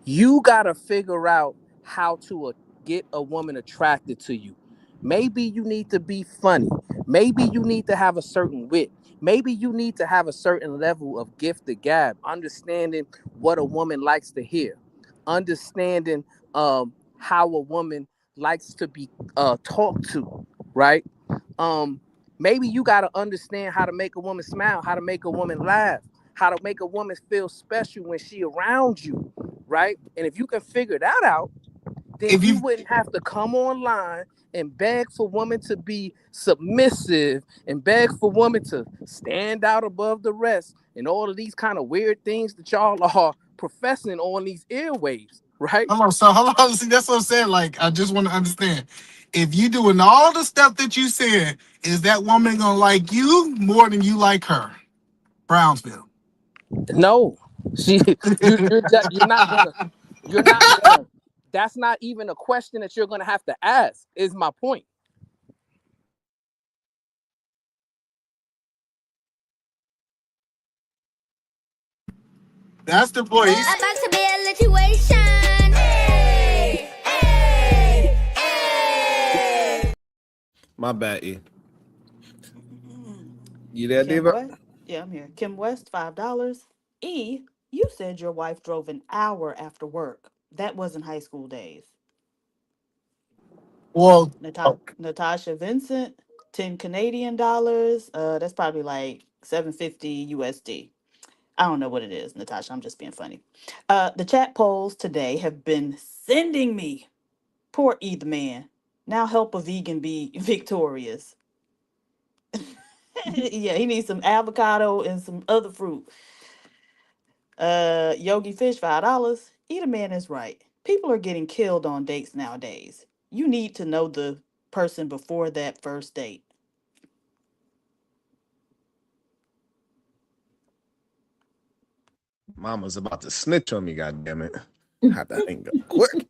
You got to figure out how to get a woman attracted to you. Maybe you need to be funny. Maybe you need to have a certain wit. Maybe you need to have a certain level of gift of gab, understanding what a woman likes to hear, understanding how a woman likes to be talked to, right? Maybe you got to understand how to make a woman smile, how to make a woman laugh, how to make a woman feel special when she around you, right? And if you can figure that out, then you wouldn't have to come online and beg for women to be submissive and beg for women to stand out above the rest and all of these kind of weird things that y'all are professing on these airwaves, right? Hold on. See, that's what I'm saying. Like, I just want to understand. If you doing all the stuff that you said, is that woman gonna like you more than you like her? Brownsville. No, you're not gonna. That's not even a question that you're gonna have to ask. Is my point. That's the point. About to be a situation. Hey, hey, hey. My bad, E. You there, Kim Diva? West? Yeah, I'm here. Kim West, $5. E, you said your wife drove an hour after work. That wasn't high school days. Well, Natasha Vincent, 10 Canadian dollars. That's probably like 750 USD. I don't know what it is, Natasha. I'm just being funny. The chat polls today have been sending me. Poor E the man. Now help a vegan be victorious. Yeah, he needs some avocado and some other fruit. Yogi Fish, $5. Eat a man is right. People are getting killed on dates nowadays. You need to know the person before that first date. Mama's about to snitch on me, goddamn it. Had to hang up quick.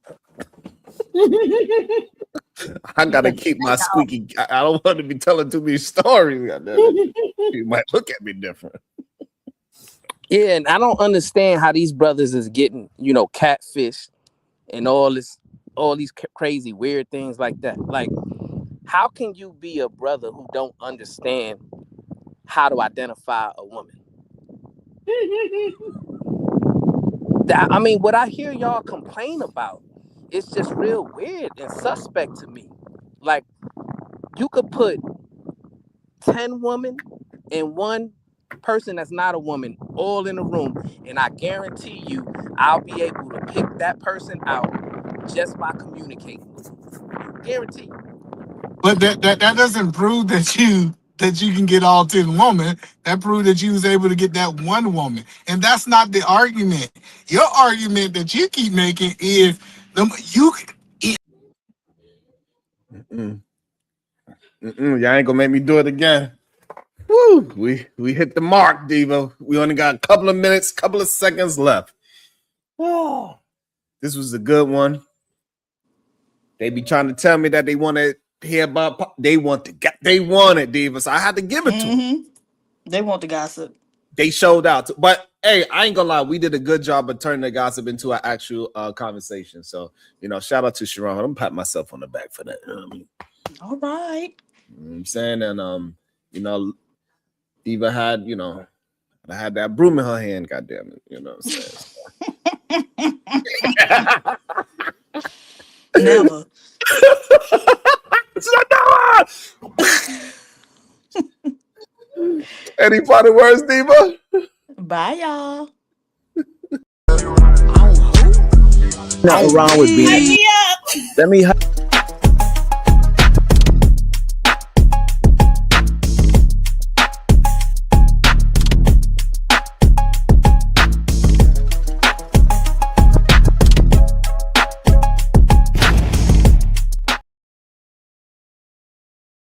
I gotta keep my squeaky. I don't want to be telling too many stories. You might look at me different. Yeah, and I don't understand how these brothers is getting, catfish and all these crazy weird things like that. Like, how can you be a brother who don't understand how to identify a woman? I mean, what I hear y'all complain about, it's just real weird and suspect to me. Like, you could put 10 women and one person that's not a woman all in a room, and I guarantee you I'll be able to pick that person out just by communicating. Guarantee. But that doesn't prove that you can get all 10 women. That proved that you was able to get that one woman. And that's not the argument. Your argument that you keep making is Y'all ain't gonna make me do it again. Woo! We hit the mark, Diva. We only got a couple of minutes, couple of seconds left. Oh, this was a good one. They be trying to tell me that they want to hear about. They want it, Diva. So I had to give it to them. They want the gossip. They showed out, but hey, I ain't gonna lie. We did a good job of turning the gossip into an actual conversation. So shout out to Sharon. I'm patting myself on the back for that. You know what I mean? All right. You know what I'm saying, and Diva had, I had that broom in her hand, goddamn it. You know what I'm saying? Never. Any final words, Diva? Bye, y'all. Nothing wrong with being. Let me up. Let me.